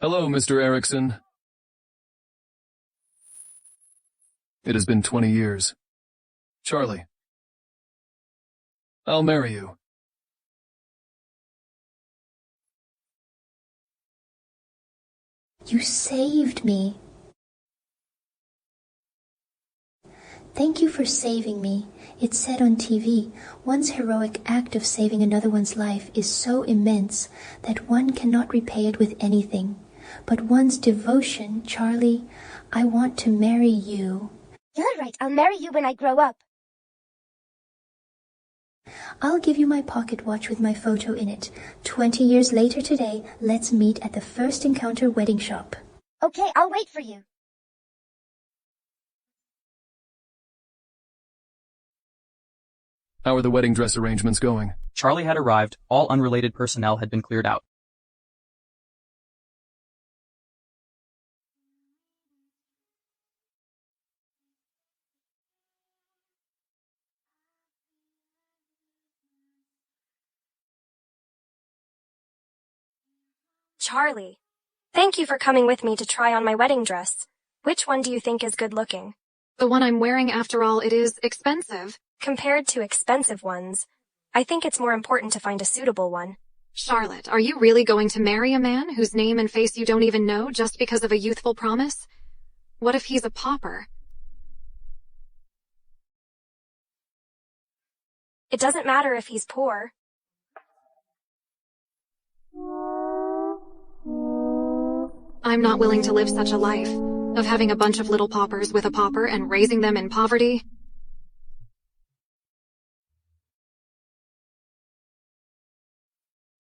Hello, Mr. Erickson. It has been 20 years. Charlie. I'll marry you. You saved me. Thank you for saving me. It's said on TV, one's heroic act of saving another one's life is so immense that one cannot repay it with anything. But one's devotion, Charlie, I want to marry you. You're right, I'll marry you when I grow up. I'll give you my pocket watch with my photo in it. 20 years later today, let's meet at the First Encounter wedding shop. Okay, I'll wait for you. How are the wedding dress arrangements going? Charlie had arrived, all unrelated personnel had been cleared out. Charlie, thank you for coming with me to try on my wedding dress. Which one do you think is good looking? The one I'm wearing, after all, it is expensive. Compared to expensive ones, I think it's more important to find a suitable one. Charlotte, are you really going to marry a man whose name and face you don't even know just because of a youthful promise? What if he's a pauper? It doesn't matter if he's poor. I'm not willing to live such a life, of having a bunch of little paupers with a pauper and raising them in poverty.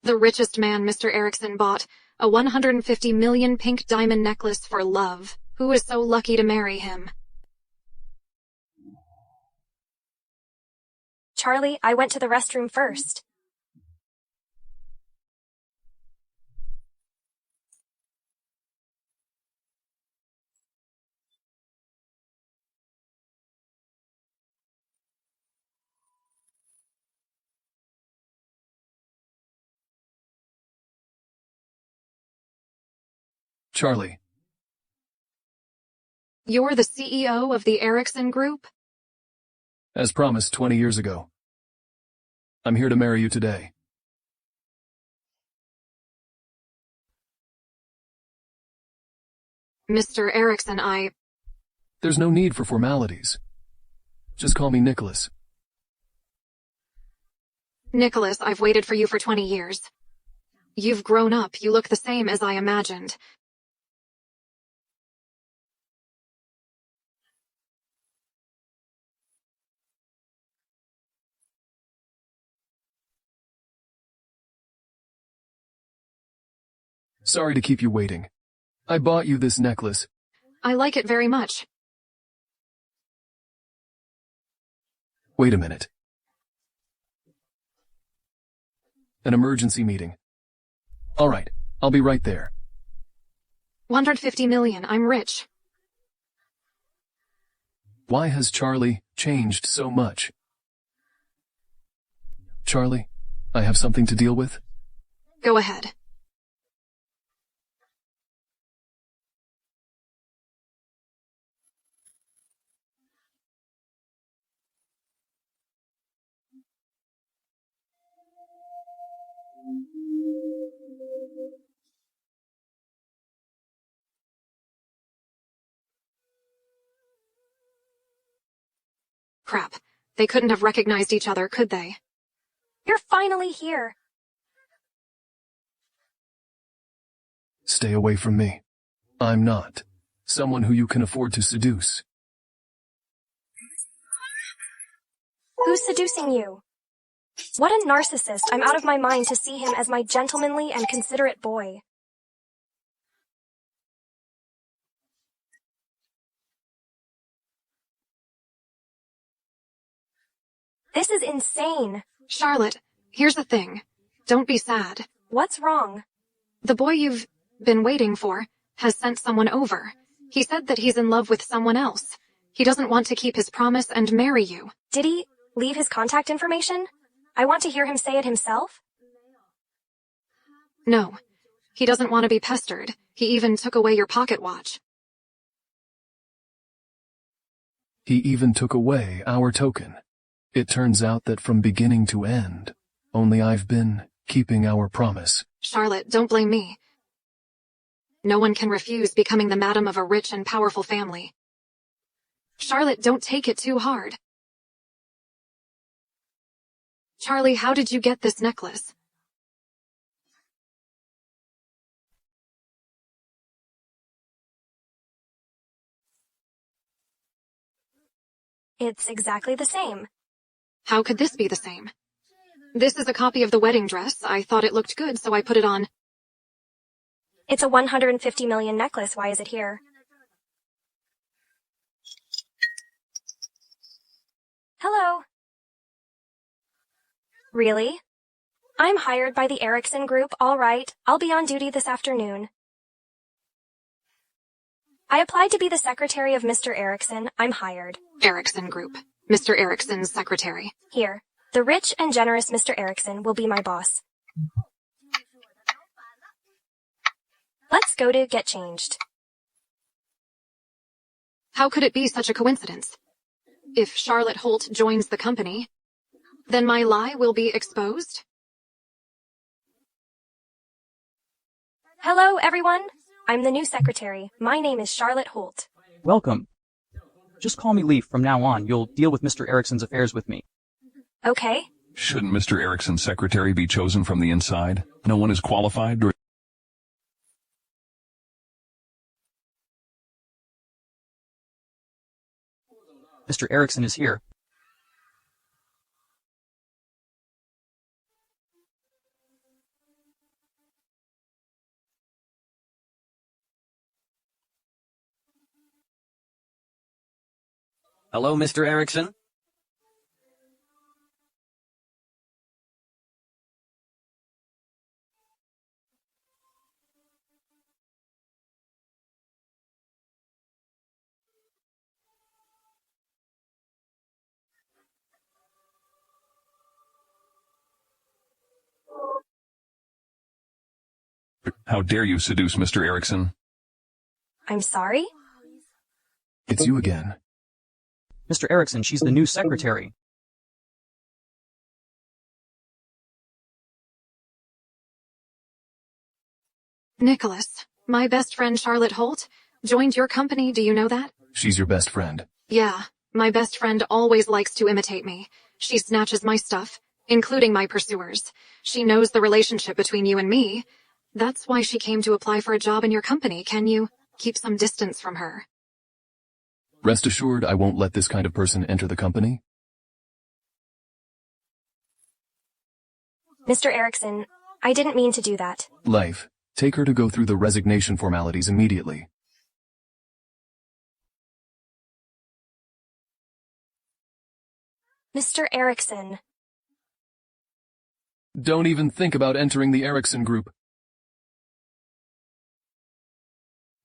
The richest man, Mr. Erickson, bought a 150 million pink diamond necklace for love. Who is so lucky to marry him? Charlie, I went to the restroom first. Charlie. You're the CEO of the Erickson Group? As promised 20 years ago. I'm here to marry you today. Mr. Erickson, There's no need for formalities. Just call me Nicholas. Nicholas, I've waited for you for 20 years. You've grown up. You look the same as I imagined. Sorry to keep you waiting. I bought you this necklace. I like it very much. Wait a minute. An emergency meeting. All right, I'll be right there. 150 million, I'm rich. Why has Charlie changed so much? Charlie, I have something to deal with. Go ahead. Crap. They couldn't have recognized each other, could they? You're finally here. Stay away from me. I'm not someone who you can afford to seduce. Who's seducing you? What a narcissist. I'm out of my mind to see him as my gentlemanly and considerate boy. This is insane. Charlotte, here's the thing. Don't be sad. What's wrong? The boy you've been waiting for has sent someone over. He said that he's in love with someone else. He doesn't want to keep his promise and marry you. Did he leave his contact information? I want to hear him say it himself. No. He doesn't want to be pestered. He even took away your pocket watch. He even took away our token. It turns out that from beginning to end, only I've been keeping our promise. Charlotte, don't blame me. No one can refuse becoming the madam of a rich and powerful family. Charlotte, don't take it too hard. Charlie, how did you get this necklace? It's exactly the same. How could this be the same? This is a copy of the wedding dress. I thought it looked good, so I put it on. It's a 150 million necklace. Why is it here? Hello. Really? I'm hired by the Erickson Group. All right, I'll be on duty this afternoon. I applied to be the secretary of Mr. Erickson. I'm hired. Erickson Group. Mr. Erickson's secretary. Here, the rich and generous Mr. Erickson will be my boss. Let's go to get changed. How could it be such a coincidence? If Charlotte Holt joins the company, then my lie will be exposed? Hello, everyone. I'm the new secretary. My name is Charlotte Holt. Welcome. Just call me Leaf from now on. You'll deal with Mr. Erickson's affairs with me. Okay. Shouldn't Mr. Erickson's secretary be chosen from the inside? No one is qualified or... Mr. Erickson is here. Hello, Mr. Erickson. How dare you seduce Mr. Erickson? I'm sorry? It's you again. Mr. Erickson, she's the new secretary. Nicholas, my best friend Charlotte Holt, joined your company. Do you know that? She's your best friend. Yeah, my best friend always likes to imitate me. She snatches my stuff, including my pursuers. She knows the relationship between you and me. That's why she came to apply for a job in your company. Can you keep some distance from her? Rest assured, I won't let this kind of person enter the company. Mr. Erickson, I didn't mean to do that. Life, take her to go through the resignation formalities immediately. Mr. Erickson. Don't even think about entering the Erickson Group.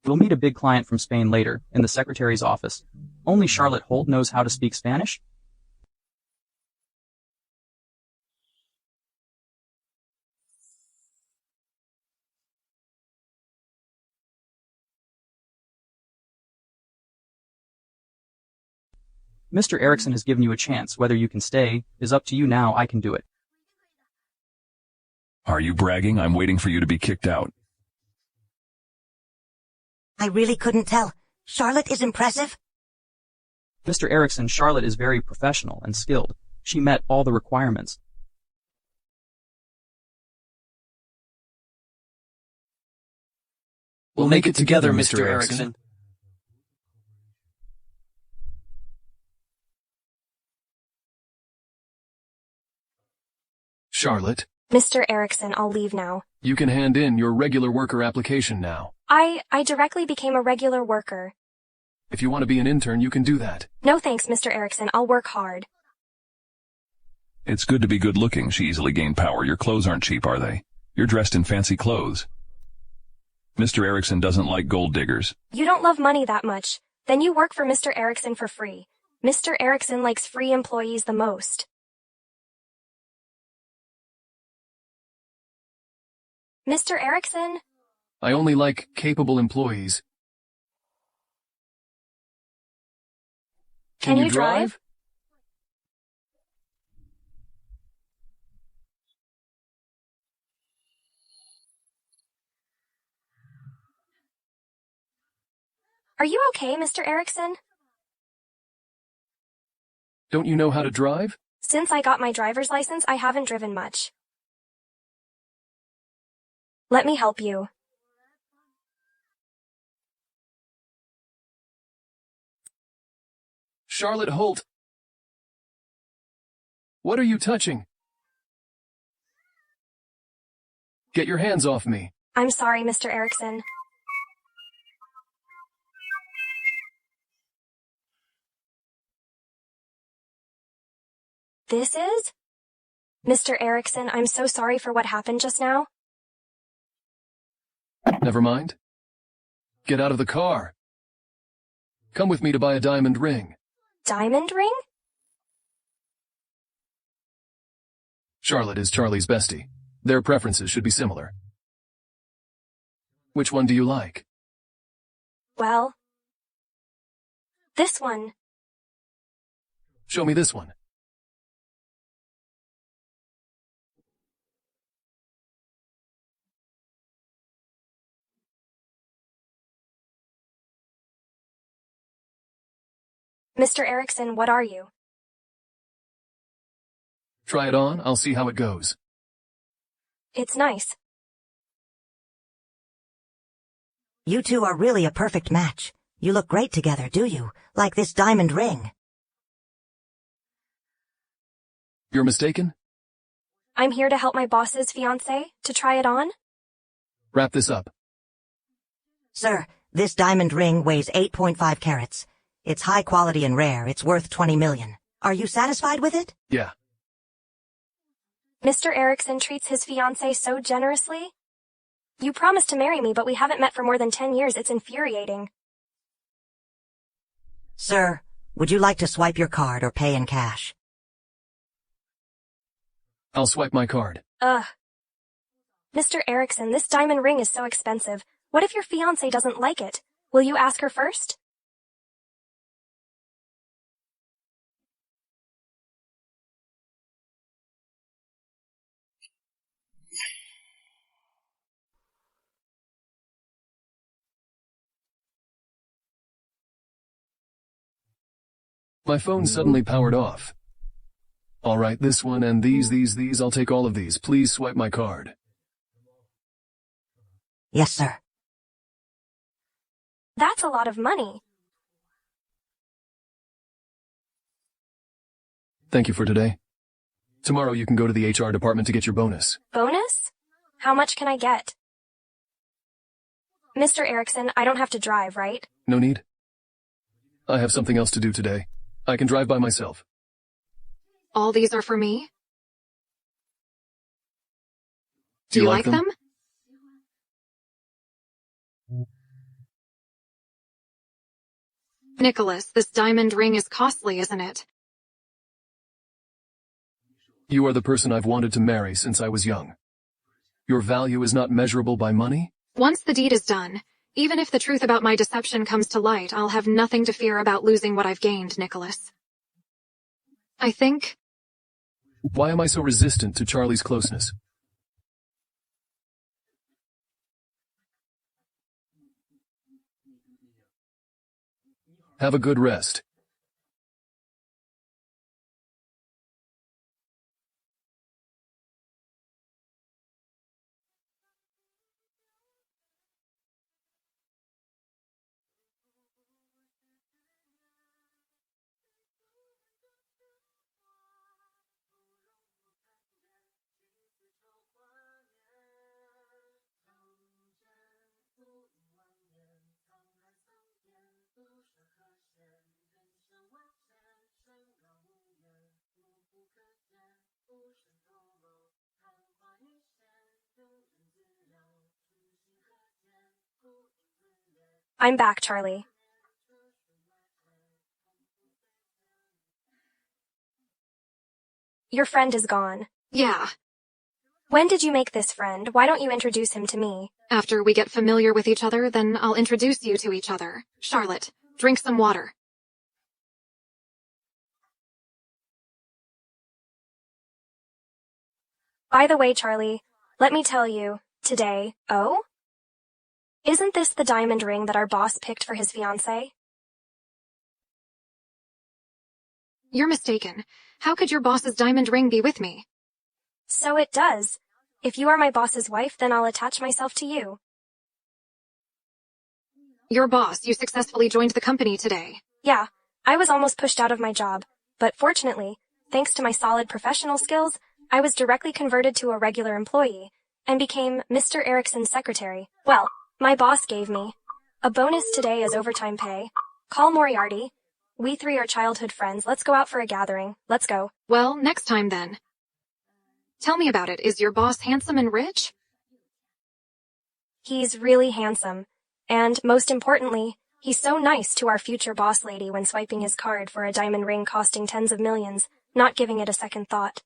We'll meet a big client from Spain later, in the secretary's office. Only Charlotte Holt knows how to speak Spanish? Mr. Erickson has given you a chance. Whether you can stay is up to you now. I can do it. Are you bragging? I'm waiting for you to be kicked out. I really couldn't tell. Charlotte is impressive. Mr. Erickson, Charlotte is very professional and skilled. She met all the requirements. We'll make it together, Mr. Erickson. Charlotte, Mr. Erickson, I'll leave now. you can hand in your regular worker application now. I directly became a regular worker. If you want to be an intern, you can do that. No thanks, Mr. Erickson. I'll work hard. It's good to be good looking. She easily gained power. Your clothes aren't cheap, are they? You're dressed in fancy clothes. Mr. Erickson doesn't like gold diggers. You don't love money that much. Then you work for Mr. Erickson for free. Mr. Erickson likes free employees the most. Mr. Erickson? I only like capable employees. Can you drive? Are you okay, Mr. Erickson? Don't you know how to drive? Since I got my driver's license, I haven't driven much. Let me help you. Charlotte Holt! What are you touching? Get your hands off me. I'm sorry, Mr. Erickson. This is? Mr. Erickson, I'm so sorry for what happened just now. Never mind. Get out of the car. Come with me to buy a diamond ring. Diamond ring? Charlotte is Charlie's bestie. Their preferences should be similar. Which one do you like? Well, this one. Show me this one. Mr. Erickson, what are you? Try it on, I'll see how it goes. It's nice. You two are really a perfect match. You look great together, do you? Like this diamond ring. You're mistaken? I'm here to help my boss's fiancé to try it on. Wrap this up. Sir, this diamond ring weighs 8.5 carats. It's high quality and rare. It's worth 20 million. Are you satisfied with it? Yeah. Mr. Erickson treats his fiancé so generously. You promised to marry me, but we haven't met for more than 10 years. It's infuriating. Sir, would you like to swipe your card or pay in cash? I'll swipe my card. Mr. Erickson, this diamond ring is so expensive. What if your fiancé doesn't like it? Will you ask her first? My phone suddenly powered off. Alright, this one and these, I'll take all of these. Please swipe my card. Yes, sir. That's a lot of money. Thank you for today. Tomorrow you can go to the HR department to get your bonus. Bonus? How much can I get? Mr. Erickson, I don't have to drive, right? No need. I have something else to do today. I can drive by myself. All these are for me? Do you like them? Nicholas, this diamond ring is costly, isn't it? You are the person I've wanted to marry since I was young. Your value is not measurable by money? Once the deed is done, even if the truth about my deception comes to light, I'll have nothing to fear about losing what I've gained, Nicholas. I think... Why am I so resistant to Charlie's closeness? Have a good rest. I'm back, Charlie. Your friend is gone. Yeah. When did you make this friend? Why don't you introduce him to me? After we get familiar with each other, then I'll introduce you to each other. Charlotte, drink some water. By the way, Charlie, let me tell you, today, oh? Isn't this the diamond ring that our boss picked for his fiancée? You're mistaken. How could your boss's diamond ring be with me? So it does. If you are my boss's wife, then I'll attach myself to you. Your boss, you successfully joined the company today. Yeah, I was almost pushed out of my job, but fortunately, thanks to my solid professional skills, I was directly converted to a regular employee and became Mr. Erickson's secretary. Well, my boss gave me a bonus today as overtime pay. Call Moriarty. We three are childhood friends. Let's go out for a gathering. Let's go. Well, next time then. Tell me about it. Is your boss handsome and rich? He's really handsome. And most importantly, he's so nice to our future boss lady when swiping his card for a diamond ring costing tens of millions, not giving it a second thought.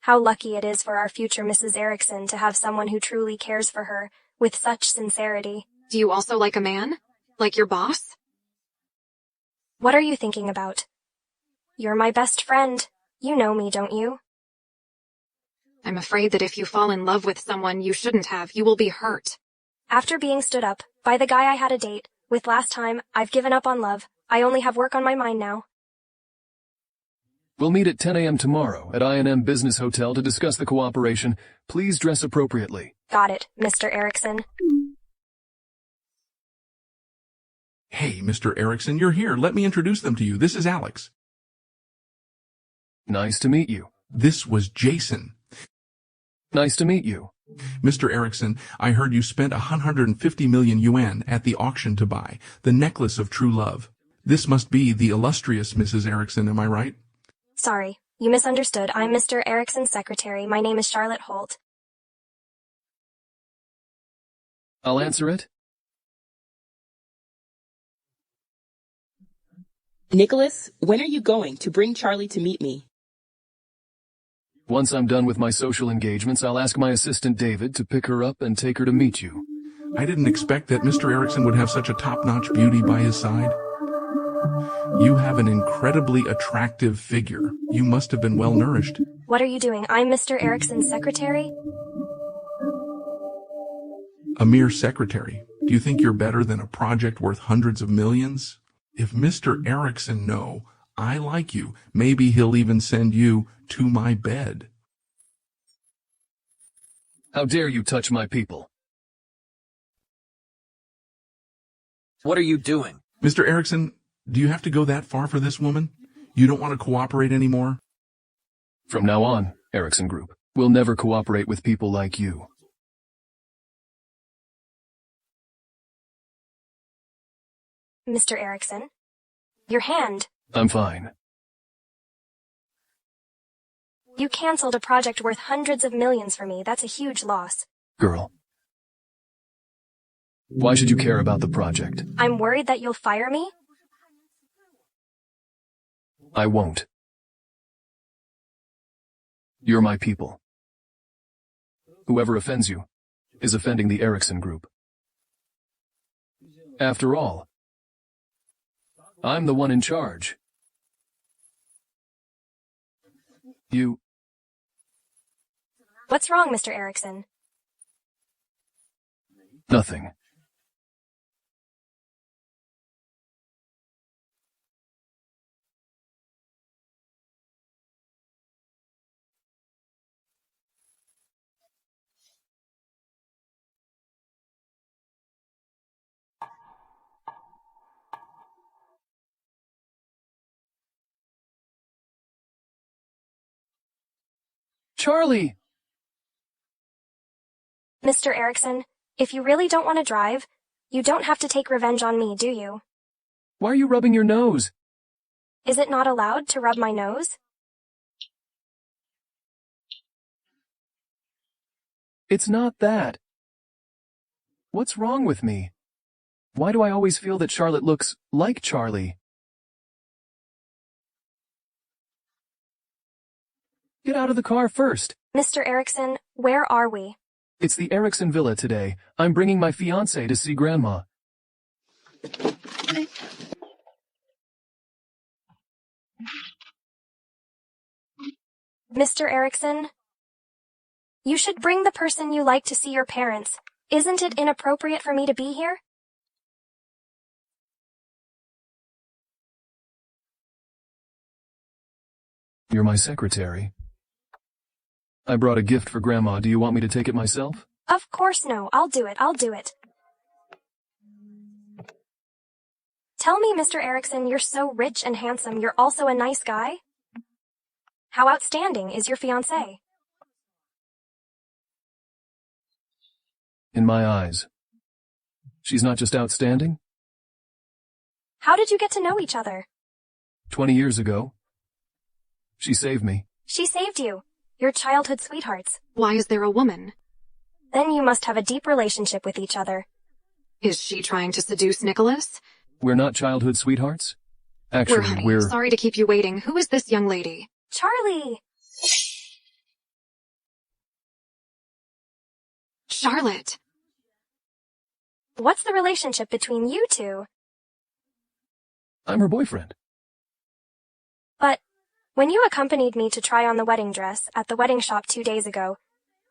How lucky it is for our future Mrs. Erickson to have someone who truly cares for her with such sincerity. Do you also like a man? Like your boss? What are you thinking about? You're my best friend. You know me, don't you? I'm afraid that if you fall in love with someone you shouldn't have, you will be hurt. After being stood up by the guy I had a date with last time, I've given up on love. I only have work on my mind now. We'll meet at 10 a.m. tomorrow at I&M Business Hotel to discuss the cooperation. Please dress appropriately. Got it, Mr. Erickson. Hey, Mr. Erickson, you're here. Let me introduce them to you. This is Alex. Nice to meet you. This was Jason. Nice to meet you. Mr. Erickson, I heard you spent 150 million yuan at the auction to buy the necklace of true love. This must be the illustrious Mrs. Erickson, am I right? Sorry, you misunderstood. I'm Mr. Erickson's secretary. My name is Charlotte Holt. I'll answer it. Nicholas, when are you going to bring Charlie to meet me? Once I'm done with my social engagements, I'll ask my assistant David to pick her up and take her to meet you. I didn't expect that Mr. Erickson would have such a top-notch beauty by his side. You have an incredibly attractive figure. You must have been well-nourished. What are you doing? I'm Mr. Erickson's secretary? A mere secretary. Do you think you're better than a project worth hundreds of millions? If Mr. Erickson knows I like you, maybe he'll even send you to my bed. How dare you touch my people? What are you doing? Mr. Erickson, do you have to go that far for this woman? You don't want to cooperate anymore? From now on, Erickson Group, we'll never cooperate with people like you. Mr. Erickson? Your hand. I'm fine. You canceled a project worth hundreds of millions for me. That's a huge loss. Girl. Why should you care about the project? I'm worried that you'll fire me? I won't. You're my people. Whoever offends you is offending the Erickson Group. After all, I'm the one in charge. You... What's wrong, Mr. Erickson? Nothing. Charlie! Mr. Erickson, if you really don't want to drive, you don't have to take revenge on me, do you? Why are you rubbing your nose? Is it not allowed to rub my nose? It's not that. What's wrong with me? Why do I always feel that Charlotte looks like Charlie? Get out of the car first. Mr. Erickson, where are we? It's the Erickson Villa today. I'm bringing my fiancé to see Grandma. Mr. Erickson? You should bring the person you like to see your parents. Isn't it inappropriate for me to be here? You're my secretary. I brought a gift for Grandma. Do you want me to take it myself? Of course no. I'll do it. Tell me, Mr. Erickson, you're so rich and handsome. You're also a nice guy? How outstanding is your fiancé? In my eyes. She's not just outstanding? How did you get to know each other? 20 years ago. She saved me. She saved you. Your childhood sweethearts. Why is there a woman? Then you must have a deep relationship with each other. Is she trying to seduce Nicholas? We're not childhood sweethearts? Actually, we're... Sorry to keep you waiting. Who is this young lady? Charlie! Charlotte! What's the relationship between you two? I'm her boyfriend. But when you accompanied me to try on the wedding dress at the wedding shop 2 days ago,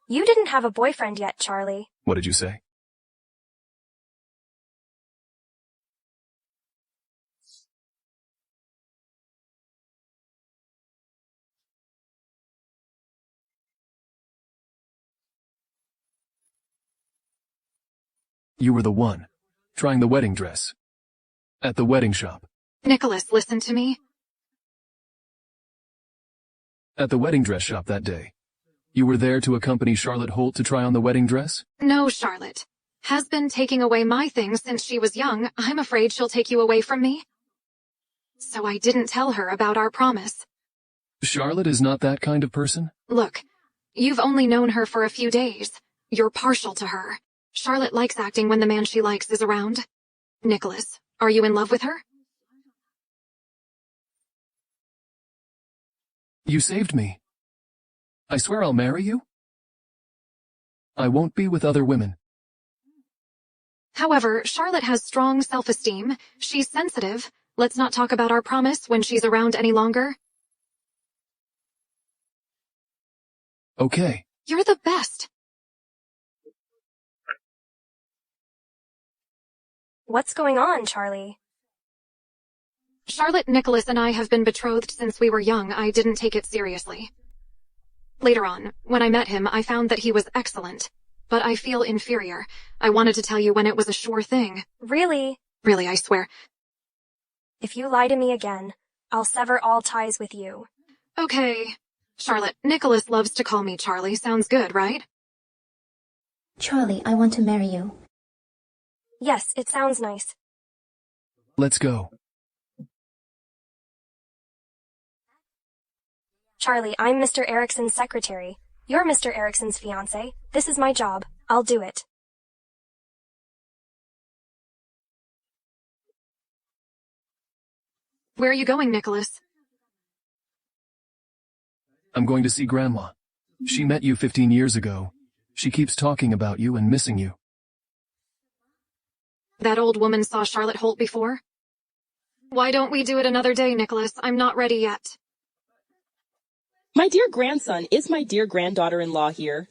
you didn't have a boyfriend yet, Charlie. What did you say? You were the one, trying the wedding dress. At the wedding shop. Nicholas, listen to me. At the wedding dress shop that day. You were there to accompany Charlotte Holt to try on the wedding dress? No, Charlotte. Has been taking away my things since she was young. I'm afraid she'll take you away from me. So I didn't tell her about our promise. Charlotte is not that kind of person? Look, you've only known her for a few days. You're partial to her. Charlotte likes acting when the man she likes is around. Nicholas, are you in love with her? You saved me. I swear I'll marry you. I won't be with other women. However, Charlotte has strong self-esteem. She's sensitive. Let's not talk about our promise when she's around any longer. Okay. You're the best. What's going on, Charlie? Charlotte, Nicholas, and I have been betrothed since we were young. I didn't take it seriously. Later on, when I met him, I found that he was excellent. But I feel inferior. I wanted to tell you when it was a sure thing. Really? Really, I swear. If you lie to me again, I'll sever all ties with you. Okay. Charlotte, Nicholas loves to call me Charlie. Sounds good, right? Charlie, I want to marry you. Yes, it sounds nice. Let's go. Charlie, I'm Mr. Erickson's secretary. You're Mr. Erickson's fiancé. This is my job. I'll do it. Where are you going, Nicholas? I'm going to see Grandma. She met you 15 years ago. She keeps talking about you and missing you. That old woman saw Charlotte Holt before? Why don't we do it another day, Nicholas? I'm not ready yet. My dear grandson, is my dear granddaughter-in-law here?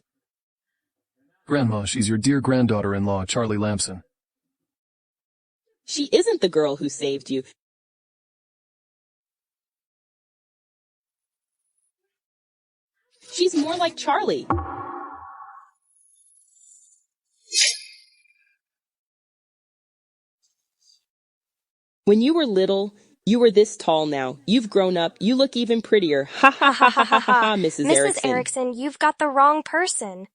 Grandma, she's your dear granddaughter-in-law, Charlie Lamson. She isn't the girl who saved you. She's more like Charlie. When you were little, you were this tall now. You've grown up. You look even prettier. Ha ha ha ha ha ha, Mrs. Erickson. Mrs. Erickson, you've got the wrong person.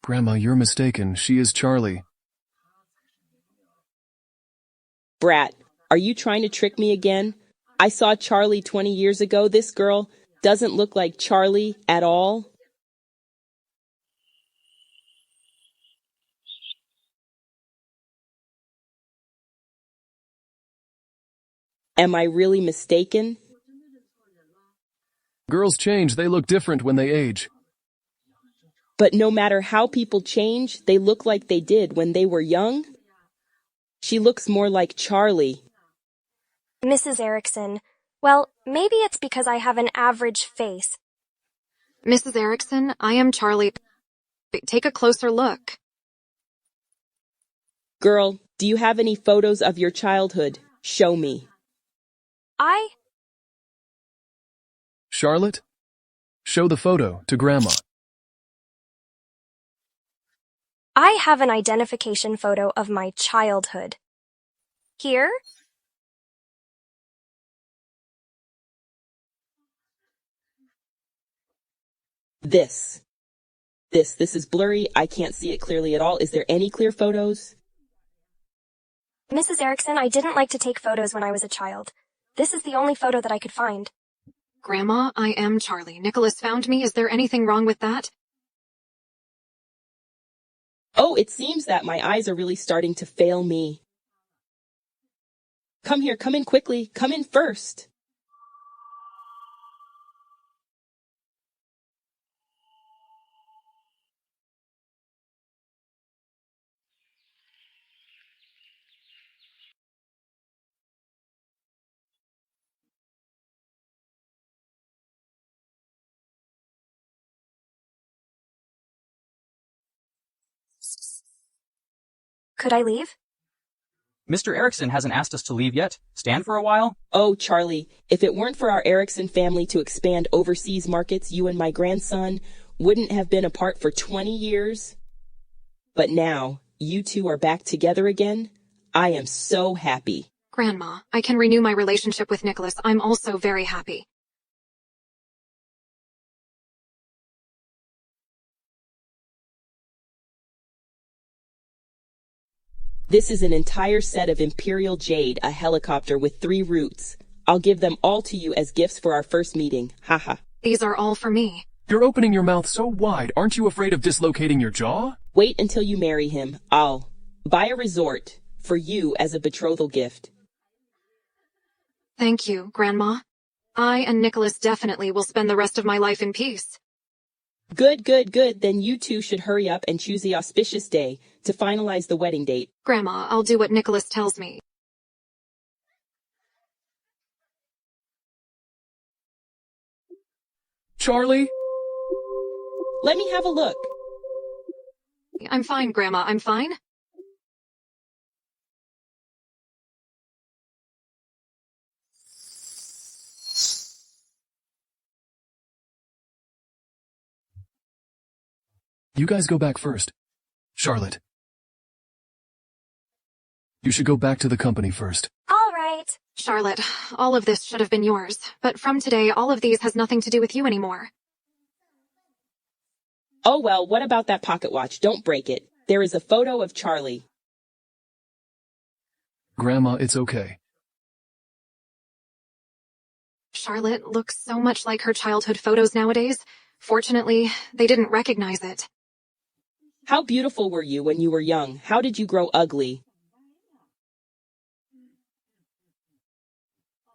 Grandma, you're mistaken. She is Charlie. Brat, are you trying to trick me again? I saw Charlie 20 years ago. This girl doesn't look like Charlie at all. Am I really mistaken? Girls change, they look different when they age. But no matter how people change, they look like they did when they were young. She looks more like Charlie. Mrs. Erickson, well, maybe it's because I have an average face. Mrs. Erickson, I am Charlie. Take a closer look. Girl, do you have any photos of your childhood? Show me. Charlotte? Show the photo to Grandma. I have an identification photo of my childhood. Here? This is blurry. I can't see it clearly at all. Is there any clear photos? Mrs. Erickson, I didn't like to take photos when I was a child. This is the only photo that I could find. Grandma, I am Charlie. Nicholas found me. Is there anything wrong with that? Oh, it seems that my eyes are really starting to fail me. Come here, come in quickly. Come in first. Could I leave? Mr. Erickson hasn't asked us to leave yet. Stand for a while? Oh, Charlie, if it weren't for our Erickson family to expand overseas markets, you and my grandson wouldn't have been apart for 20 years. But now, you two are back together again. I am so happy. Grandma, I can renew my relationship with Nicholas. I'm also very happy. This is an entire set of Imperial Jade, a helicopter with 3 roots. I'll give them all to you as gifts for our first meeting. Haha. These are all for me. You're opening your mouth so wide. Aren't you afraid of dislocating your jaw? Wait until you marry him. I'll buy a resort for you as a betrothal gift. Thank you, Grandma. I and Nicholas definitely will spend the rest of my life in peace. Good. Then you two should hurry up and choose the auspicious day to finalize the wedding date. Grandma, I'll do what Nicholas tells me. Charlie? Let me have a look. I'm fine, Grandma. I'm fine. You guys go back first. Charlotte. You should go back to the company first. All right. Charlotte, all of this should have been yours, but from today, all of these has nothing to do with you anymore. Oh well, what about that pocket watch? Don't break it. There is a photo of Charlie. Grandma, it's okay. Charlotte looks so much like her childhood photos nowadays. Fortunately, they didn't recognize it. How beautiful were you when you were young? How did you grow ugly?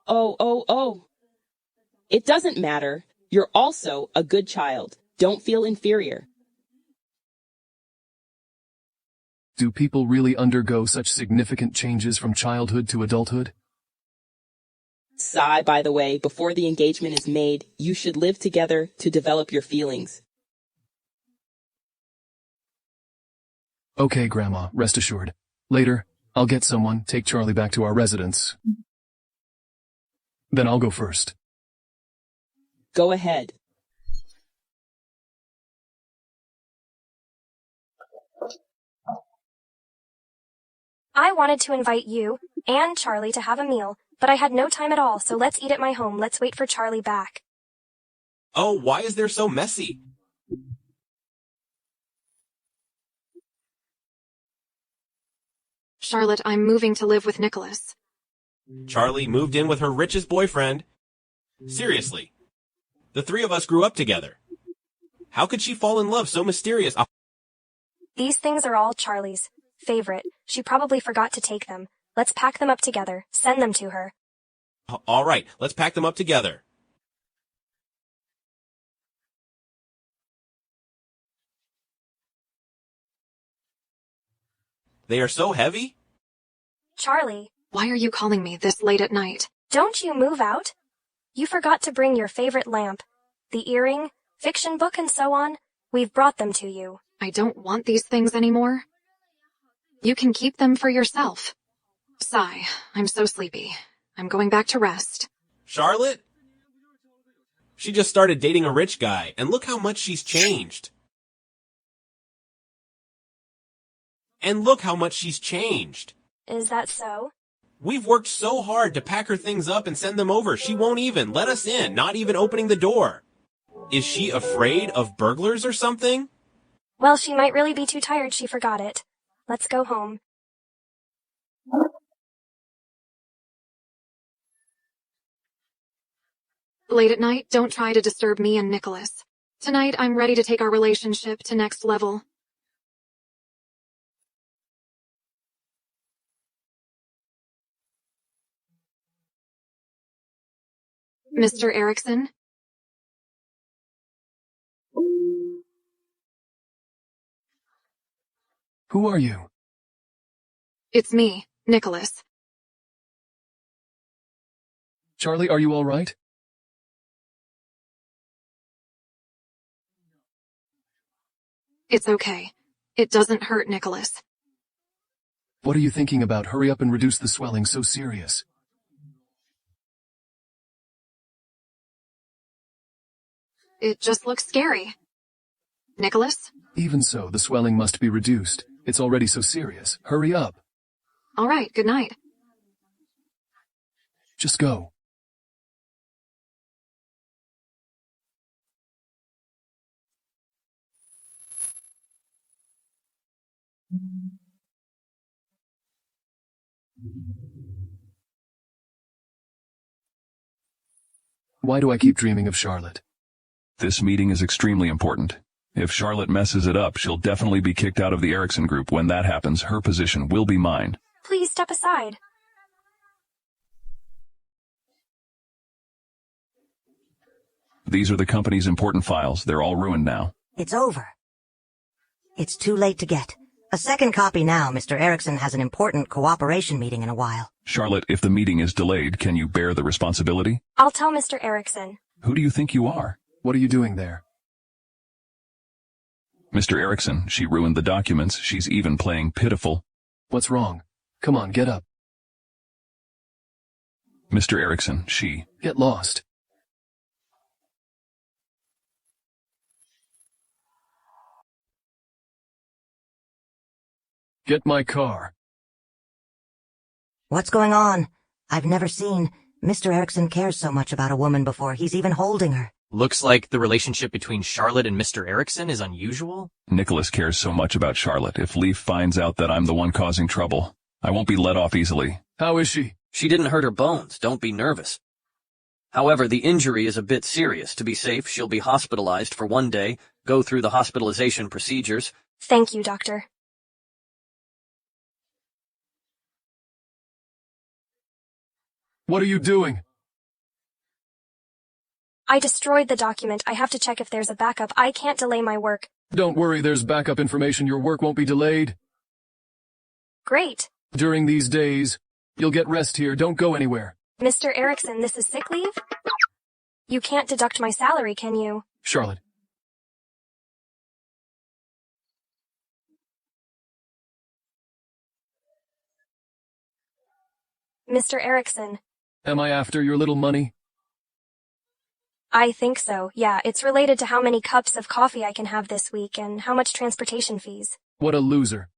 Oh. It doesn't matter. You're also a good child. Don't feel inferior. Do people really undergo such significant changes from childhood to adulthood? Sigh, by the way, before the engagement is made, you should live together to develop your feelings. Okay, Grandma, rest assured. Later, I'll get someone, take Charlie back to our residence. Then I'll go first. Go ahead. I wanted to invite you and Charlie to have a meal, but I had no time at all, so let's eat at my home. Let's wait for Charlie back. Oh, why is there so messy? Charlotte, I'm moving to live with Nicholas. Charlie moved in with her richest boyfriend. Seriously. The 3 of us grew up together. How could she fall in love so mysterious? These things are all Charlie's favorite. She probably forgot to take them. Let's pack them up together. Send them to her. All right, let's pack them up together. They are so heavy. Charlie, Why are you calling me this late at night? don't you move out? You forgot to bring your favorite lamp, the earring, fiction book, and so on. We've brought them to you. I don't want these things anymore. You can keep them for yourself. Sigh, I'm so sleepy. I'm going back to rest. Charlotte? She just started dating a rich guy, and look how much she's changed. And look how much she's changed. Is that so? We've worked so hard to pack her things up and send them over. She won't even let us in, not even opening the door. Is she afraid of burglars or something? Well, she might really be too tired she forgot it. Let's go home. Late at night, don't try to disturb me and Nicholas. Tonight, I'm ready to take our relationship to next level. Mr. Erickson? Who are you? It's me, Nicholas. Charlie, are you all right? It's okay. It doesn't hurt, Nicholas. What are you thinking about? Hurry up and reduce the swelling, so serious. It just looks scary. Nicholas? Even so, the swelling must be reduced. It's already so serious. Hurry up. All right, good night. Just go. Why do I keep dreaming of Charlotte? This meeting is extremely important. If Charlotte messes it up, she'll definitely be kicked out of the Erickson group. When that happens, her position will be mine. Please step aside. These are the company's important files. They're all ruined now. It's over. It's too late to get. A second copy now. Mr. Erickson has an important cooperation meeting in a while. Charlotte, if the meeting is delayed, can you bear the responsibility? I'll tell Mr. Erickson. Who do you think you are? What are you doing there? Mr. Erickson, she ruined the documents. She's even playing pitiful. What's wrong? Come on, get up. Mr. Erickson, she... Get lost. Get my car. What's going on? I've never seen Mr. Erickson cares so much about a woman before. He's even holding her. Looks like the relationship between Charlotte and Mr. Erickson is unusual. Nicholas cares so much about Charlotte. If Leaf finds out that I'm the one causing trouble, I won't be let off easily. How is she? She didn't hurt her bones. Don't be nervous. However, the injury is a bit serious. To be safe, she'll be hospitalized for 1 day, go through the hospitalization procedures. Thank you, Doctor. What are you doing? I destroyed the document. I have to check if there's a backup. I can't delay my work. Don't worry, there's backup information. Your work won't be delayed. Great. During these days, you'll get rest here. Don't go anywhere. Mr. Erickson, this is sick leave? You can't deduct my salary, can you? Charlotte. Mr. Erickson. Am I after your little money? I think so, yeah. It's related to how many cups of coffee I can have this week and how much transportation fees. What a loser.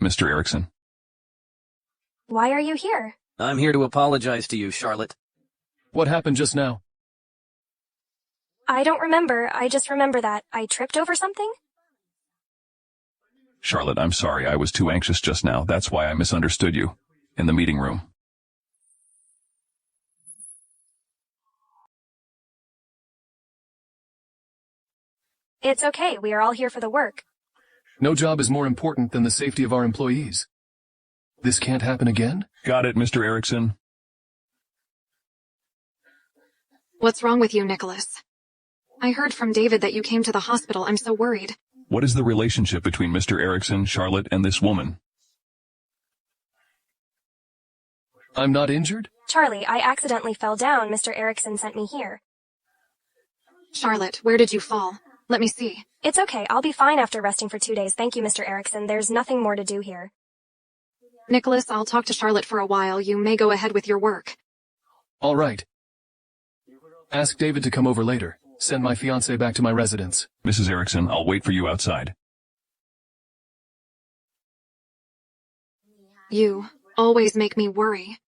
Mr. Erickson. Why are you here? I'm here to apologize to you, Charlotte. What happened just now? I don't remember. I just remember that I tripped over something. Charlotte, I'm sorry. I was too anxious just now. That's why I misunderstood you. In the meeting room. It's okay. We are all here for the work. No job is more important than the safety of our employees. This can't happen again? Got it, Mr. Erickson. What's wrong with you, Nicholas? I heard from David that you came to the hospital. I'm so worried. What is the relationship between Mr. Erickson, Charlotte, and this woman? I'm not injured? Charlie, I accidentally fell down. Mr. Erickson sent me here. Charlotte, where did you fall? Let me see. It's okay. I'll be fine after resting for 2 days. Thank you, Mr. Erickson. There's nothing more to do here. Nicholas, I'll talk to Charlotte for a while. You may go ahead with your work. All right. Ask David to come over later. Send my fiancée back to my residence. Mrs. Erickson, I'll wait for you outside. You always make me worry.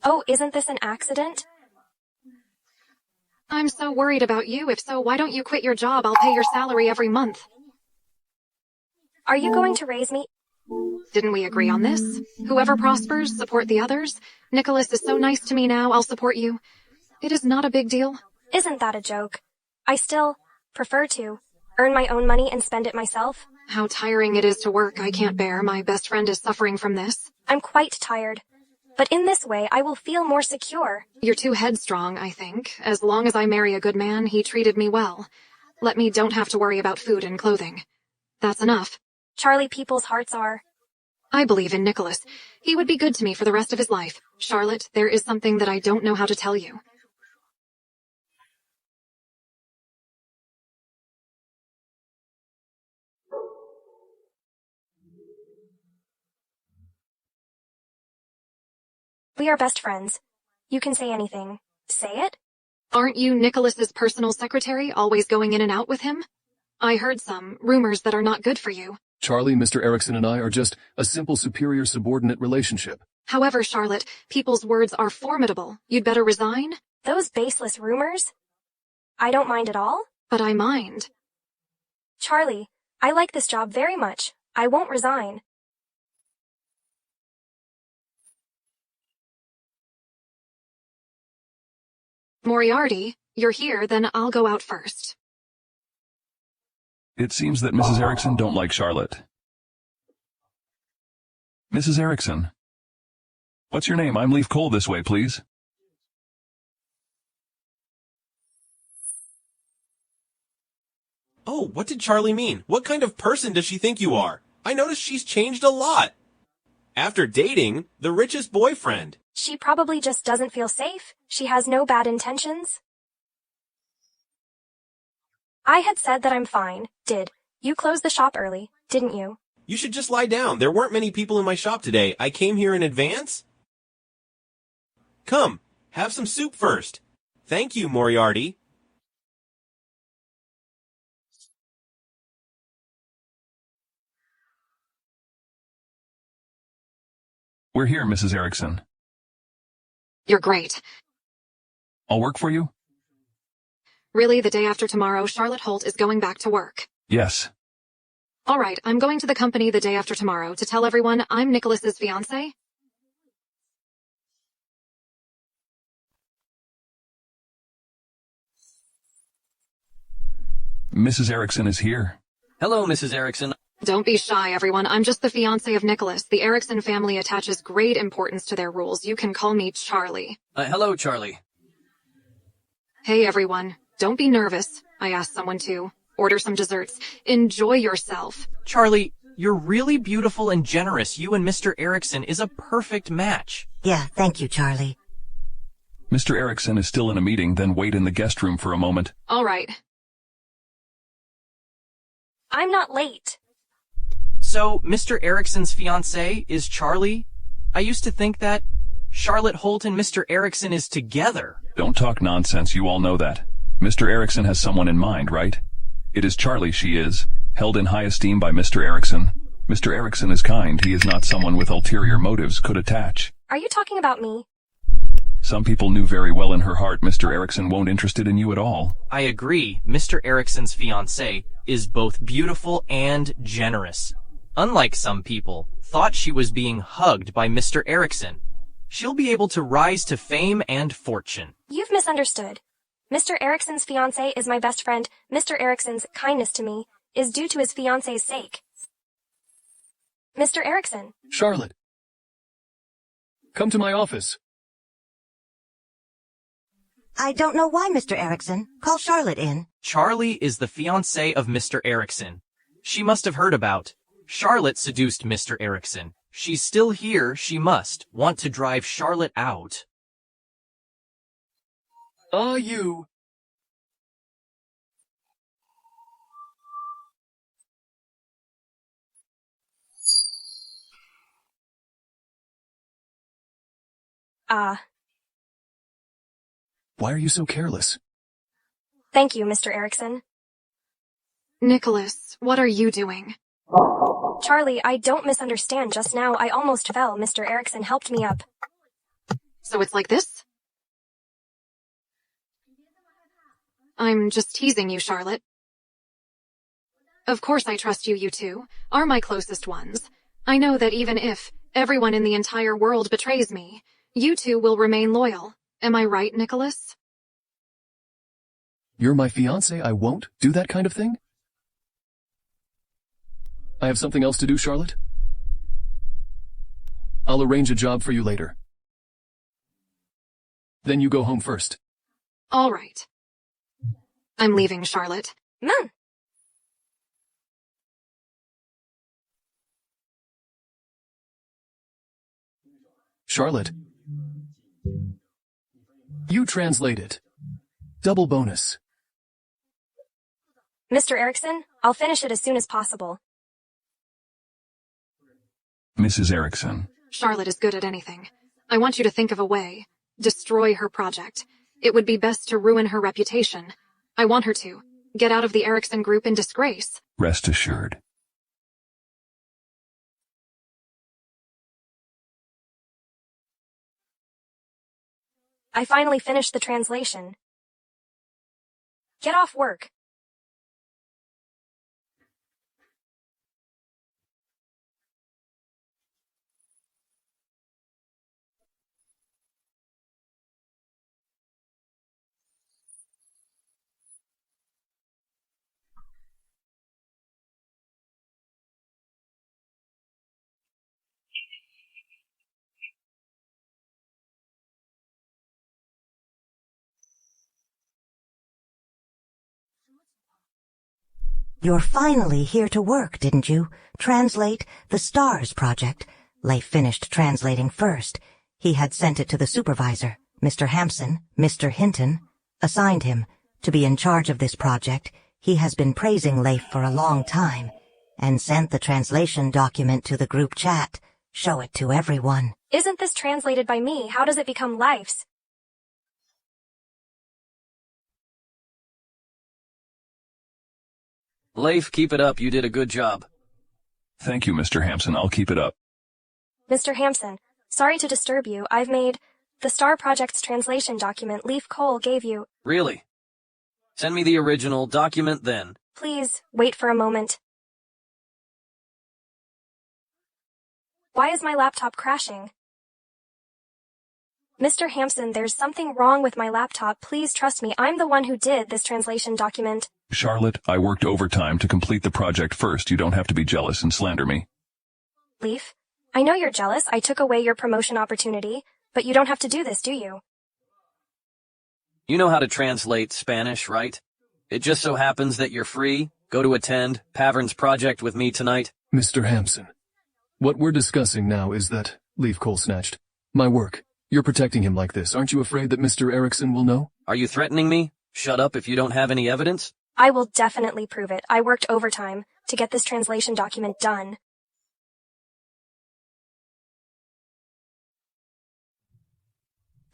Oh, isn't this an accident? I'm so worried about you. If so, why don't you quit your job? I'll pay your salary every month. Are you going to raise me? Didn't we agree on this? Whoever prospers, support the others. Nicholas is so nice to me now, I'll support you. It is not a big deal. Isn't that a joke? I still prefer to earn my own money and spend it myself. How tiring it is to work, I can't bear. My best friend is suffering from this. I'm quite tired. But in this way, I will feel more secure. You're too headstrong, I think. As long as I marry a good man, he treated me well. Let me don't have to worry about food and clothing. That's enough. Charlie, people's hearts are... I believe in Nicholas. He would be good to me for the rest of his life. Charlotte, there is something that I don't know how to tell you. We are best friends. You can say anything. Say it? Aren't you Nicholas's personal secretary, always going in and out with him? I heard some rumors that are not good for you. Charlie, Mr. Erickson, and I are just a simple superior-subordinate relationship. However, Charlotte, people's words are formidable. You'd better resign? Those baseless rumors? I don't mind at all. But I mind. Charlie, I like this job very much. I won't resign. Moriarty, you're here, then I'll go out first. It seems that Mrs. Erickson don't like Charlotte. Mrs. Erickson. What's your name? I'm Leaf Cole this way, please. Oh, what did Charlie mean? What kind of person does she think you are? I noticed she's changed a lot. After dating the richest boyfriend. She probably just doesn't feel safe. She has no bad intentions. I had said that I'm fine. You closed the shop early, didn't you? You should just lie down. There weren't many people in my shop today. I came here in advance. Come, have some soup first. Thank you, Moriarty. We're here, Mrs. Erickson. You're great. I'll work for you? Really, the day after tomorrow, Charlotte Holt is going back to work. Yes. All right, I'm going to the company the day after tomorrow to tell everyone I'm Nicholas's fiancé. Mrs. Erickson is here. Hello, Mrs. Erickson. Don't be shy, everyone. I'm just the fiancé of Nicholas. The Erickson family attaches great importance to their rules. You can call me Charlie. Hello, Charlie. Hey, everyone. Don't be nervous. I asked someone to. Order some desserts. Enjoy yourself. Charlie, you're really beautiful and generous. You and Mr. Erickson is a perfect match. Yeah, thank you, Charlie. Mr. Erickson is still in a meeting, then wait in the guest room for a moment. All right. I'm not late. So, Mr. Erickson's fiancé is Charlie? I used to think that Charlotte Holt and Mr. Erickson is together. Don't talk nonsense, you all know that. Mr. Erickson has someone in mind, right? It is Charlie she is, held in high esteem by Mr. Erickson. Mr. Erickson is kind, he is not someone with ulterior motives could attach. Are you talking about me? Some people knew very well in her heart Mr. Erickson won't interested in you at all. I agree, Mr. Erickson's fiancé is both beautiful and generous. Unlike some people, thought she was being hugged by Mr. Erickson. She'll be able to rise to fame and fortune. You've misunderstood. Mr. Erickson's fiancé is my best friend. Mr. Erickson's kindness to me is due to his fiancé's sake. Mr. Erickson. Charlotte. Come to my office. I don't know why, Mr. Erickson. Call Charlotte in. Charlie is the fiancé of Mr. Erickson. She must have heard about. Charlotte seduced Mr. Erickson. She's still here. She must want to drive Charlotte out. You. Why are you so careless? Thank you, Mr. Erickson. Nicholas, what are you doing? Charlie, I don't misunderstand. Just now, I almost fell. Mr. Erickson helped me up. So it's like this? I'm just teasing you, Charlotte. Of course I trust you, you two are my closest ones. I know that even if everyone in the entire world betrays me, you two will remain loyal. Am I right, Nicholas? You're my fiancé. I won't do that kind of thing? I have something else to do, Charlotte. I'll arrange a job for you later. Then you go home first. All right. I'm leaving, Charlotte. Mom! Charlotte. You translate it. Double bonus. Mr. Erickson, I'll finish it as soon as possible. Mrs. Erickson. Charlotte is good at anything. I want you to think of a way. Destroy her project. It would be best to ruin her reputation. I want her to get out of the Erickson group in disgrace. Rest assured. I finally finished the translation. Get off work. You're finally here to work, didn't you? Translate the STARS project. Leif finished translating first. He had sent it to the supervisor, Mr. Hampson. Mr. Hinton assigned him to be in charge of this project. He has been praising Leif for a long time and sent the translation document to the group chat. Show it to everyone. Isn't this translated by me? How does it become Leif's? Leif, keep it up. You did a good job. Thank you, Mr. Hampson. I'll keep it up. Mr. Hampson, sorry to disturb you. I've made the STAR Project's translation document Leif Cole gave you. Really? Send me the original document then. Please, wait for a moment. Why is my laptop crashing? Mr. Hampson, there's something wrong with my laptop. Please trust me. I'm the one who did this translation document. Charlotte, I worked overtime to complete the project first. You don't have to be jealous and slander me. Leif, I know you're jealous. I took away your promotion opportunity, but you don't have to do this, do you? You know how to translate Spanish, right? It just so happens that you're free. Go to attend Pavern's project with me tonight. Mr. Hampson, what we're discussing now is that Leif Cole snatched my work. You're protecting him like this. Aren't you afraid that Mr. Erickson will know? Are you threatening me? Shut up if you don't have any evidence. I will definitely prove it. I worked overtime to get this translation document done.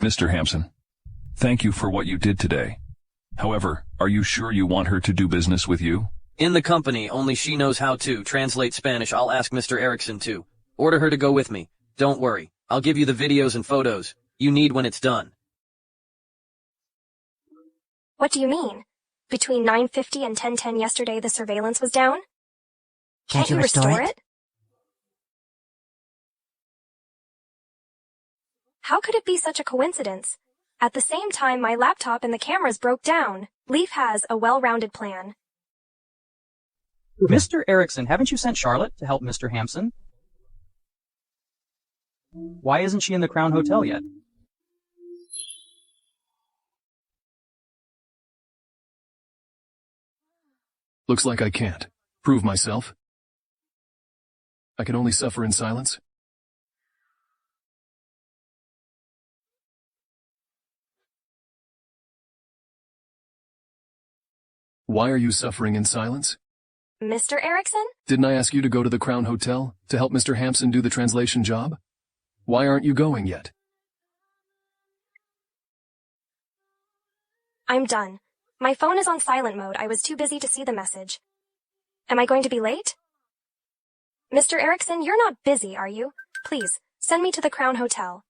Mr. Hampson, thank you for what you did today. However, are you sure you want her to do business with you? In the company, only she knows how to translate Spanish. I'll ask Mr. Erickson to order her to go with me. Don't worry. I'll give you the videos and photos you need when it's done. What do you mean? Between 9:50 and 10:10 yesterday, the surveillance was down? Can't you restore it? How could it be such a coincidence? At the same time, my laptop and the cameras broke down. Leif has a well-rounded plan. Mr. Erickson, haven't you sent Charlotte to help Mr. Hampson? Why isn't she in the Crown Hotel yet? Looks like I can't prove myself. I can only suffer in silence. Why are you suffering in silence? Mr. Erickson? Didn't I ask you to go to the Crown Hotel to help Mr. Hampson do the translation job? Why aren't you going yet? I'm done. My phone is on silent mode. I was too busy to see the message. Am I going to be late? Mr. Erickson, you're not busy, are you? Please, send me to the Crown Hotel.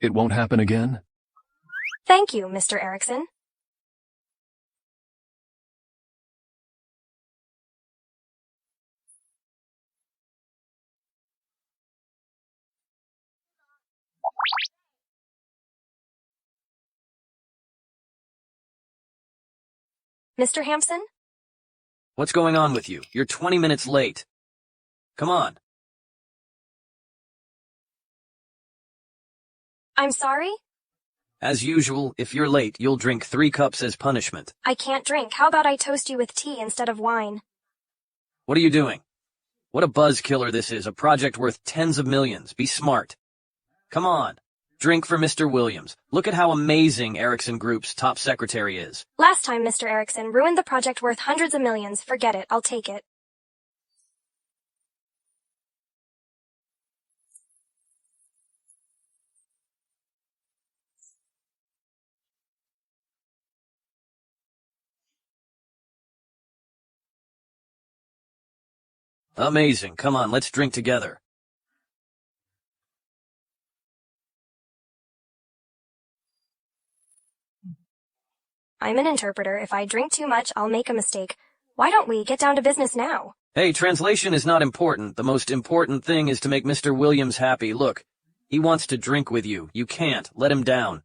It won't happen again? Thank you, Mr. Erickson. Mr. Hampson? What's going on with you? You're 20 minutes late. Come on. I'm sorry? As usual, if you're late, you'll drink 3 cups as punishment. I can't drink. How about I toast you with tea instead of wine? What are you doing? What a buzz killer this is, a project worth tens of millions. Be smart. Come on. Drink for Mr. Williams. Look at how amazing Erickson Group's top secretary is. Last time Mr. Erickson ruined the project worth hundreds of millions. Forget it. I'll take it. Amazing. Come on, let's drink together. I'm an interpreter. If I drink too much, I'll make a mistake. Why don't we get down to business now? Hey, translation is not important. The most important thing is to make Mr. Williams happy. Look, he wants to drink with you. You can't. Let him down.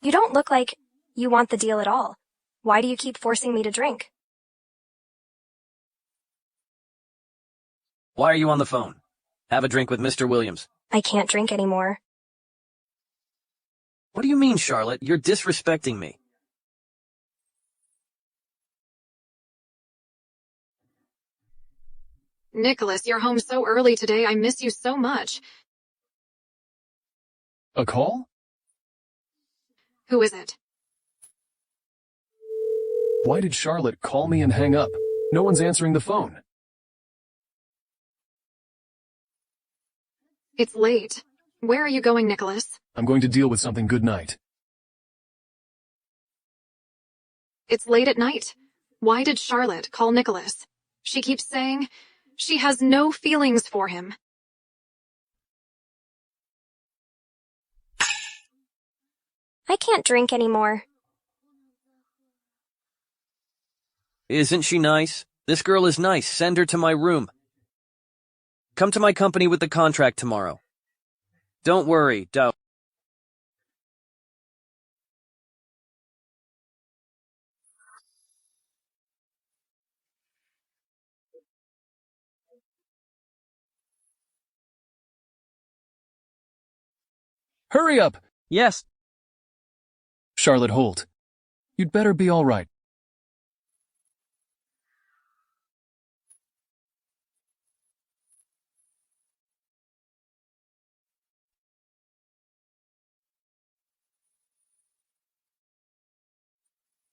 You don't look like you want the deal at all. Why do you keep forcing me to drink? Why are you on the phone? Have a drink with Mr. Williams. I can't drink anymore. What do you mean, Charlotte? You're disrespecting me. Nicholas, you're home so early today. I miss you so much. A call? Who is it? Why did Charlotte call me and hang up? No one's answering the phone. It's late. Where are you going, Nicholas? I'm going to deal with something. Good night. It's late at night. Why did Charlotte call Nicholas? She keeps saying she has no feelings for him. I can't drink anymore. Isn't she nice? This girl is nice. Send her to my room. Come to my company with the contract tomorrow. Don't worry, don't. Hurry up! Yes. Charlotte Holt. You'd better be all right.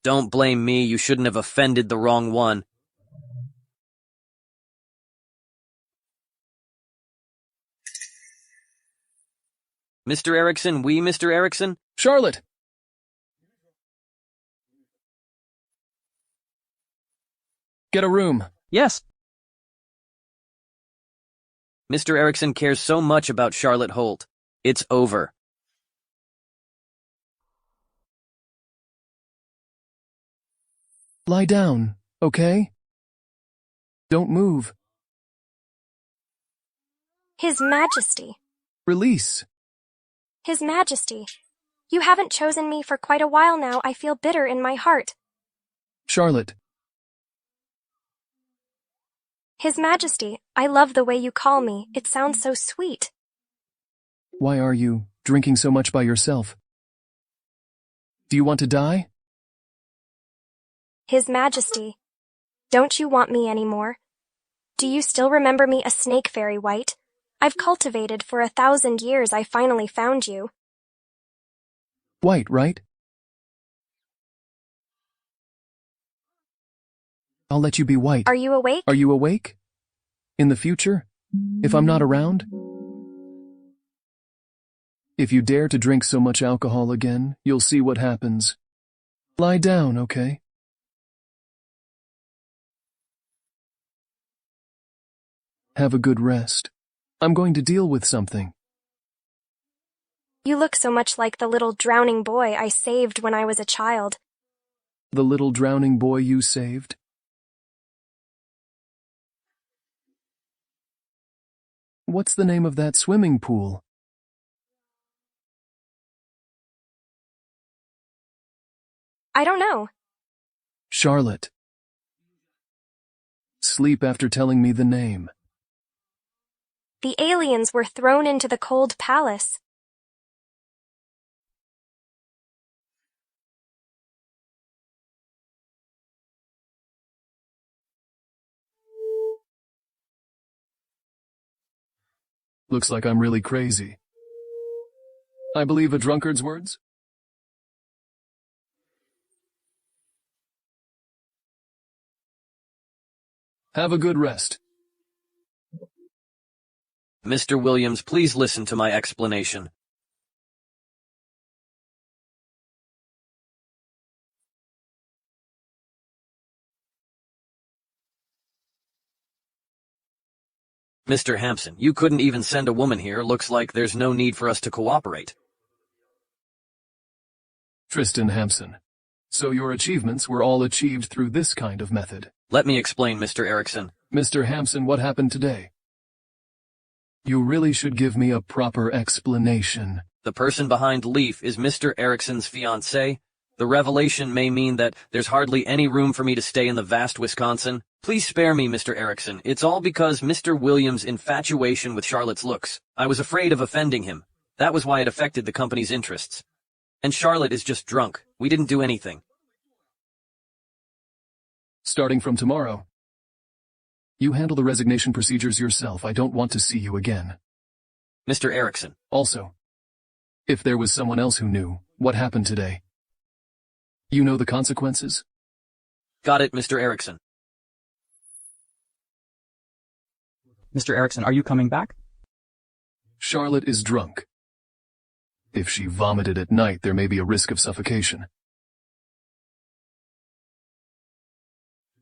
Don't blame me. You shouldn't have offended the wrong one. Mr. Erickson, Mr. Erickson? Charlotte! Get a room. Yes. Mr. Erickson cares so much about Charlotte Holt. It's over. Lie down, okay? Don't move. His Majesty. Release. His Majesty. You haven't chosen me for quite a while now. I feel bitter in my heart. Charlotte. His Majesty, I love the way you call me. It sounds so sweet. Why are you drinking so much by yourself? Do you want to die? His Majesty, don't you want me anymore? Do you still remember me, a snake fairy white? I've cultivated for 1,000 years. I finally found you. White, right? I'll let you be white. Are you awake? Are you awake? In the future? If I'm not around? If you dare to drink so much alcohol again, you'll see what happens. Lie down, okay? Have a good rest. I'm going to deal with something. You look so much like the little drowning boy I saved when I was a child. The little drowning boy you saved? What's the name of that swimming pool? I don't know. Charlotte. Sleep after telling me the name. The aliens were thrown into the cold palace. Looks like I'm really crazy. I believe a drunkard's words? Have a good rest. Mr. Williams, please listen to my explanation. Mr. Hampson, you couldn't even send a woman here. Looks like there's no need for us to cooperate. Tristan Hampson. So your achievements were all achieved through this kind of method. Let me explain, Mr. Erickson. Mr. Hampson, what happened today? You really should give me a proper explanation. The person behind Leaf is Mr. Erickson's fiancée. The revelation may mean that there's hardly any room for me to stay in the vast Wisconsin. Please spare me, Mr. Erickson. It's all because Mr. Williams' infatuation with Charlotte's looks. I was afraid of offending him. That was why it affected the company's interests. And Charlotte is just drunk. We didn't do anything. Starting from tomorrow, you handle the resignation procedures yourself. I don't want to see you again. Mr. Erickson. Also, if there was someone else who knew what happened today, you know the consequences? Got it, Mr. Erickson. Mr. Erickson, are you coming back? Charlotte is drunk. If she vomited at night, there may be a risk of suffocation.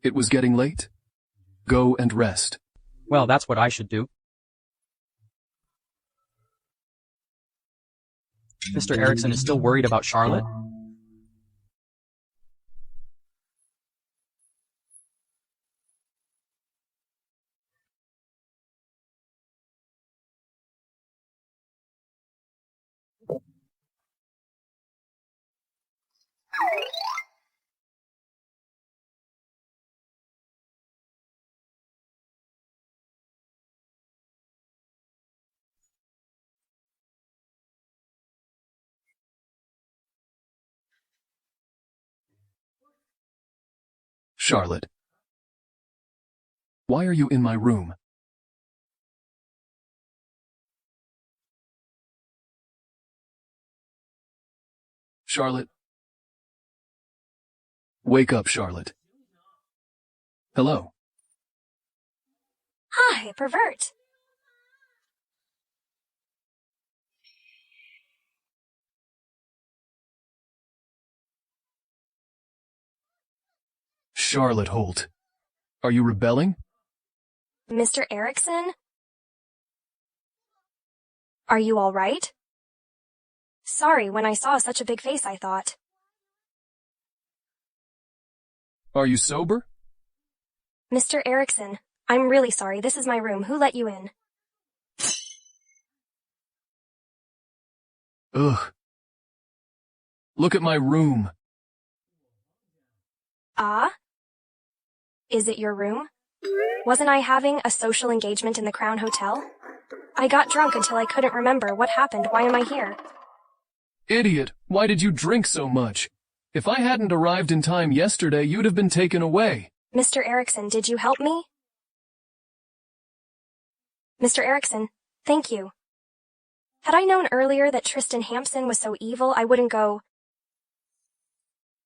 It was getting late. Go and rest. Well, that's what I should do. Mr. Erickson is still worried about Charlotte? Charlotte. Why are you in my room? Charlotte. Wake up, Charlotte. Hello. Hi, pervert. Charlotte Holt. Are you rebelling? Mr. Erickson? Are you all right? Sorry, when I saw such a big face, I thought. Are you sober? Mr. Erickson, I'm really sorry. This is my room. Who let you in? Ugh. Look at my room. Ah? Is it your room? Wasn't I having a social engagement in the Crown Hotel? I got drunk until I couldn't remember what happened. Why am I here? Idiot, why did you drink so much? If I hadn't arrived in time yesterday, you'd have been taken away. Mr. Erickson, did you help me? Mr. Erickson, thank you. Had I known earlier that Tristan Hampson was so evil, I wouldn't go.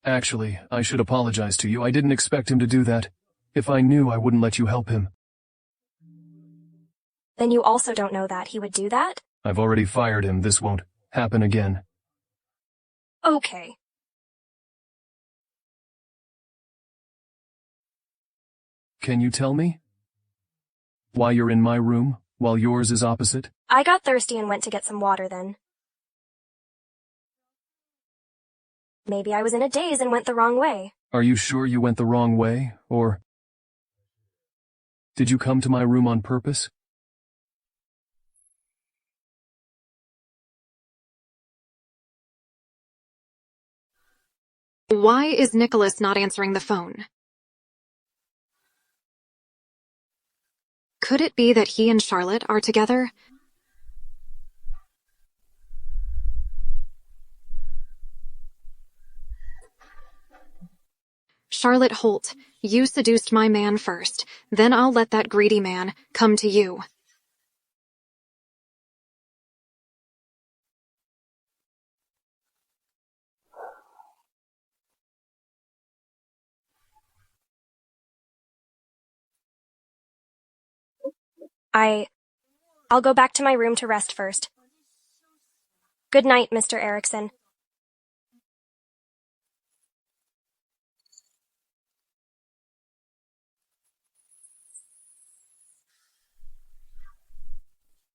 Actually, I should apologize to you. I didn't expect him to do that. If I knew, I wouldn't let you help him. Then you also don't know that he would do that? I've already fired him. This won't happen again. Okay. Can you tell me why you're in my room while yours is opposite? I got thirsty and went to get some water then. Maybe I was in a daze and went the wrong way. Are you sure you went the wrong way, or did you come to my room on purpose? Why is Nicholas not answering the phone? Could it be that he and Charlotte are together? Charlotte Holt, you seduced my man first, then I'll let that greedy man come to you. I'll go back to my room to rest first. Good night, Mr. Erickson.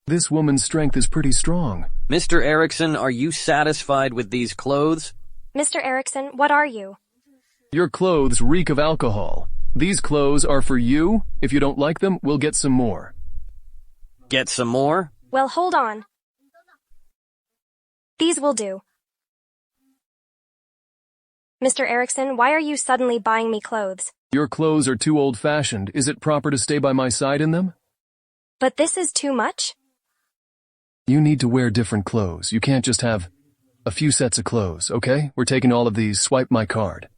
This woman's strength is pretty strong. Mr. Erickson, are you satisfied with these clothes? Mr. Erickson, what are you? Your clothes reek of alcohol. These clothes are for you. If you don't like them, we'll get some more. Get some more? Well, hold on. These will do. Mr. Erickson, why are you suddenly buying me clothes? Your clothes are too old-fashioned. Is it proper to stay by my side in them? But this is too much? You need to wear different clothes. You can't just have a few sets of clothes, okay? We're taking all of these. Swipe my card.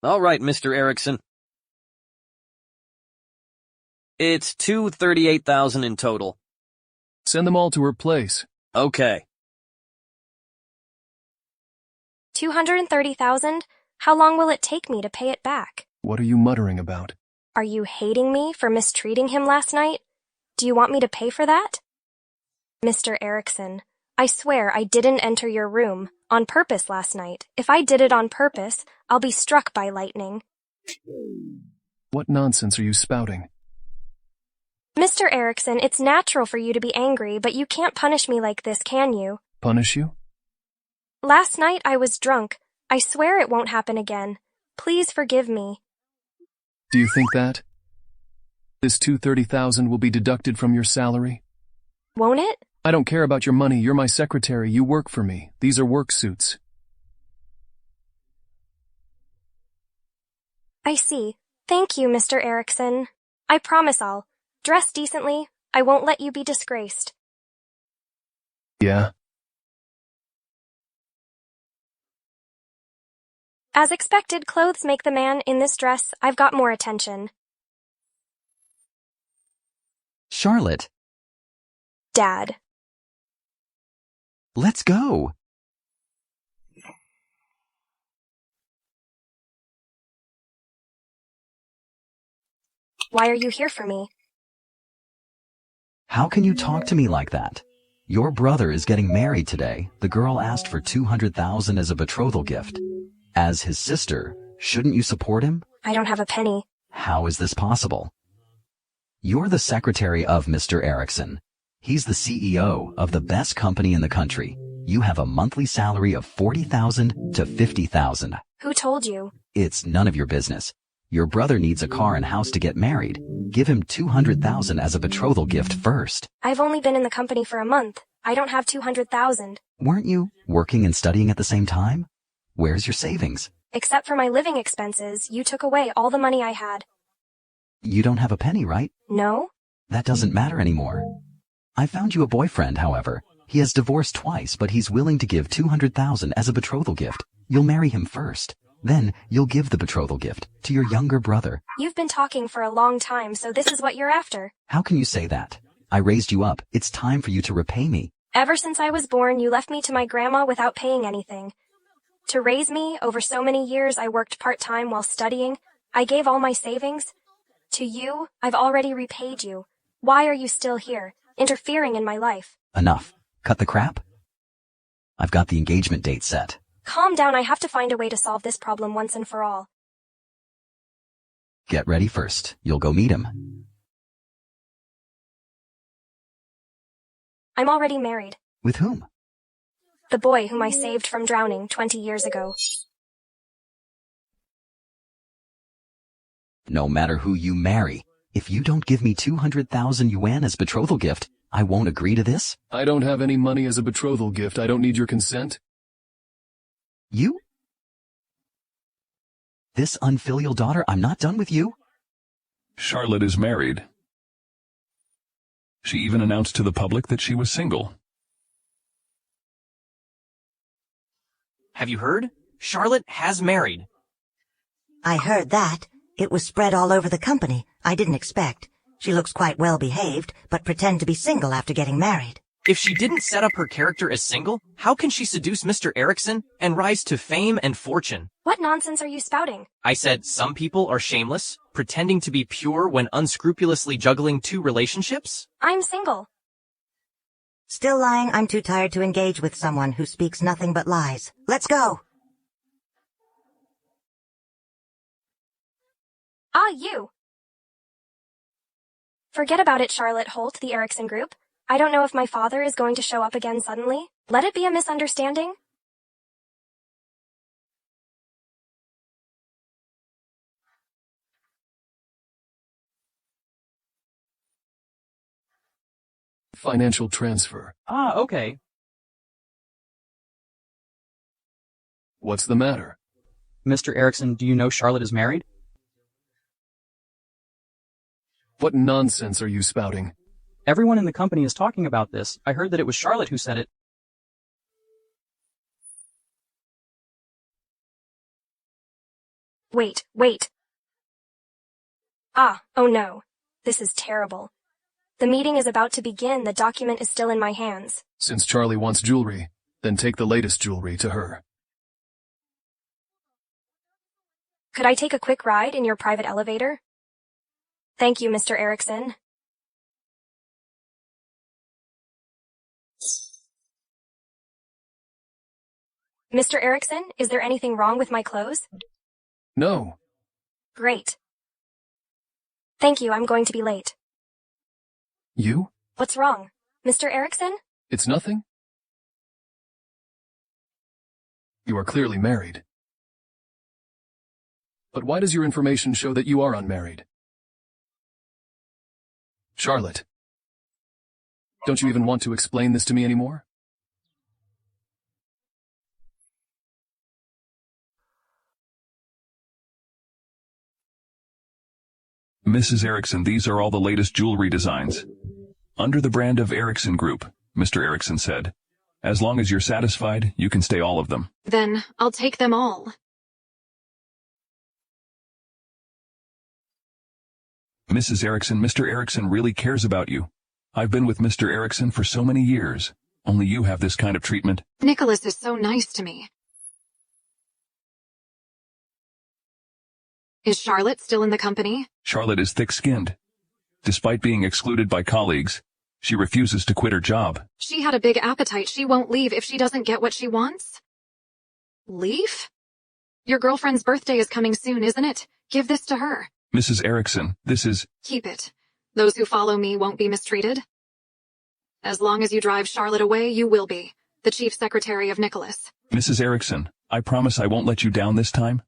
All right, Mr. Erickson. It's $238,000 in total. Send them all to her place. Okay. 230,000? How long will it take me to pay it back? What are you muttering about? Are you hating me for mistreating him last night? Do you want me to pay for that? Mr. Erickson, I swear I didn't enter your room on purpose last night. If I did it on purpose, I'll be struck by lightning. What nonsense are you spouting? Mr. Erickson, it's natural for you to be angry, but you can't punish me like this, can you? Punish you? Last night I was drunk. I swear it won't happen again. Please forgive me. Do you think that? This $230,000 will be deducted from your salary? Won't it? I don't care about your money. You're my secretary. You work for me. These are work suits. I see. Thank you, Mr. Erickson. I promise I'll dress decently. I won't let you be disgraced. Yeah? As expected, clothes make the man. In this dress, I've got more attention. Charlotte. Dad. Let's go. Why are you here for me? How can you talk to me like that? Your brother is getting married today. The girl asked for $200,000 as a betrothal gift. As his sister, shouldn't you support him? I don't have a penny. How is this possible? You're the secretary of Mr. Erickson. He's the CEO of the best company in the country. You have a monthly salary of $40,000 to $50,000. Who told you? It's none of your business. Your brother needs a car and house to get married. Give him $200,000 as a betrothal gift first. I've only been in the company for a month. I don't have $200,000. Weren't you working and studying at the same time? Where's your savings? Except for my living expenses, you took away all the money I had. You don't have a penny, right? No? That doesn't matter anymore. I found you a boyfriend, however. He has divorced twice, but he's willing to give $200,000 as a betrothal gift. You'll marry him first. Then you'll give the betrothal gift to your younger brother. You've been talking for a long time, so this is what you're after. How can you say that? I raised you up. It's time for you to repay me. Ever since I was born, you left me to my grandma without paying anything. To raise me, over so many years, I worked part-time while studying. I gave all my savings. To you, I've already repaid you. Why are you still here, interfering in my life? Enough. Cut the crap. I've got the engagement date set. Calm down, I have to find a way to solve this problem once and for all. Get ready first. You'll go meet him. I'm already married. With whom? The boy whom I saved from drowning 20 years ago. No matter who you marry, if you don't give me 200,000 yuan as betrothal gift, I won't agree to this. I don't have any money as a betrothal gift. I don't need your consent. You? This unfilial daughter, I'm not done with you. Charlotte is married. She even announced to the public that she was single. Have you heard? Charlotte has married. I heard that. It was spread all over the company. I didn't expect. She looks quite well behaved, but pretend to be single after getting married. If she didn't set up her character as single, how can she seduce Mr. Erickson and rise to fame and fortune? What nonsense are you spouting? I said some people are shameless, pretending to be pure when unscrupulously juggling two relationships? I'm single. Still lying, I'm too tired to engage with someone who speaks nothing but lies. Let's go! Ah, you! Forget about it, Charlotte Holt, the Erickson Group. I don't know if my father is going to show up again suddenly. Let it be a misunderstanding. Financial transfer. Ah, okay. What's the matter? Mr. Erickson, do you know Charlotte is married? What nonsense are you spouting? Everyone in the company is talking about this. I heard that it was Charlotte who said it. Wait. Ah, oh no. This is terrible. The meeting is about to begin. The document is still in my hands. Since Charlie wants jewelry, then take the latest jewelry to her. Could I take a quick ride in your private elevator? Thank you, Mr. Erickson. Mr. Erickson, is there anything wrong with my clothes? No. Great. Thank you, I'm going to be late. You? What's wrong? Mr. Erickson? It's nothing? You are clearly married. But why does your information show that you are unmarried? Charlotte, don't you even want to explain this to me anymore? Mrs. Erickson, these are all the latest jewelry designs. Under the brand of Erickson Group, Mr. Erickson said. As long as you're satisfied, you can stay all of them. Then I'll take them all. Mrs. Erickson, Mr. Erickson really cares about you. I've been with Mr. Erickson for so many years. Only you have this kind of treatment. Nicholas is so nice to me. Is Charlotte still in the company? Charlotte is thick-skinned. Despite being excluded by colleagues, she refuses to quit her job. She had a big appetite. She won't leave if she doesn't get what she wants. Leave? Your girlfriend's birthday is coming soon, isn't it? Give this to her. Mrs. Erickson, this is... Keep it. Those who follow me won't be mistreated. As long as you drive Charlotte away, you will be. The chief secretary of Nicholas. Mrs. Erickson, I promise I won't let you down this time.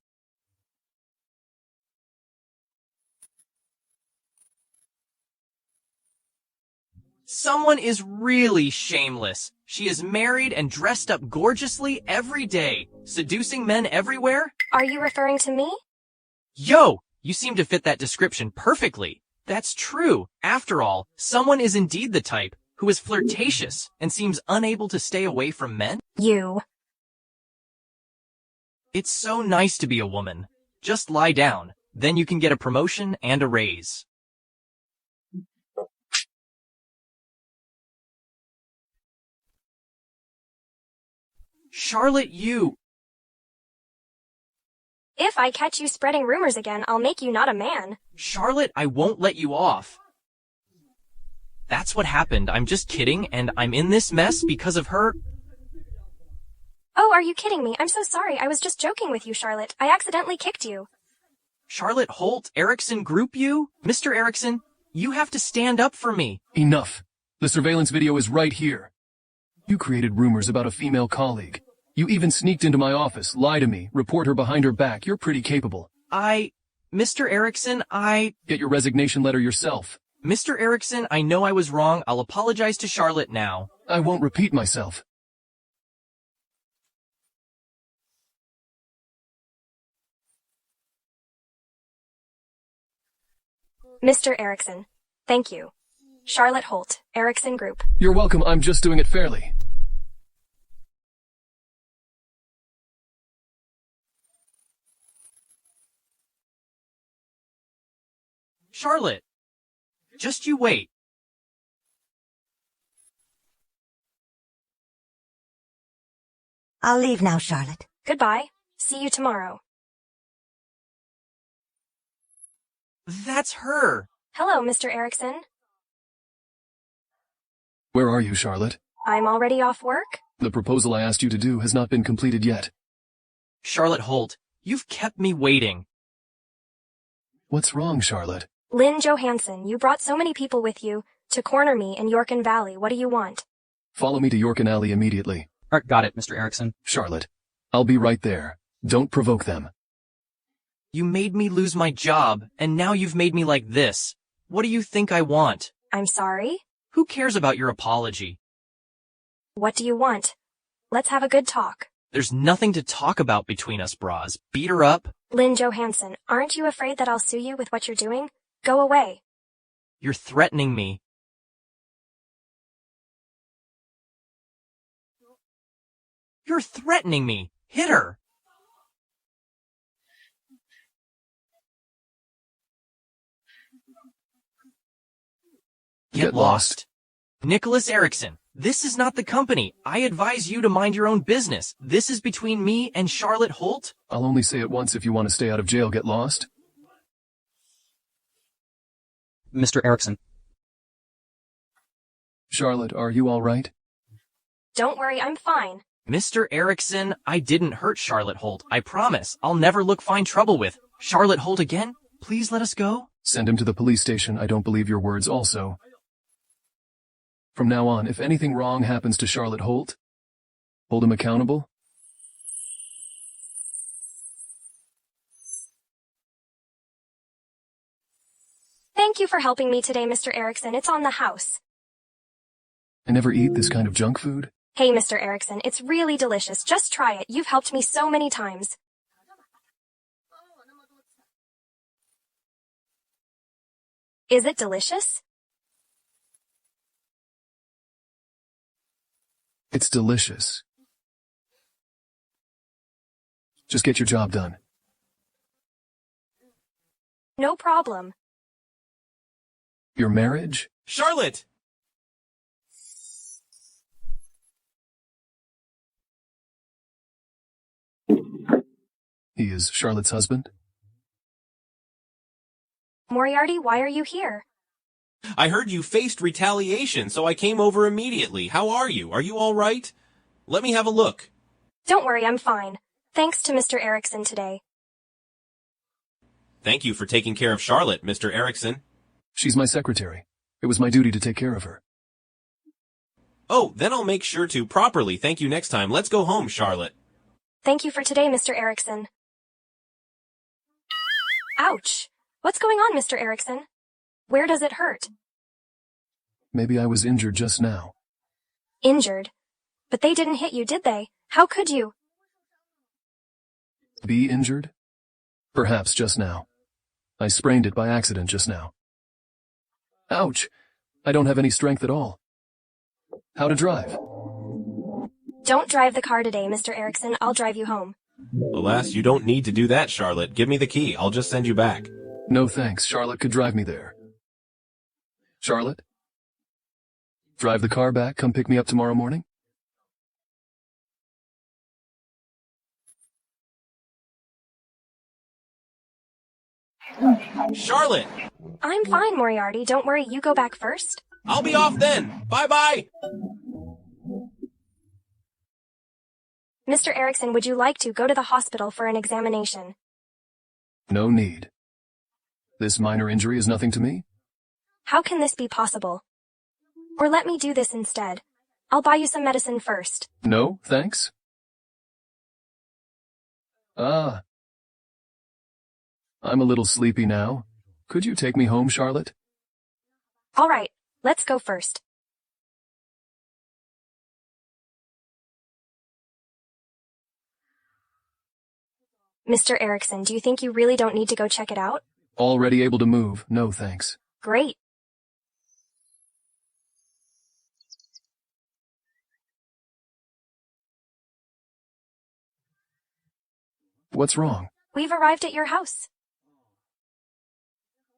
Someone is really shameless. She is married and dressed up gorgeously every day, seducing men everywhere. Are you referring to me? Yo, You seem to fit that description perfectly. That's true. After all, someone is indeed the type who is flirtatious and seems unable to stay away from men. You. It's so nice to be a woman. Just lie down. Then you can get a promotion and a raise. Charlotte, you... If I catch you spreading rumors again, I'll make you not a man. Charlotte, I won't let you off. That's what happened. I'm just kidding, and I'm in this mess because of her. Oh, are you kidding me? I'm so sorry. I was just joking with you, Charlotte. I accidentally kicked you. Charlotte Holt, Erickson Group you? Mr. Erickson, you have to stand up for me. Enough. The surveillance video is right here. You created rumors about a female colleague. You even sneaked into my office, lie to me, report her behind her back. You're pretty capable. Mr. Erickson, Get your resignation letter yourself. Mr. Erickson, I know I was wrong. I'll apologize to Charlotte now. I won't repeat myself. Mr. Erickson. Thank you. Charlotte Holt, Erickson Group. You're welcome. I'm just doing it fairly. Charlotte, just you wait. I'll leave now, Charlotte. Goodbye. See you tomorrow. That's her. Hello, Mr. Erickson. Where are you, Charlotte? I'm already off work? The proposal I asked you to do has not been completed yet. Charlotte Holt, you've kept me waiting. What's wrong, Charlotte? Lynn Johansson, you brought so many people with you to corner me in York and Valley. What do you want? Follow me to York and Alley immediately. Got it, Mr. Erickson. Charlotte, I'll be right there. Don't provoke them. You made me lose my job, and now you've made me like this. What do you think I want? I'm sorry? Who cares about your apology? What do you want? Let's have a good talk. There's nothing to talk about between us, bras. Beat her up. Lynn Johansson, aren't you afraid that I'll sue you with what you're doing? Go away. You're threatening me. You're threatening me. Hit her. Get lost. Nicholas Erickson, this is not the company. I advise you to mind your own business. This is between me and Charlotte Holt. I'll only say it once. If you want to stay out of jail, get lost. Mr. Erickson. Charlotte, are you all right? Don't worry, I'm fine. Mr. Erickson, I didn't hurt Charlotte Holt. I promise. I'll never find trouble with Charlotte Holt again. Please let us go. Send him to the police station. I don't believe your words also. From now on, if anything wrong happens to Charlotte Holt, hold him accountable. Thank you for helping me today, Mr. Erickson. It's on the house. I never eat this kind of junk food. Hey, Mr. Erickson, it's really delicious. Just try it. You've helped me so many times. Is it delicious? It's delicious. Just get your job done. No problem. Your marriage? Charlotte! He is Charlotte's husband? Moriarty, why are you here? I heard you faced retaliation, so I came over immediately. How are you? Are you all right? Let me have a look. Don't worry, I'm fine. Thanks to Mr. Erickson today. Thank you for taking care of Charlotte, Mr. Erickson. She's my secretary. It was my duty to take care of her. Oh, then I'll make sure to properly thank you next time. Let's go home, Charlotte. Thank you for today, Mr. Erickson. Ouch! What's going on, Mr. Erickson? Where does it hurt? Maybe I was injured just now. Injured? But they didn't hit you, did they? How could you? Be injured? Perhaps just now. I sprained it by accident just now. Ouch! I don't have any strength at all. How to drive? Don't drive the car today, Mr. Erickson. I'll drive you home. Alas, you don't need to do that, Charlotte. Give me the key. I'll just send you back. No thanks. Charlotte could drive me there. Charlotte? Drive the car back. Come pick me up tomorrow morning? Charlotte! I'm fine, Moriarty. Don't worry. You go back first. I'll be off then. Bye-bye! Mr. Erickson, would you like to go to the hospital for an examination? No need. This minor injury is nothing to me. How can this be possible? Or let me do this instead. I'll buy you some medicine first. No, thanks. I'm a little sleepy now. Could you take me home, Charlotte? All right, let's go first. Mr. Erickson, do you think you really don't need to go check it out? Already able to move. No, thanks. Great. What's wrong? We've arrived at your house.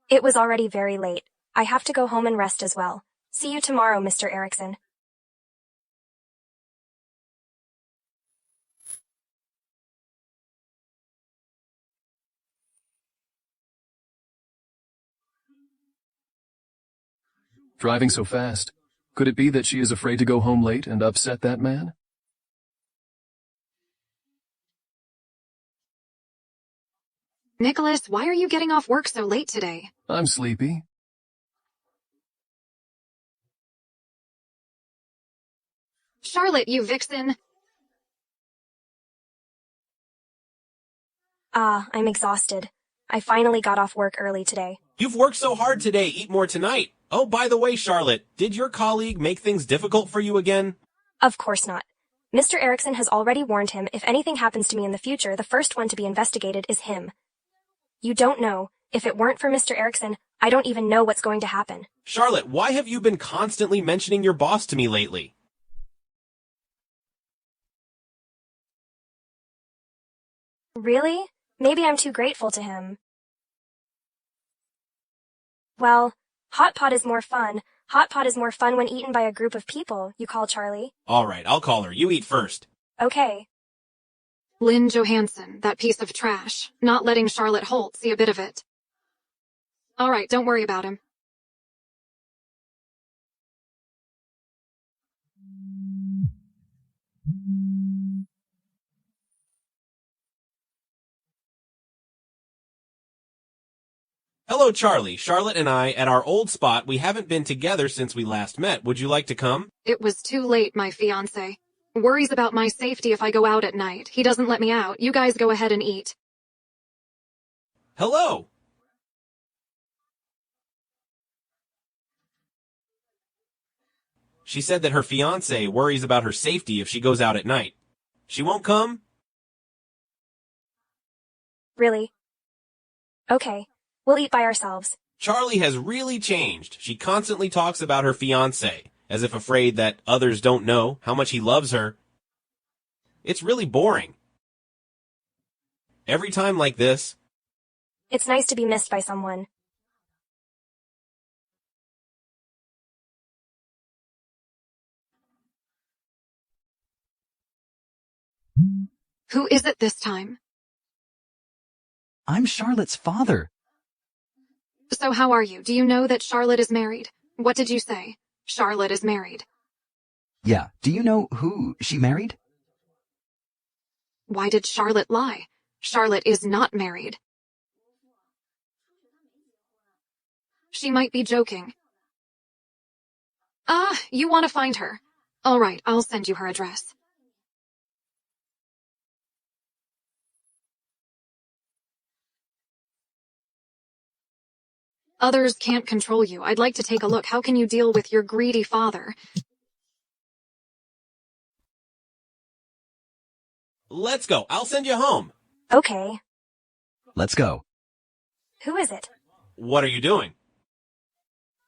It was already very late. I have to go home and rest as well. See you tomorrow, Mr. Erickson. Driving so fast. Could it be that she is afraid to go home late and upset that man? Nicholas, why are you getting off work so late today? I'm sleepy. Charlotte, you vixen. I'm exhausted. I finally got off work early today. You've worked so hard today. Eat more tonight. Oh, by the way, Charlotte, did your colleague make things difficult for you again? Of course not. Mr. Erickson has already warned him if anything happens to me in the future, the first one to be investigated is him. You don't know. If it weren't for Mr. Erickson, I don't even know what's going to happen. Charlotte, why have you been constantly mentioning your boss to me lately? Really? Maybe I'm too grateful to him. Well, hot pot is more fun. Hot pot is more fun when eaten by a group of people, you call Charlie. All right, I'll call her. You eat first. Okay. Lynn Johansson, that piece of trash, not letting Charlotte Holt see a bit of it. All right, don't worry about him. Hello, Charlie. Charlotte and I, at our old spot, we haven't been together since we last met. Would you like to come? It was too late, my fiancé. Worries about my safety if I go out at night. He doesn't let me out. You guys go ahead and eat. Hello! She said that her fiancé worries about her safety if she goes out at night. She won't come? Really? Okay. We'll eat by ourselves. Charlie has really changed. She constantly talks about her fiancé, as if afraid that others don't know how much he loves her. It's really boring. Every time like this. It's nice to be missed by someone. Who is it this time? I'm Charlotte's father. So how are you? Do you know that Charlotte is married? What did you say? Charlotte is married. Yeah, do you know who she married? Why did Charlotte lie? Charlotte is not married. She might be joking. You want to find her. All right, I'll send you her address. Others can't control you. I'd like to take a look. How can you deal with your greedy father? Let's go. I'll send you home. Okay. Let's go. Who is it? What are you doing?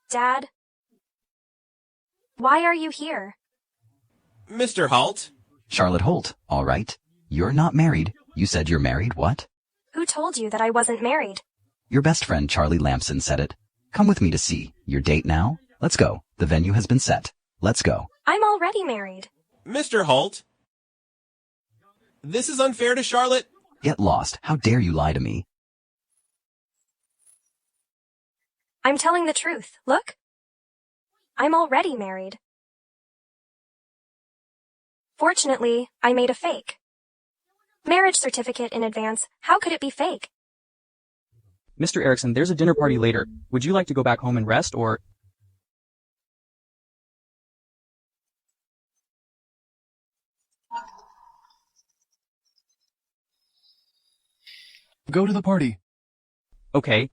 Dad? Why are you here? Mr. Holt? Charlotte Holt, all right. You're not married. You said you're married, what? Who told you that I wasn't married? Your best friend Charlie Lamson said it. Come with me to see your date now. Let's go. The venue has been set. Let's go. I'm already married. Mr. Holt? This is unfair to Charlotte. Get lost. How dare you lie to me? I'm telling the truth. Look. I'm already married. Fortunately, I made a fake marriage certificate in advance. How could it be fake? Mr. Erickson, there's a dinner party later. Would you like to go back home and rest, or... Go to the party. Okay.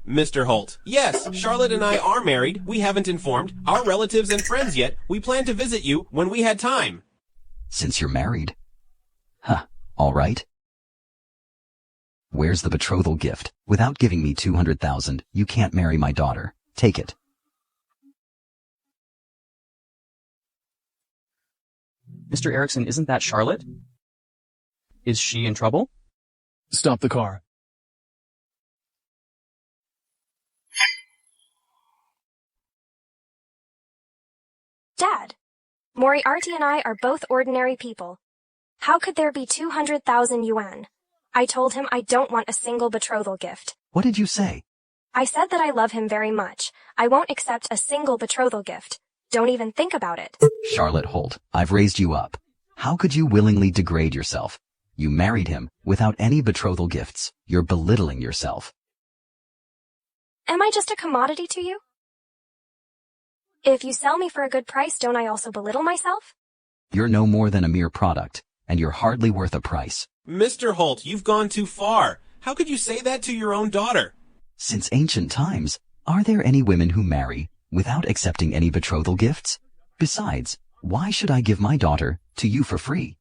Mr. Holt. Yes, Charlotte and I are married. We haven't informed our relatives and friends yet. We plan to visit you when we had time. Since you're married. Huh, all right. Where's the betrothal gift? Without giving me 200,000, you can't marry my daughter. Take it. Mr. Erickson, isn't that Charlotte? Is she in trouble? Stop the car. Dad, Moriarty and I are both ordinary people. How could there be 200,000 yuan? I told him I don't want a single betrothal gift. What did you say? I said that I love him very much. I won't accept a single betrothal gift. Don't even think about it. Charlotte Holt, I've raised you up. How could you willingly degrade yourself? You married him without any betrothal gifts. You're belittling yourself. Am I just a commodity to you? If you sell me for a good price, don't I also belittle myself? You're no more than a mere product, and you're hardly worth a price. Mr. Holt, you've gone too far. How could you say that to your own daughter? Since ancient times, are there any women who marry without accepting any betrothal gifts? Besides, why should I give my daughter to you for free?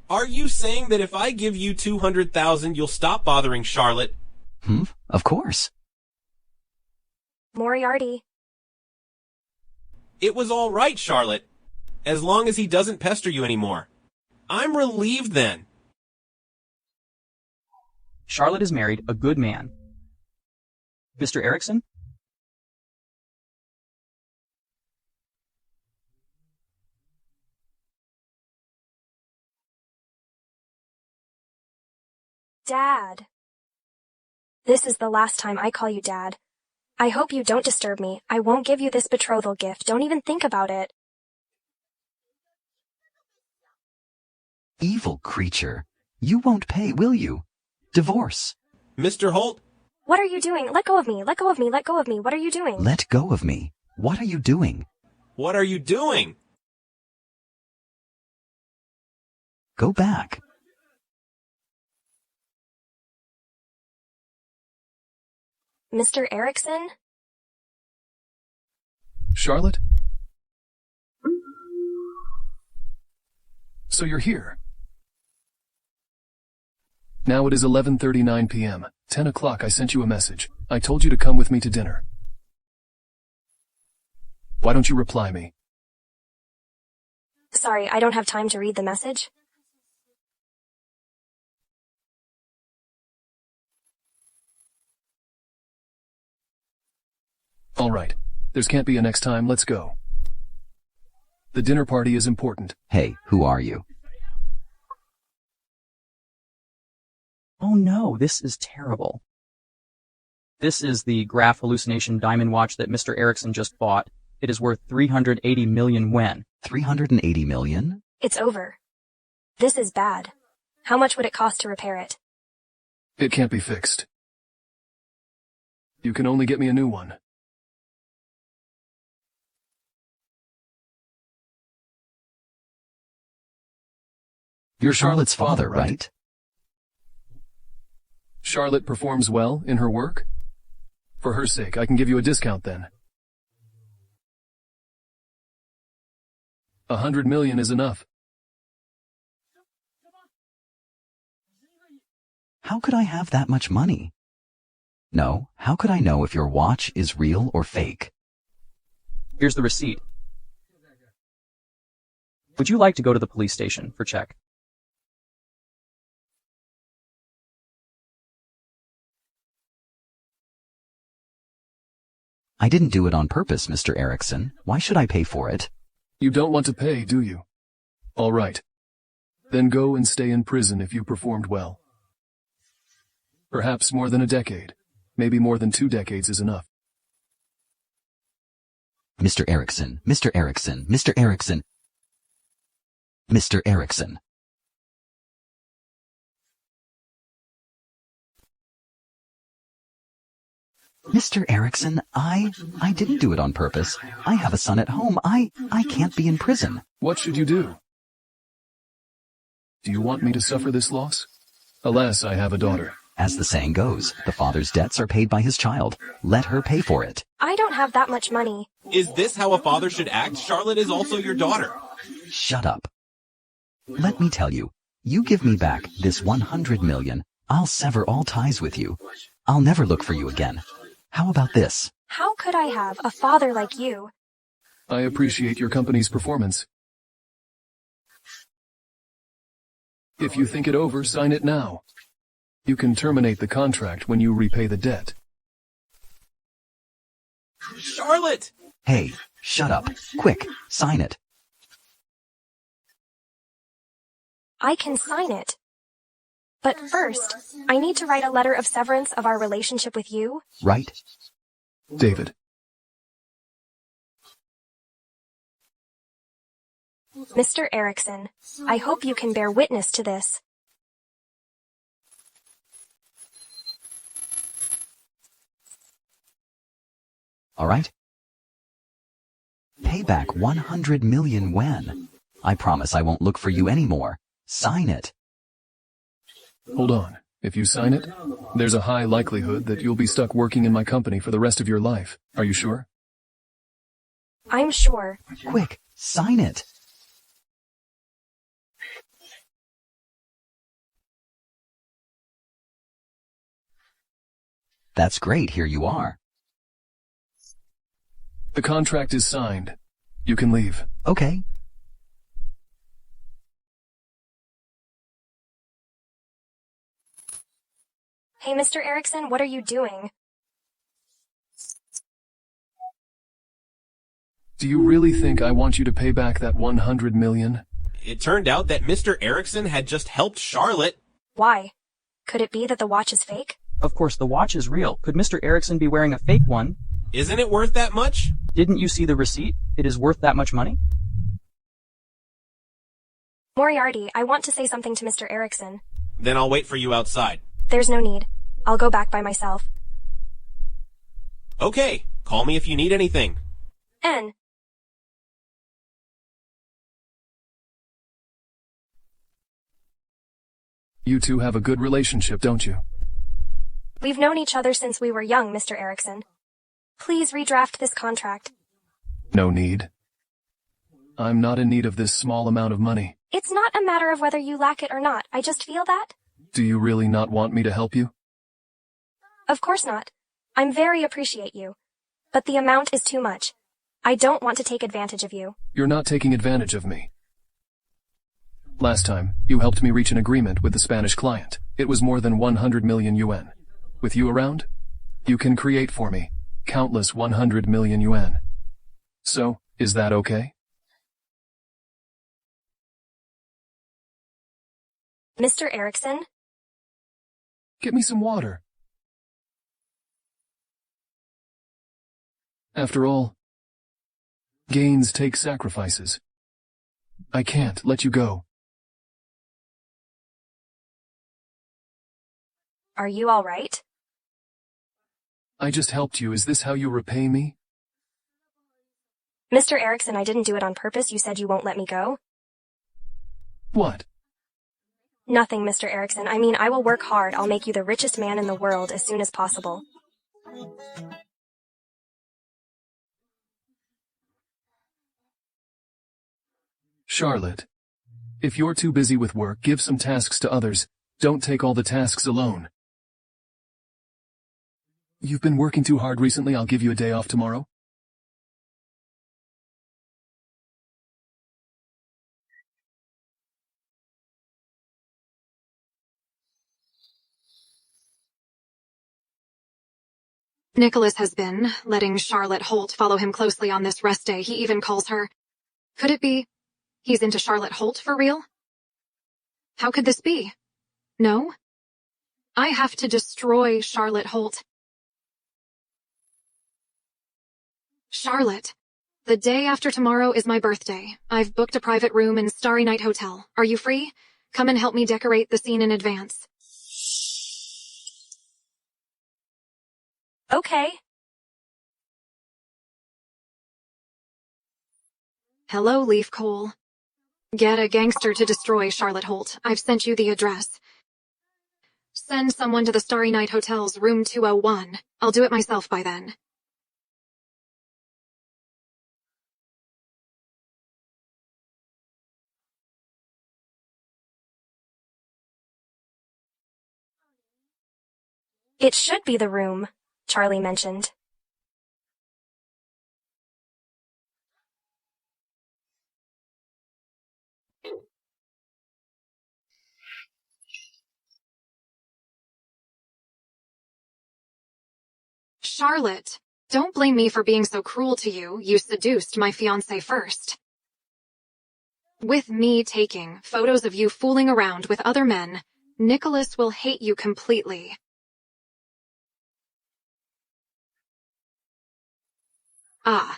Are you saying that if I give you 200,000, you'll stop bothering Charlotte? Of course. Moriarty. It was all right, Charlotte. As long as he doesn't pester you anymore. I'm relieved then. Charlotte is married, a good man. Mr. Erickson? Dad. This is the last time I call you Dad. I hope you don't disturb me. I won't give you this betrothal gift. Don't even think about it. Evil creature. You won't pay, will you? Divorce. Mr. Holt? What are you doing? Let go of me. Let go of me. Let go of me. What are you doing? Let go of me. What are you doing? What are you doing? Go back. Mr. Erickson? Charlotte? So you're here. Now it is 11:39 p.m. 10 o'clock I sent you a message. I told you to come with me to dinner. Why don't you reply me? Sorry, I don't have time to read the message. All right. There's can't be a next time. Let's go. The dinner party is important. Hey, who are you? Oh no, this is terrible. This is the graph hallucination diamond watch that Mr. Erickson just bought. It is worth 380 million yen. 380 million? It's over. This is bad. How much would it cost to repair it? It can't be fixed. You can only get me a new one. You're Charlotte's father, right? Charlotte performs well in her work? For her sake, I can give you a discount then. 100 million is enough. How could I have that much money? No, how could I know if your watch is real or fake? Here's the receipt. Would you like to go to the police station for check? I didn't do it on purpose, Mr. Erickson. Why should I pay for it? You don't want to pay, do you? All right. Then go and stay in prison if you performed well. Perhaps more than a decade. Maybe more than 2 decades is enough. Mr. Erickson, Mr. Erickson, Mr. Erickson. Mr. Erickson. Mr. Erickson, I didn't do it on purpose. I have a son at home. I can't be in prison. What should you do? Do you want me to suffer this loss? Alas, I have a daughter. As the saying goes, the father's debts are paid by his child. Let her pay for it. I don't have that much money. Is this how a father should act? Charlotte is also your daughter. Shut up. Let me tell you, you give me back this 100 million, I'll sever all ties with you. I'll never look for you again. How about this? How could I have a father like you? I appreciate your company's performance. If you think it over, sign it now. You can terminate the contract when you repay the debt. Charlotte! Hey, shut up. Quick, sign it. I can sign it. But first, I need to write a letter of severance of our relationship with you. Right? David. Mr. Erickson, I hope you can bear witness to this. All right? Pay back 100 million when? I promise I won't look for you anymore. Sign it. Hold on. If you sign it, there's a high likelihood that you'll be stuck working in my company for the rest of your life. Are you sure? I'm sure. Quick, sign it. That's great, here you are. The contract is signed. You can leave. Okay. Hey, Mr. Erickson, what are you doing? Do you really think I want you to pay back that 100 million? It turned out that Mr. Erickson had just helped Charlotte. Why? Could it be that the watch is fake? Of course, the watch is real. Could Mr. Erickson be wearing a fake one? Isn't it worth that much? Didn't you see the receipt? It is worth that much money? Moriarty, I want to say something to Mr. Erickson. Then I'll wait for you outside. There's no need. I'll go back by myself. Okay, call me if you need anything. N. You two have a good relationship, don't you? We've known each other since we were young, Mr. Erickson. Please redraft this contract. No need. I'm not in need of this small amount of money. It's not a matter of whether you lack it or not. I just feel that. Do you really not want me to help you? Of course not. I'm very appreciate you. But the amount is too much. I don't want to take advantage of you. You're not taking advantage of me. Last time, you helped me reach an agreement with the Spanish client. It was more than 100 million yuan. With you around, you can create for me countless 100 million yuan. So, is that okay? Mr. Erickson? Get me some water. After all, gains take sacrifices. I can't let you go. Are you all right? I just helped you. Is this how you repay me? Mr. Erickson, I didn't do it on purpose. You said you won't let me go. What? Nothing, Mr. Erickson. I mean, I will work hard. I'll make you the richest man in the world as soon as possible. Charlotte, if you're too busy with work, give some tasks to others. Don't take all the tasks alone. You've been working too hard recently. I'll give you a day off tomorrow. Nicholas has been letting Charlotte Holt follow him closely on this rest day. He even calls her. Could it be he's into Charlotte Holt for real? How could this be? No? I have to destroy Charlotte Holt. Charlotte, the day after tomorrow is my birthday. I've booked a private room in Starry Night Hotel. Are you free? Come and help me decorate the scene in advance. Okay. Hello, Leaf Cole. Get a gangster to destroy Charlotte Holt. I've sent you the address. Send someone to the Starry Night Hotel's room 201. I'll do it myself by then. It should be the room Charlie mentioned. Charlotte, don't blame me for being so cruel to you. You seduced my fiancé first. With me taking photos of you fooling around with other men, Nicholas will hate you completely. Ah.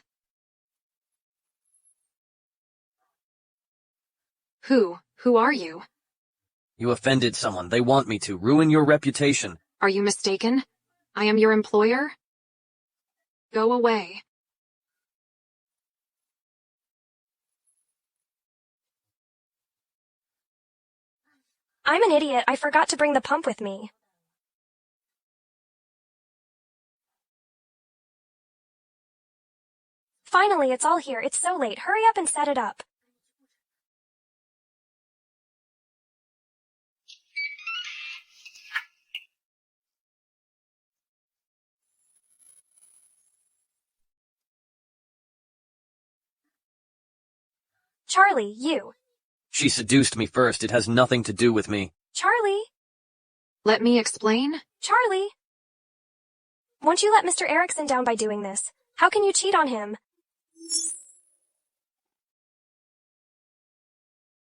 Who are you? You offended someone. They want me to ruin your reputation. Are you mistaken? I am your employer? Go away. I'm an idiot. I forgot to bring the pump with me. Finally, it's all here. It's so late. Hurry up and set it up. Charlie, you. She seduced me first. It has nothing to do with me. Charlie? Let me explain. Charlie? Won't you let Mr. Erickson down by doing this? How can you cheat on him?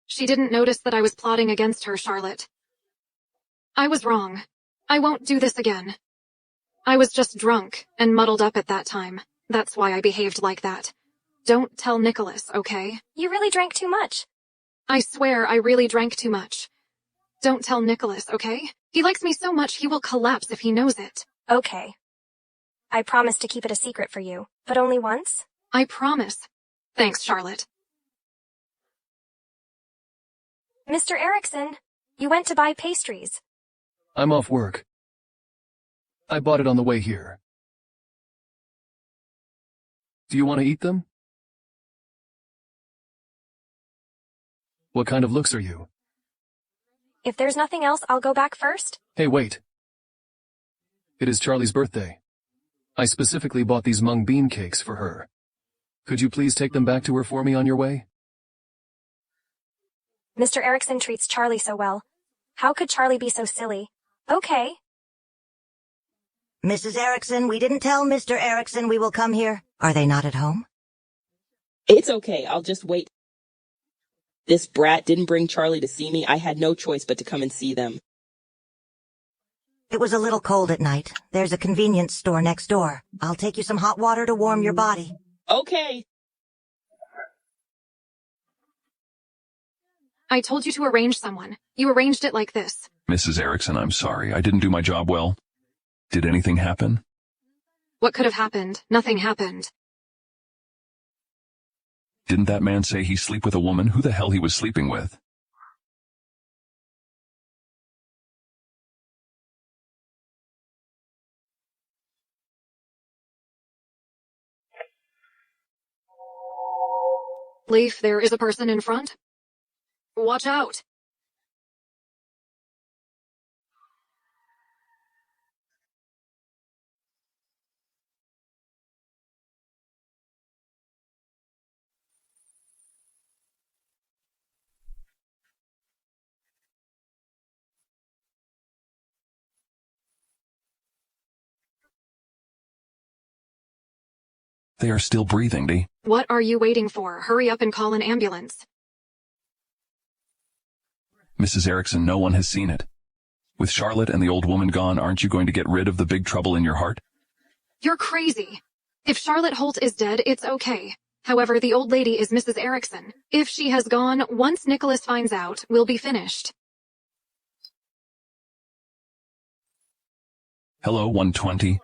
She didn't notice that I was plotting against her, Charlotte. I was wrong. I won't do this again. I was just drunk and muddled up at that time. That's why I behaved like that. Don't tell Nicholas, okay? You really drank too much. I swear I really drank too much. Don't tell Nicholas, okay? He likes me so much he will collapse if he knows it. Okay. I promise to keep it a secret for you, but only once? I promise. Thanks, Charlotte. Mr. Erickson, you went to buy pastries. I'm off work. I bought it on the way here. Do you want to eat them? What kind of looks are you? If there's nothing else, I'll go back first. Hey, wait. It is Charlie's birthday. I specifically bought these mung bean cakes for her. Could you please take them back to her for me on your way? Mr. Erickson treats Charlie so well. How could Charlie be so silly? Okay. Mrs. Erickson, we didn't tell Mr. Erickson we will come here. Are they not at home? It's okay. I'll just wait. This brat didn't bring Charlie to see me. I had no choice but to come and see them. It was a little cold at night. There's a convenience store next door. I'll take you some hot water to warm your body. Okay. I told you to arrange someone. You arranged it like this. Mrs. Erickson, I'm sorry. I didn't do my job well. Did anything happen? What could have happened? Nothing happened. Didn't that man say he sleep with a woman? Who the hell he was sleeping with? Leaf, there is a person in front. Watch out. They are still breathing, Dee. What are you waiting for? Hurry up and call an ambulance. Mrs. Erickson, no one has seen it. With Charlotte and the old woman gone, aren't you going to get rid of the big trouble in your heart? You're crazy. If Charlotte Holt is dead, it's okay. However, the old lady is Mrs. Erickson. If she has gone, once Nicholas finds out, we'll be finished. Hello, 120.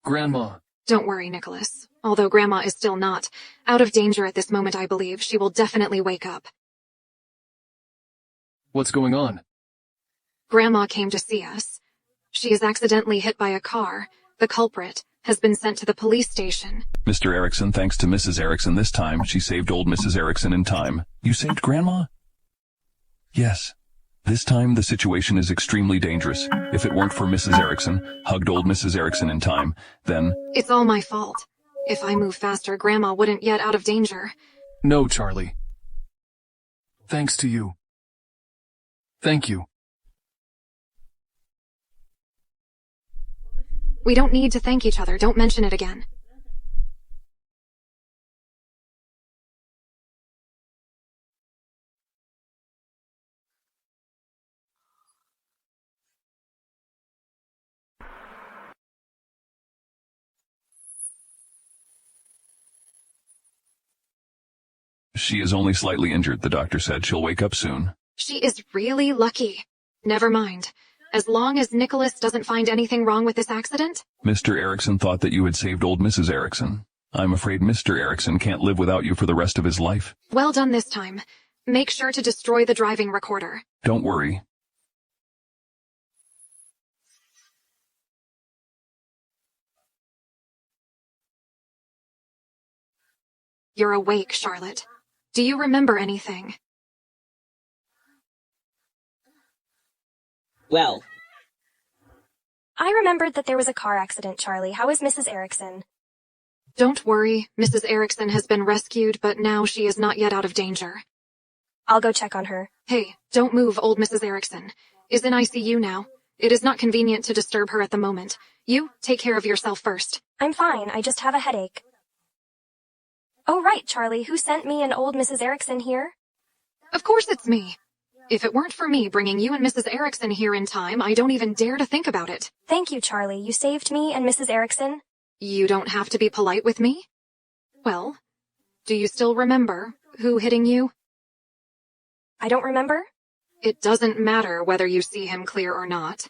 Grandma. Don't worry, Nicholas. Although Grandma is still not out of danger at this moment, I believe, she will definitely wake up. What's going on? Grandma came to see us. She is accidentally hit by a car. The culprit has been sent to the police station. Mr. Erickson, thanks to Mrs. Erickson this time, she saved old Mrs. Erickson in time. You saved Grandma? Yes. This time, the situation is extremely dangerous. If it weren't for Mrs. Erickson, hugged old Mrs. Erickson in time, then... It's all my fault. If I move faster, Grandma wouldn't get out of danger. No, Charlie. Thanks to you. Thank you. We don't need to thank each other. Don't mention it again. She is only slightly injured, the doctor said. She'll wake up soon. She is really lucky. Never mind. As long as Nicholas doesn't find anything wrong with this accident? Mr. Erickson thought that you had saved old Mrs. Erickson. I'm afraid Mr. Erickson can't live without you for the rest of his life. Well done this time. Make sure to destroy the driving recorder. Don't worry. You're awake, Charlotte. Do you remember anything? Well, I remembered that there was a car accident, Charlie. How is Mrs. Erickson? Don't worry. Mrs. Erickson has been rescued, but now she is not yet out of danger. I'll go check on her. Hey, don't move. Old Mrs. Erickson is in ICU now. It is not convenient to disturb her at the moment. You take care of yourself first. I'm fine. I just have a headache. Oh, right, Charlie. Who sent me and old Mrs. Erickson here? Of course it's me. If it weren't for me bringing you and Mrs. Erickson here in time, I don't even dare to think about it. Thank you, Charlie. You saved me and Mrs. Erickson. You don't have to be polite with me. Well, do you still remember who hitting you? I don't remember. It doesn't matter whether you see him clear or not.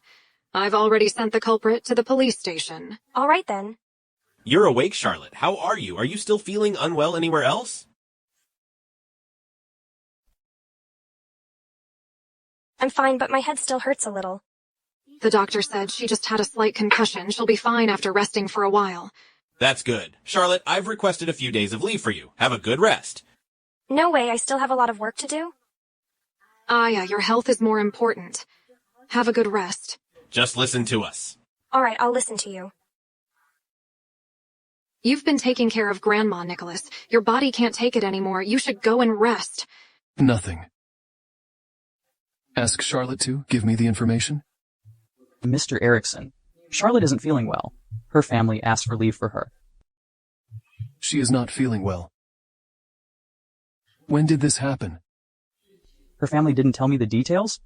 I've already sent the culprit to the police station. All right, then. You're awake, Charlotte. How are you? Are you still feeling unwell anywhere else? I'm fine, but my head still hurts a little. The doctor said she just had a slight concussion. She'll be fine after resting for a while. That's good. Charlotte, I've requested a few days of leave for you. Have a good rest. No way, I still have a lot of work to do. Yeah, your health is more important. Have a good rest. Just listen to us. All right, I'll listen to you. You've been taking care of Grandma, Nicholas. Your body can't take it anymore. You should go and rest. Nothing. Ask Charlotte to give me the information. Mr. Erickson, Charlotte isn't feeling well. Her family asked for leave for her. She is not feeling well. When did this happen? Her family didn't tell me the details?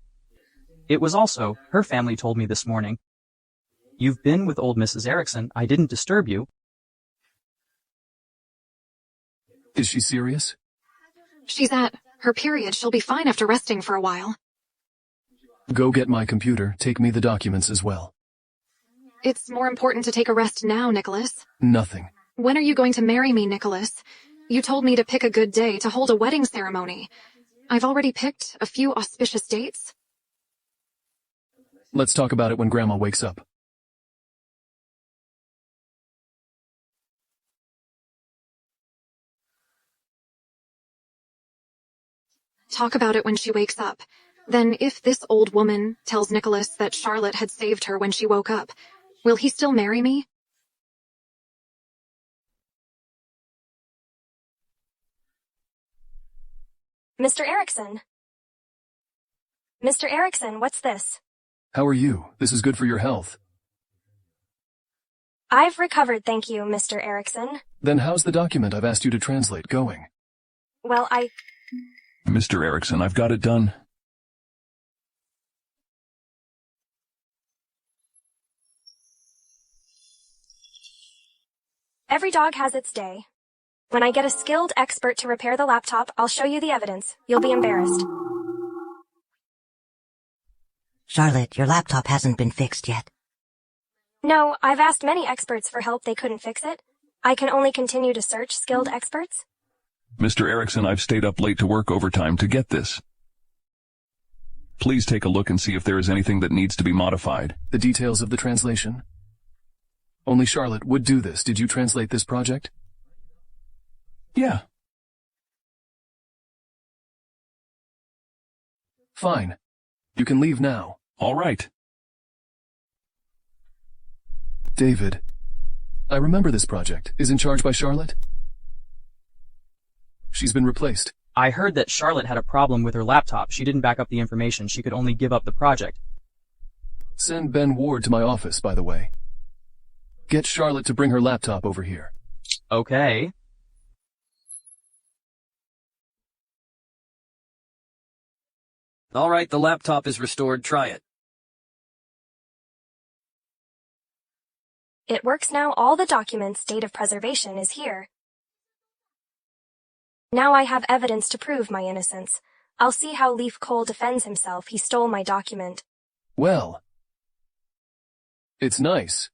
It was also, her family told me this morning. You've been with old Mrs. Erickson. I didn't disturb you. Is she serious? She's at her period. She'll be fine after resting for a while. Go get my computer. Take me the documents as well. It's more important to take a rest now, Nicholas. Nothing. When are you going to marry me, Nicholas? You told me to pick a good day to hold a wedding ceremony. I've already picked a few auspicious dates. Let's talk about it when Grandma wakes up. Talk about it when she wakes up. Then if this old woman tells Nicholas that Charlotte had saved her when she woke up, will he still marry me? Mr. Erickson. Mr. Erickson, what's this? How are you? This is good for your health. I've recovered, thank you, Mr. Erickson. Then how's the document I've asked you to translate going? Well, Mr. Erickson, I've got it done. Every dog has its day. When I get a skilled expert to repair the laptop, I'll show you the evidence. You'll be embarrassed. Charlotte, your laptop hasn't been fixed yet. No, I've asked many experts for help. They couldn't fix it. I can only continue to search skilled experts. Mr. Erickson, I've stayed up late to work overtime to get this. Please take a look and see if there is anything that needs to be modified. The details of the translation? Only Charlotte would do this. Did you translate this project? Yeah. Fine. You can leave now. All right. David, I remember this project. Is in charge by Charlotte? She's been replaced. I heard that Charlotte had a problem with her laptop. She didn't back up the information. She could only give up the project. Send Ben Ward to my office, by the way. Get Charlotte to bring her laptop over here. Okay. All right, the laptop is restored. Try it. It works now. All the documents' date of preservation is here. Now I have evidence to prove my innocence. I'll see how Leaf Cole defends himself. He stole my document. Well, it's nice.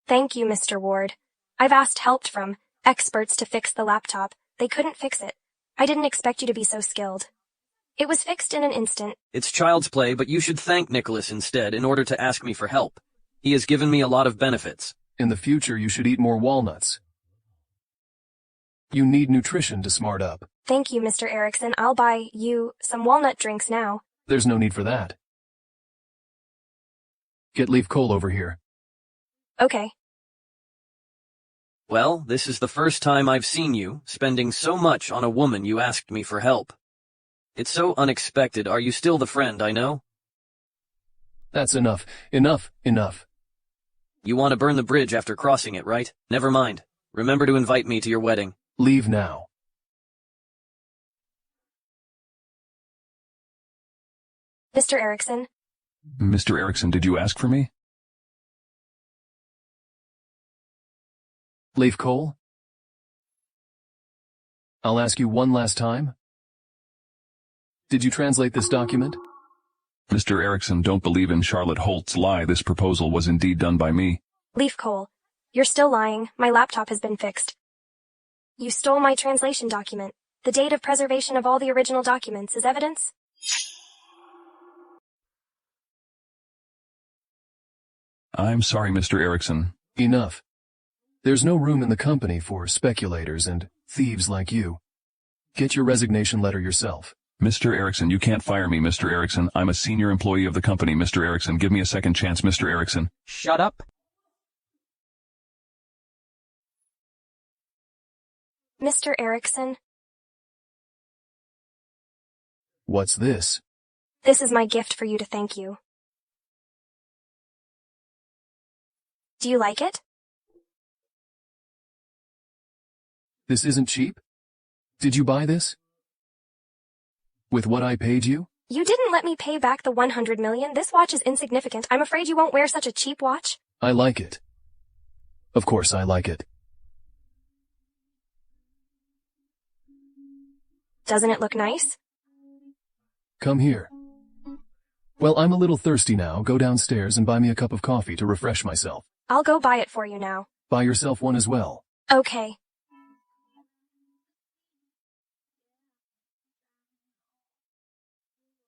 Thank you, Mr. Ward. I've asked help from experts to fix the laptop. They couldn't fix it. I didn't expect you to be so skilled. It was fixed in an instant. It's child's play, but you should thank Nicholas instead in order to ask me for help. He has given me a lot of benefits. In the future, you should eat more walnuts. You need nutrition to smart up. Thank you, Mr. Erickson. I'll buy you some walnut drinks now. There's no need for that. Get Leaf Cole over here. Okay. Well, this is the first time I've seen you spending so much on a woman you asked me for help. It's so unexpected. Are you still the friend I know? That's enough. Enough. Enough. You want to burn the bridge after crossing it, right? Never mind. Remember to invite me to your wedding. Leave now. Mr. Erickson? Mr. Erickson, did you ask for me? Leaf Cole? I'll ask you one last time. Did you translate this document? Mr. Erickson, don't believe in Charlotte Holt's lie. This proposal was indeed done by me. Leaf Cole, you're still lying. My laptop has been fixed. You stole my translation document. The date of preservation of all the original documents is evidence? I'm sorry, Mr. Erickson. Enough. There's no room in the company for speculators and thieves like you. Get your resignation letter yourself. Mr. Erickson, you can't fire me, Mr. Erickson. I'm a senior employee of the company, Mr. Erickson. Give me a second chance, Mr. Erickson. Shut up. Mr. Erickson? What's this? This is my gift for you to thank you. Do you like it? This isn't cheap? Did you buy this? With what I paid you? You didn't let me pay back the 100 million. This watch is insignificant. I'm afraid you won't wear such a cheap watch. I like it. Of course I like it. Doesn't it look nice? Come here. Well, I'm a little thirsty now. Go downstairs and buy me a cup of coffee to refresh myself. I'll go buy it for you now. Buy yourself one as well. Okay.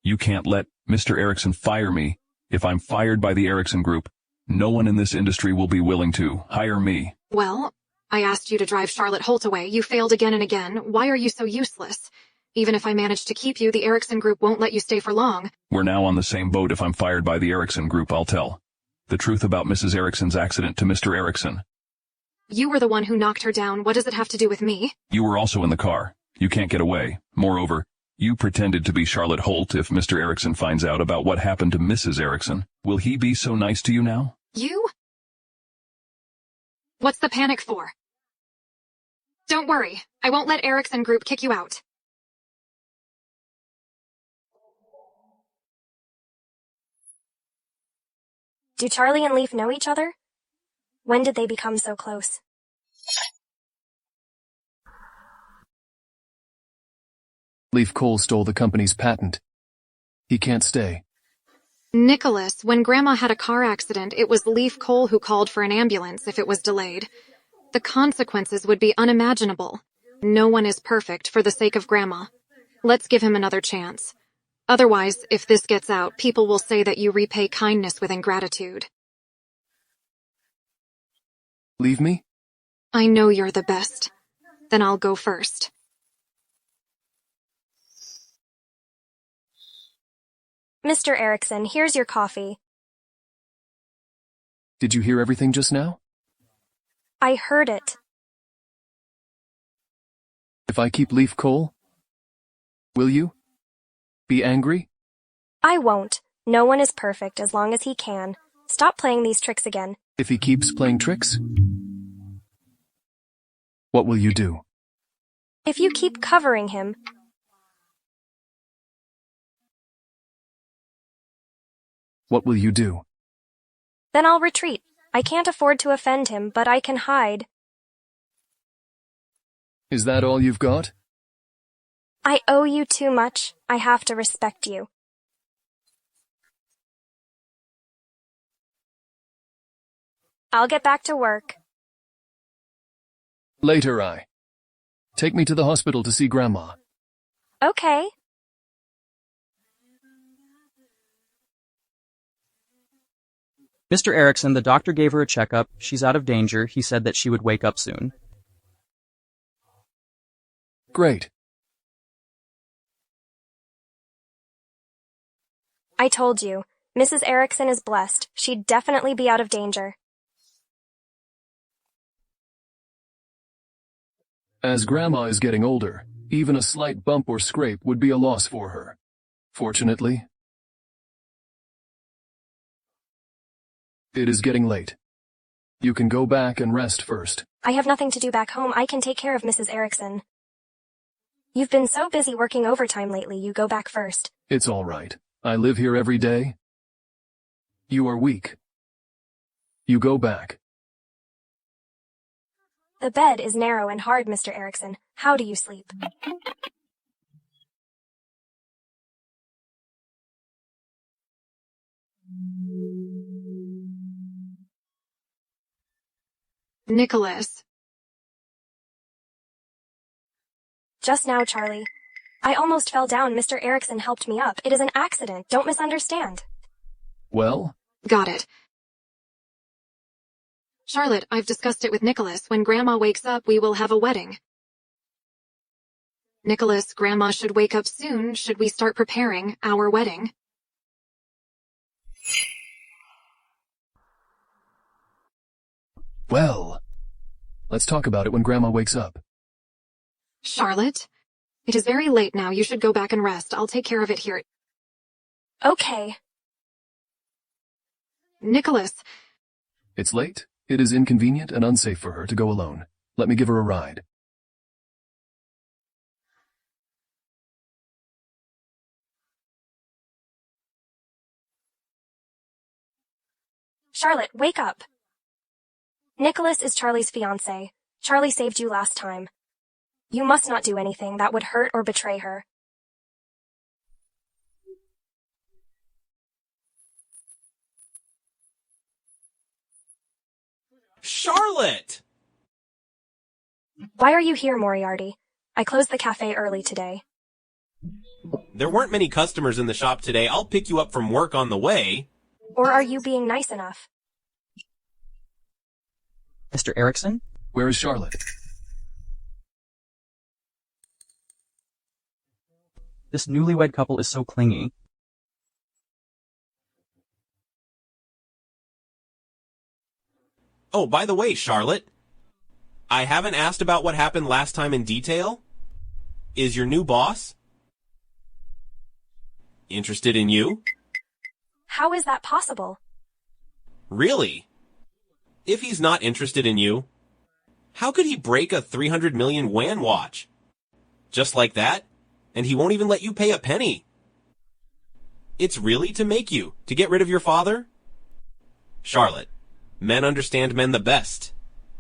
You can't let Mr. Erickson fire me. If I'm fired by the Erickson Group, no one in this industry will be willing to hire me. Well, I asked you to drive Charlotte Holt away. You failed again and again. Why are you so useless? Even if I manage to keep you, the Erickson Group won't let you stay for long. We're now on the same boat. If I'm fired by the Erickson Group, I'll tell the truth about Mrs. Erickson's accident to Mr. Erickson. You were the one who knocked her down. What does it have to do with me? You were also in the car. You can't get away. Moreover, you pretended to be Charlotte Holt. If Mr. Erickson finds out about what happened to Mrs. Erickson, will he be so nice to you now? What's the panic for? Don't worry, I won't let Erickson Group kick you out. Do Charlie and Leaf know each other? When did they become so close? Leaf Cole stole the company's patent. He can't stay. Nicholas, when Grandma had a car accident, it was Leaf Cole who called for an ambulance if it was delayed. The consequences would be unimaginable. No one is perfect for the sake of Grandma. Let's give him another chance. Otherwise, if this gets out, people will say that you repay kindness with ingratitude. Leave me? I know you're the best. Then I'll go first. Mr. Erickson, here's your coffee. Did you hear everything just now? I heard it. If I keep Leaf Cole, will you be angry? I won't. No one is perfect as long as he can. Stop playing these tricks again. If he keeps playing tricks, what will you do? If you keep covering him, what will you do? then I'll retreat. I can't afford to offend him, but I can hide. Is that all you've got? I owe you too much. I have to respect you. I'll get back to work. Later, Take me to the hospital to see Grandma. Okay. Mr. Erickson, the doctor gave her a checkup. She's out of danger. He said that she would wake up soon. Great. I told you. Mrs. Erickson is blessed. She'd definitely be out of danger. As Grandma is getting older, even a slight bump or scrape would be a loss for her. Fortunately, it is getting late. You can go back and rest first. I have nothing to do back home. I can take care of Mrs. Erickson. You've been so busy working overtime lately, you go back first. It's all right. I live here every day. You are weak. You go back. The bed is narrow and hard, Mr. Erickson. How do you sleep? Nicholas. Just now, Charlie. I almost fell down. Mr. Erickson helped me up. It is an accident. Don't misunderstand. Well? Got it. Charlotte, I've discussed it with Nicholas. When Grandma wakes up, we will have a wedding. Nicholas, Grandma should wake up soon. Should we start preparing our wedding? Well, let's talk about it when Grandma wakes up. Charlotte, it is very late now. You should go back and rest. I'll take care of it here. Okay. Nicholas. It's late. It is inconvenient and unsafe for her to go alone. Let me give her a ride. Charlotte, wake up. Nicholas is Charlie's fiancé. Charlie saved you last time. You must not do anything that would hurt or betray her. Charlotte! Why are you here, Moriarty? I closed the cafe early today. There weren't many customers in the shop today. I'll pick you up from work on the way. Or are you being nice enough? Mr. Erickson? Where is Charlotte? This newlywed couple is so clingy. Oh, by the way, Charlotte, I haven't asked about what happened last time in detail. Is your new boss interested in you? How is that possible? Really? If he's not interested in you, How could he break a 300 million yuan watch? Just like that? And he won't even let you pay a penny. It's really to make you, to get rid of your father? Charlotte, men understand men the best.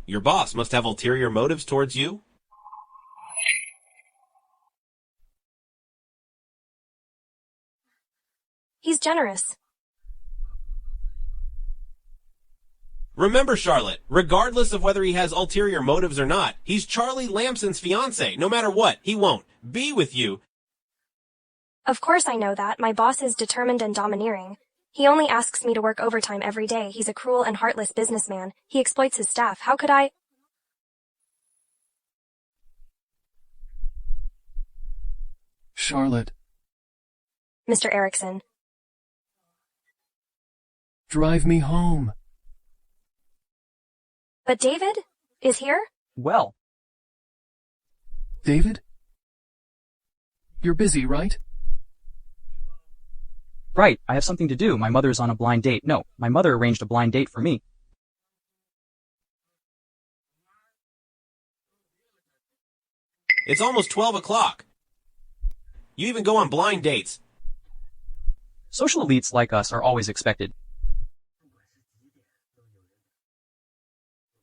Your boss must have ulterior motives towards you. He's generous. Remember, Charlotte, regardless of whether he has ulterior motives or not, he's Charlie Lamson's fiancé. No matter what, he won't be with you. Of course I know that. My boss is determined and domineering. He only asks me to work overtime every day. He's a cruel and heartless businessman. He exploits his staff. How could I? Charlotte. Mr. Erickson. Drive me home. But David is here? Well. David? You're busy, right? Right, I have something to do. My mother's on a blind date. No, my mother arranged a blind date for me. It's almost 12 o'clock. You even go on blind dates. Social elites like us are always expected.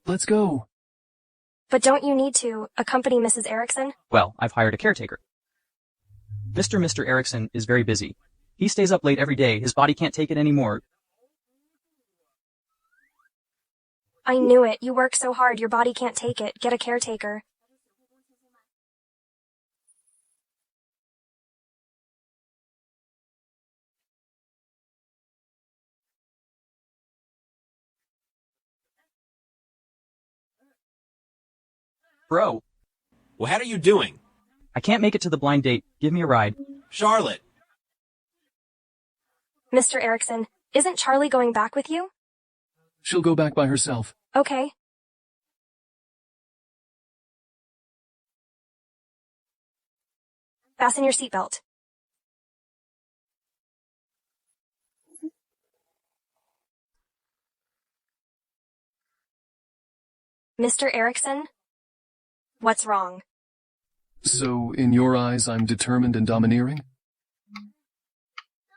Let's go. But don't you need to accompany Mrs. Erickson? Well, I've hired a caretaker. Mr. Erickson is very busy. He stays up late every day. His body can't take it anymore. I knew it. You work so hard, your body can't take it. Get a caretaker. Bro. What are you doing? I can't make it to the blind date. Give me a ride. Charlotte. Mr. Erickson, isn't Charlie going back with you? She'll go back by herself. Okay. Fasten your seatbelt. Mr. Erickson? What's wrong? So, in your eyes, I'm determined and domineering?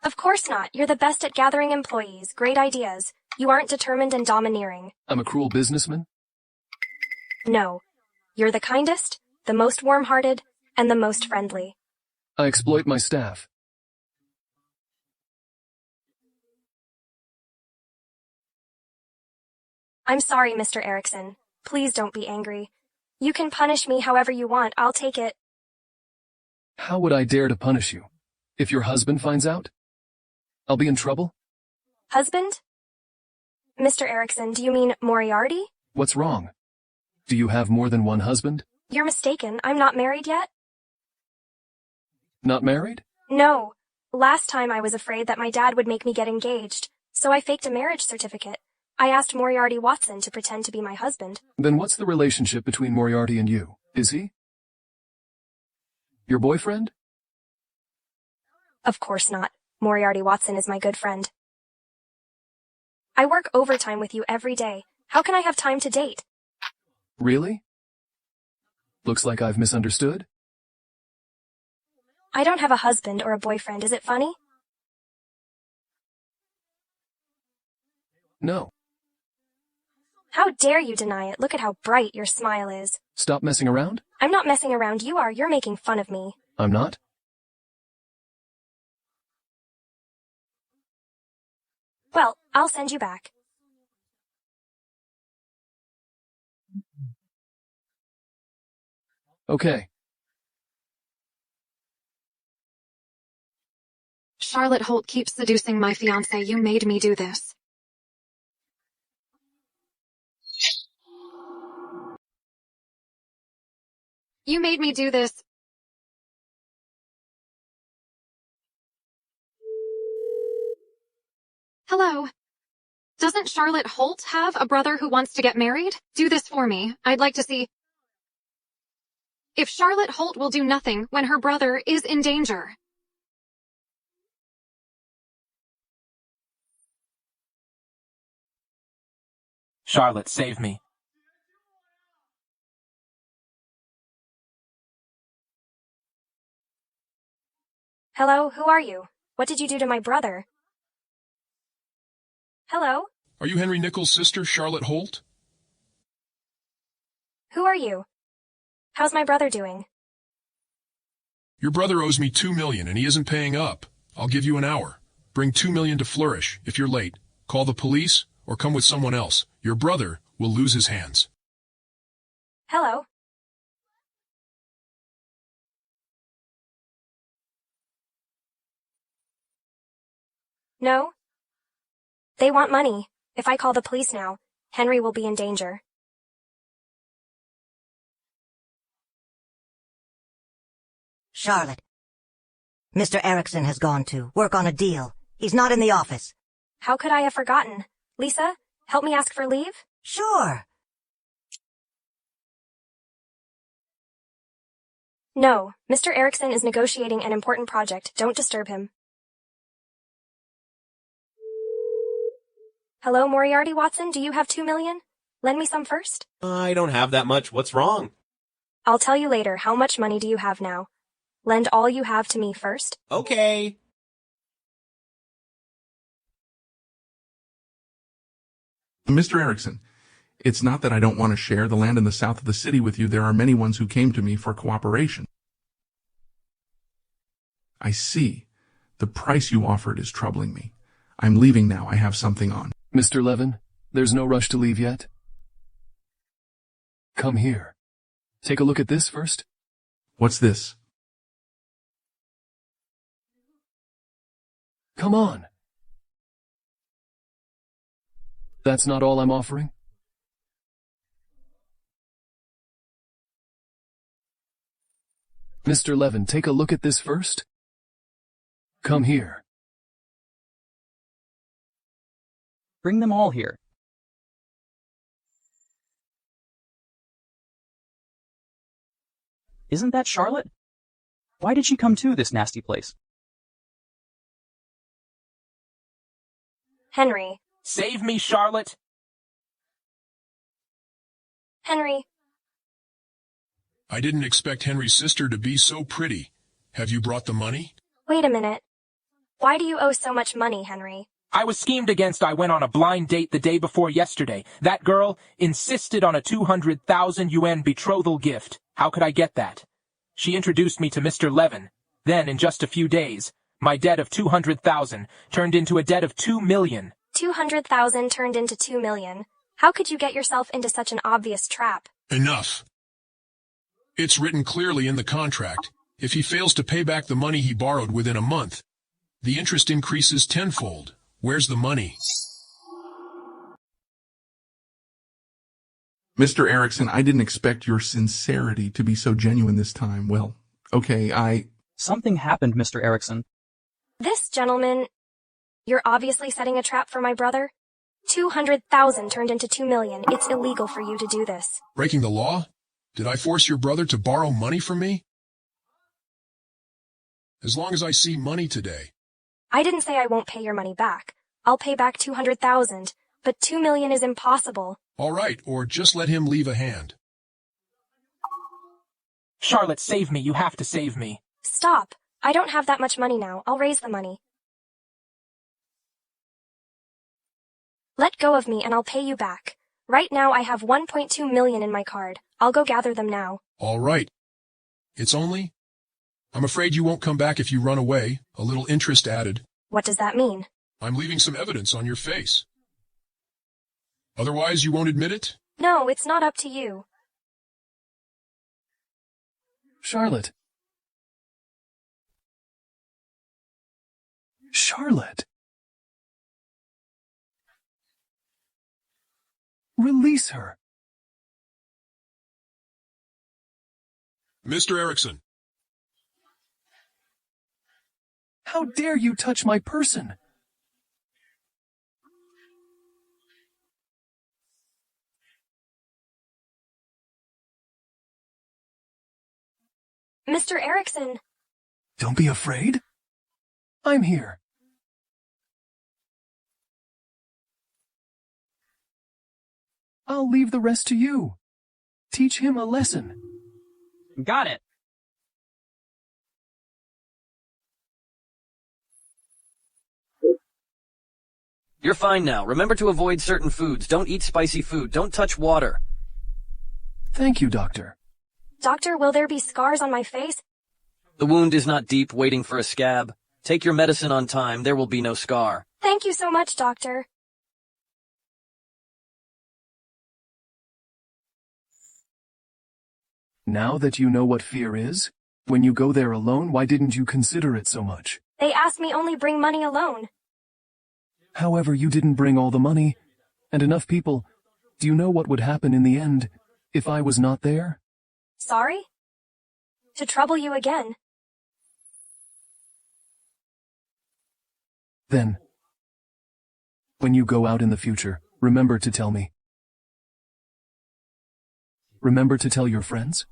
Of course not. You're the best at gathering employees, great ideas. You aren't determined and domineering. I'm a cruel businessman? No. You're the kindest, the most warm-hearted, and the most friendly. I exploit my staff. I'm sorry, Mr. Erickson. Please don't be angry. You can punish me however you want. I'll take it. How would I dare to punish you? If your husband finds out? I'll be in trouble? Husband? Mr. Erickson, do you mean Moriarty? What's wrong? Do you have more than one husband? You're mistaken. I'm not married yet. Not married? No. Last time I was afraid that my dad would make me get engaged, so I faked a marriage certificate. I asked Moriarty Watson to pretend to be my husband. Then what's the relationship between Moriarty and you? Is he your boyfriend? Of course not. Moriarty Watson is my good friend. I work overtime with you every day. How can I have time to date? Really? Looks like I've misunderstood. I don't have a husband or a boyfriend. Is it funny? No. How dare you deny it? Look at how bright your smile is. Stop messing around? I'm not messing around. You are. You're making fun of me. I'm not? Well, I'll send you back. Okay. Charlotte Holt keeps seducing my fiancé. You made me do this. You made me do this. Hello. Doesn't Charlotte Holt have a brother who wants to get married? Do this for me. I'd like to see if Charlotte Holt will do nothing when her brother is in danger. Charlotte, save me. Hello, who are you? What did you do to my brother? Hello? Are you Henry Nichols' sister, Charlotte Holt? Who are you? How's my brother doing? Your brother owes me $2 million and he isn't paying up. I'll give you an hour. Bring $2 million to Flourish. If you're late, call the police or come with someone else. Your brother will lose his hands. Hello? No? They want money. If I call the police now, Henry will be in danger. Charlotte. Mr. Erickson has gone to work on a deal. He's not in the office. How could I have forgotten? Lisa, help me ask for leave? Sure. No, Mr. Erickson is negotiating an important project. Don't disturb him. Hello, Moriarty Watson, do you have $2 million? Lend me some first? I don't have that much. What's wrong? I'll tell you later. How much money do you have now? Lend all you have to me first. Okay. Mr. Erickson, it's not that I don't want to share the land in the south of the city with you. There are many ones who came to me for cooperation. I see. The price you offered is troubling me. I'm leaving now. I have something on. Mr. Levin, there's no rush to leave yet. Come here. Take a look at this first. What's this? Come on. That's not all I'm offering? Mr. Levin, take a look at this first. Come here. Bring them all here. Isn't that Charlotte? Why did she come to this nasty place? Henry. Save me, Charlotte. Henry. I didn't expect Henry's sister to be so pretty. Have you brought the money? Wait a minute. Why do you owe so much money, Henry? I was schemed against. I went on a blind date the day before yesterday. That girl insisted on a 200,000 yuan betrothal gift. How could I get that? She introduced me to Mr. Levin. Then, in just a few days, my debt of 200,000 turned into a debt of 2 million. 200,000 turned into 2 million. How could you get yourself into such an obvious trap? Enough. It's written clearly in the contract. If he fails to pay back the money he borrowed within a month, the interest increases tenfold. Where's the money? Mr. Erickson, I didn't expect your sincerity to be so genuine this time. Well, okay, Something happened, Mr. Erickson. This gentleman... You're obviously setting a trap for my brother. 200,000 turned into 2 million. It's illegal for you to do this. Breaking the law? Did I force your brother to borrow money from me? As long as I see money today. I didn't say I won't pay your money back. I'll pay back 200,000, but 2 million is impossible. All right, or just let him leave a hand. Charlotte, save me. You have to save me. Stop. I don't have that much money now. I'll raise the money. Let go of me and I'll pay you back. Right now I have 1.2 million in my card. I'll go gather them now. All right. It's only... I'm afraid you won't come back if you run away. A little interest added. What does that mean? I'm leaving some evidence on your face. Otherwise, you won't admit it? No, it's not up to you. Charlotte. Charlotte. Release her. Mr. Erickson. How dare you touch my person? Mr. Erickson. Don't be afraid. I'm here. I'll leave the rest to you. Teach him a lesson. Got it. You're fine now. Remember to avoid certain foods. Don't eat spicy food. Don't touch water. Thank you, Doctor. Doctor, will there be scars on my face? The wound is not deep, waiting for a scab. Take your medicine on time. There will be no scar. Thank you so much, Doctor. Now that you know what fear is, when you go there alone, why didn't you consider it so much? They asked me only bring money alone. However, you didn't bring all the money, and enough people. Do you know what would happen in the end, if I was not there? Sorry? To trouble you again. Then, when you go out in the future, remember to tell me. Remember to tell your friends?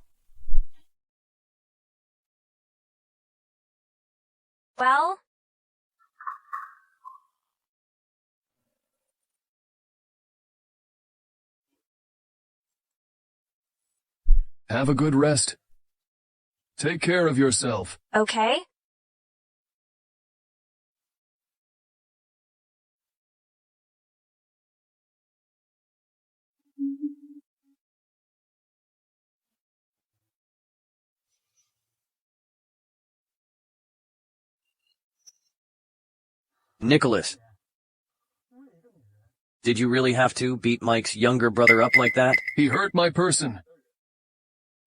Well? Have a good rest. Take care of yourself. Okay. Nicholas. Did you really have to beat Mike's younger brother up like that? He hurt my person.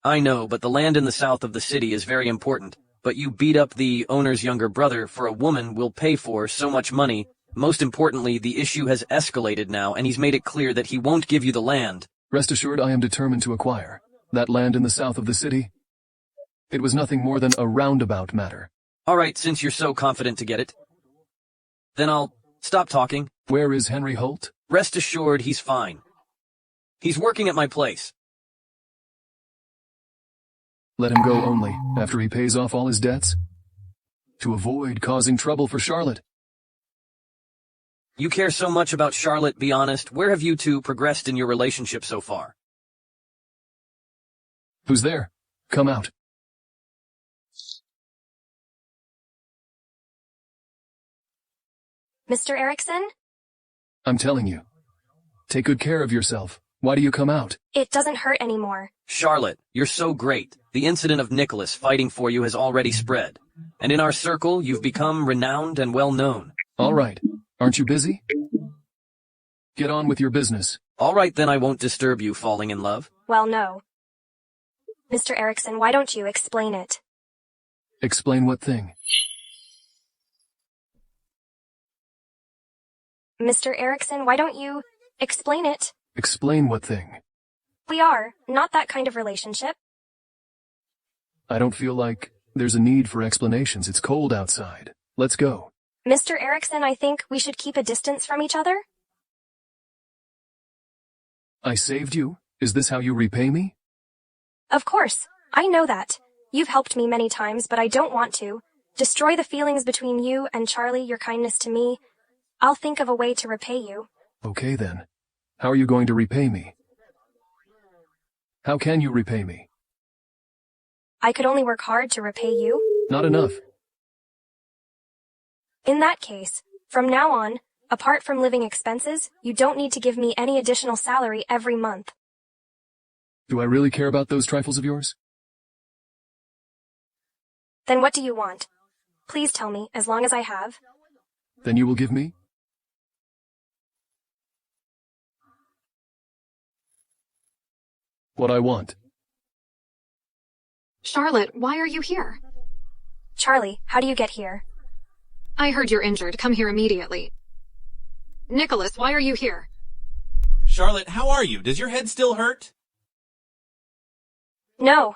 I know, but the land in the south of the city is very important. But you beat up the owner's younger brother for a woman we'll pay for so much money. Most importantly, the issue has escalated now, and he's made it clear that he won't give you the land. Rest assured, I am determined to acquire that land in the south of the city. It was nothing more than a roundabout matter. All right, since you're so confident to get it, then I'll stop talking. Where is Henry Holt? Rest assured, he's fine. He's working at my place. Let him go only after he pays off all his debts, to avoid causing trouble for Charlotte. You care so much about Charlotte, be honest. Where have you two progressed in your relationship so far? Who's there? Come out. Mr. Erickson? I'm telling you. Take good care of yourself. Why do you come out? It doesn't hurt anymore. Charlotte, you're so great. The incident of Nicholas fighting for you has already spread. And in our circle, you've become renowned and well known. All right. Aren't you busy? Get on with your business. All right, then I won't disturb you falling in love. Well, no. Mr. Erickson, why don't you explain it? Explain what thing? Mr. Erickson, why don't you explain it? Explain what thing? We are not that kind of relationship. I don't feel like there's a need for explanations. It's cold outside. Let's go. Mr. Erickson, I think we should keep a distance from each other. I saved you. Is this how you repay me? Of course. I know that. You've helped me many times, but I don't want to. Destroy the feelings between you and Charlie, your kindness to me. I'll think of a way to repay you. Okay then. How are you going to repay me? How can you repay me? I could only work hard to repay you. Not enough. In that case, from now on, apart from living expenses, you don't need to give me any additional salary every month. Do I really care about those trifles of yours? Then what do you want? Please tell me, as long as I have. Then you will give me? What I want. Charlotte, why are you here? Charlie, how do you get here? I heard you're injured. Come here immediately. Nicholas, why are you here? Charlotte, how are you? Does your head still hurt? No,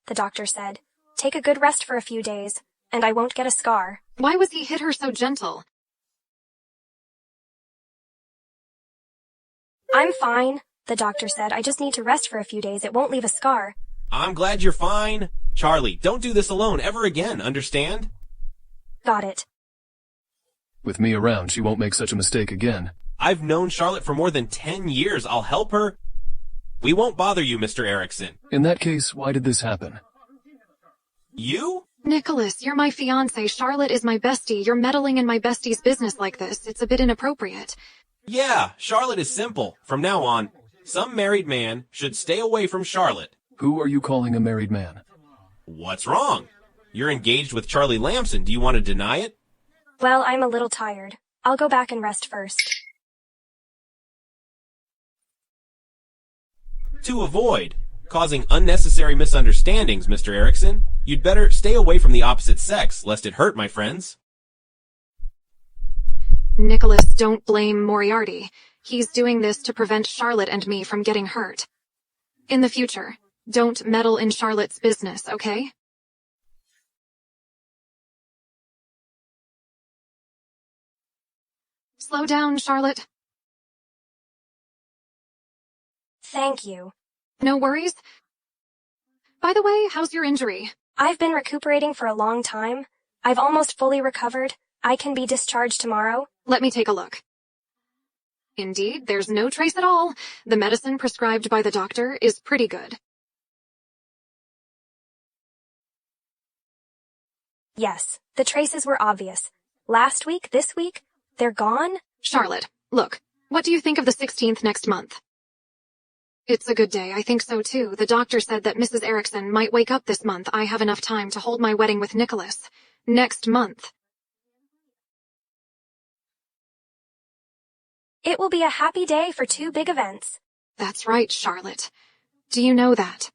the doctor said. Take a good rest for a few days, and I won't get a scar. Why was he hit her so gentle? I'm fine, the doctor said. I just need to rest for a few days. It won't leave a scar. I'm glad you're fine. Charlie, don't do this alone ever again, understand? Got it. With me around, she won't make such a mistake again. I've known Charlotte for more than 10 years. I'll help her. We won't bother you, Mr. Erickson. In that case, why did this happen? You? Nicholas, you're my fiancé. Charlotte is my bestie. You're meddling in my bestie's business like this. It's a bit inappropriate. Yeah, Charlotte is simple. From now on, some married man should stay away from Charlotte. Who are you calling a married man? What's wrong? You're engaged with Charlie Lamson. Do you want to deny it? Well, I'm a little tired. I'll go back and rest first. To avoid causing unnecessary misunderstandings, Mr. Erickson, you'd better stay away from the opposite sex, lest it hurt my friends. Nicholas, don't blame Moriarty. He's doing this to prevent Charlotte and me from getting hurt. In the future, don't meddle in Charlotte's business, okay? Slow down, Charlotte. Thank you. No worries. By the way, how's your injury? I've been recuperating for a long time. I've almost fully recovered. I can be discharged tomorrow. Let me take a look. Indeed, there's no trace at all. The medicine prescribed by the doctor is pretty good. Yes, the traces were obvious. Last week, this week, they're gone? Charlotte, look, what do you think of the 16th next month? It's a good day, I think so too. The doctor said that Mrs. Erickson might wake up this month. I have enough time to hold my wedding with Nicholas. Next month. It will be a happy day for two big events. That's right, Charlotte. Do you know that?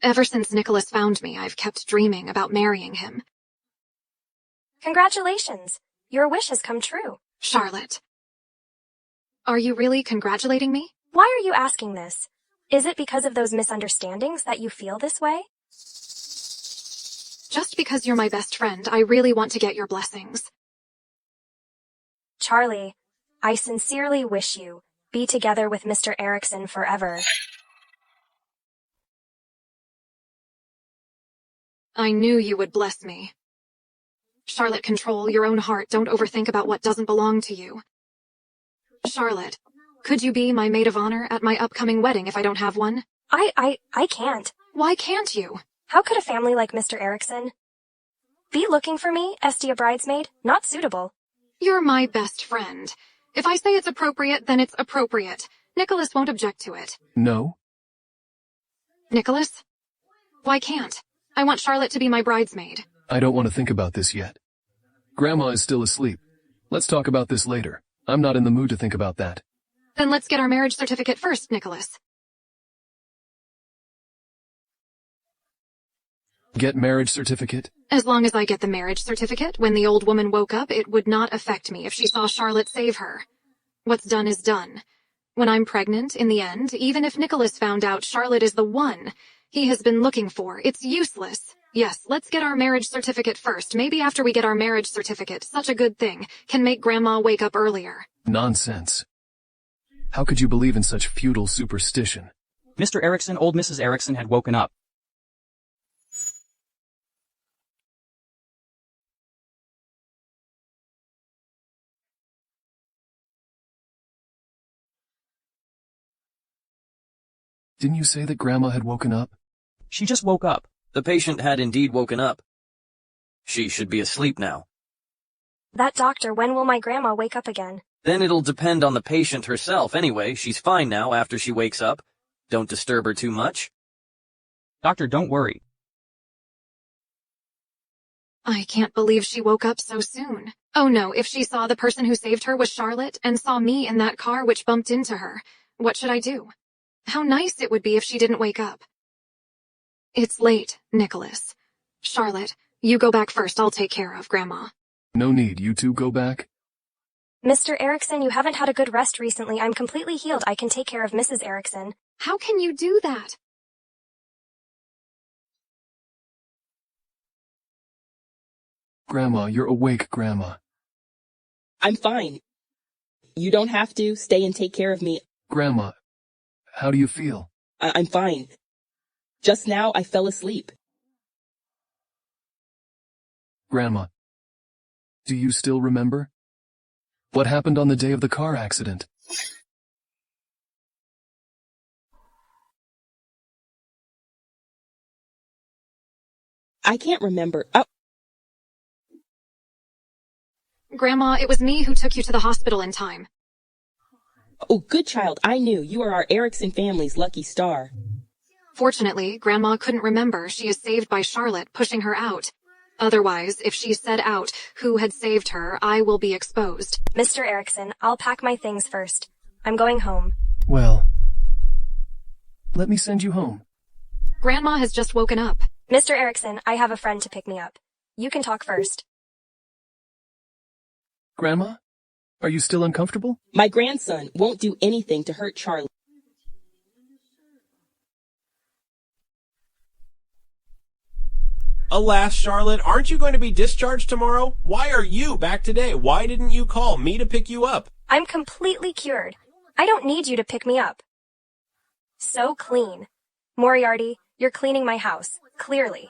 Ever since Nicholas found me, I've kept dreaming about marrying him. Congratulations. Your wish has come true. Charlotte. Are you really congratulating me? Why are you asking this? Is it because of those misunderstandings that you feel this way? Just because you're my best friend, I really want to get your blessings. Charlie, I sincerely wish you be together with Mr. Erickson forever. I knew you would bless me. Charlotte, control your own heart. Don't overthink about what doesn't belong to you. Charlotte, could you be my maid of honor at my upcoming wedding if I don't have one? I can't. Why can't you? How could a family like Mr. Erickson be looking for me, a bridesmaid? Not suitable. You're my best friend. If I say it's appropriate, then it's appropriate. Nicholas won't object to it. No? Nicholas? Why can't? I want Charlotte to be my bridesmaid. I don't want to think about this yet. Grandma is still asleep. Let's talk about this later. I'm not in the mood to think about that. Then let's get our marriage certificate first, Nicholas. Get marriage certificate? As long as I get the marriage certificate, when the old woman woke up, it would not affect me if she saw Charlotte save her. What's done is done. When I'm pregnant, in the end, even if Nicholas found out Charlotte is the one he has been looking for, it's useless. Yes, let's get our marriage certificate first. Maybe after we get our marriage certificate, such a good thing can make Grandma wake up earlier. Nonsense. How could you believe in such futile superstition? Mr. Erickson, old Mrs. Erickson had woken up. Didn't you say that Grandma had woken up? She just woke up. The patient had indeed woken up. She should be asleep now. That doctor, when will my grandma wake up again? Then it'll depend on the patient herself anyway. She's fine now after she wakes up. Don't disturb her too much. Doctor, don't worry. I can't believe she woke up so soon. Oh no, if she saw the person who saved her was Charlotte and saw me in that car which bumped into her, what should I do? How nice it would be if she didn't wake up. It's late, Nicholas. Charlotte, you go back first. I'll take care of Grandma. No need. You two go back. Mr. Erickson, you haven't had a good rest recently. I'm completely healed. I can take care of Mrs. Erickson. How can you do that? Grandma, you're awake, Grandma. I'm fine. You don't have to stay and take care of me. Grandma, how do you feel? I'm fine. Just now I fell asleep. Grandma, do you still remember? What happened on the day of the car accident? I can't remember. Grandma, it was me who took you to the hospital in time. Oh, good child, I knew. You are our Erickson family's lucky star. Fortunately, Grandma couldn't remember she is saved by Charlotte pushing her out. Otherwise, if she said out who had saved her, I will be exposed. Mr. Erickson, I'll pack my things first. I'm going home. Well, let me send you home. Grandma has just woken up. Mr. Erickson, I have a friend to pick me up. You can talk first. Grandma, are you still uncomfortable? My grandson won't do anything to hurt Charlie. Alas, Charlotte, aren't you going to be discharged tomorrow? Why are you back today? Why didn't you call me to pick you up? I'm completely cured. I don't need you to pick me up. So clean. Moriarty, you're cleaning my house, clearly.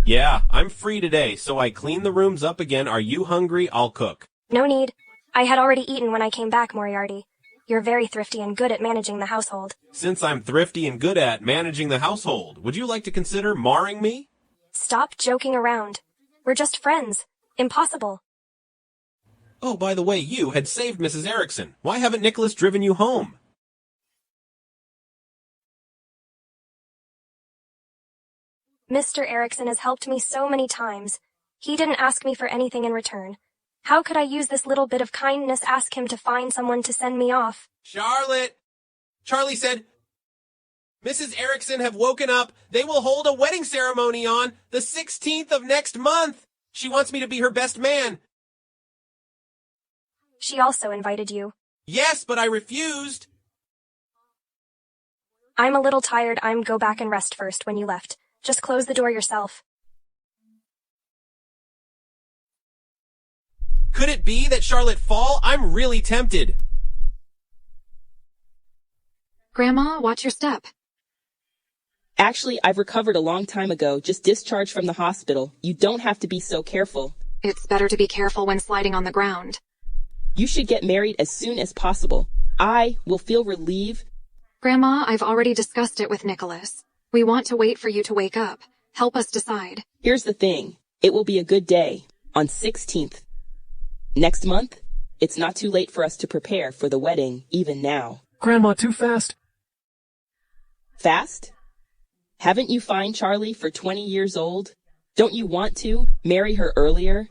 Yeah, I'm free today, so I clean the rooms up again. Are you hungry? I'll cook. No need. I had already eaten when I came back, Moriarty. You're very thrifty and good at managing the household. Since I'm thrifty and good at managing the household, would you like to consider marring me? Stop joking around. We're just friends. Impossible. Oh, by the way, you had saved Mrs. Erickson. Why haven't Nicholas driven you home? Mr. Erickson has helped me so many times. He didn't ask me for anything in return. How could I use this little bit of kindness ask him to find someone to send me off? Charlotte! Charlie said, Mrs. Erickson have woken up. They will hold a wedding ceremony on the 16th of next month. She wants me to be her best man. She also invited you. Yes, but I refused. I'm a little tired. I'm go back and rest first when you left. Just close the door yourself. Could it be that Charlotte fall? I'm really tempted. Grandma, watch your step. Actually, I've recovered a long time ago, just discharged from the hospital. You don't have to be so careful. It's better to be careful when sliding on the ground. You should get married as soon as possible. I will feel relieved. Grandma, I've already discussed it with Nicholas. We want to wait for you to wake up. Help us decide. Here's the thing. It will be a good day. On 16th. Next month, it's not too late for us to prepare for the wedding, even now. Grandma, too fast. Fast? Haven't you fined Charlie for 20 years old? Don't you want to marry her earlier?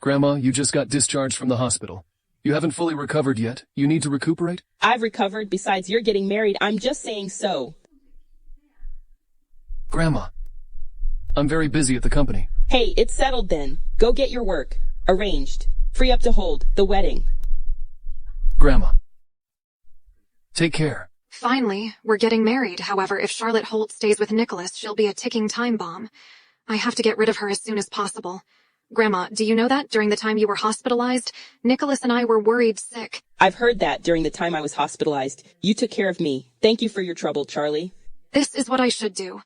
Grandma, you just got discharged from the hospital. You haven't fully recovered yet. You need to recuperate? I've recovered. Besides, you're getting married. I'm just saying so. Grandma, I'm very busy at the company. Hey, it's settled then. Go get your work. Arranged. Free up to hold the wedding. Grandma, take care. Finally, we're getting married. However, if Charlotte Holt stays with Nicholas, she'll be a ticking time bomb. I have to get rid of her as soon as possible. Grandma, do you know that during the time you were hospitalized, Nicholas and I were worried sick? I've heard that during the time I was hospitalized. You took care of me. Thank you for your trouble, Charlie. This is what I should do.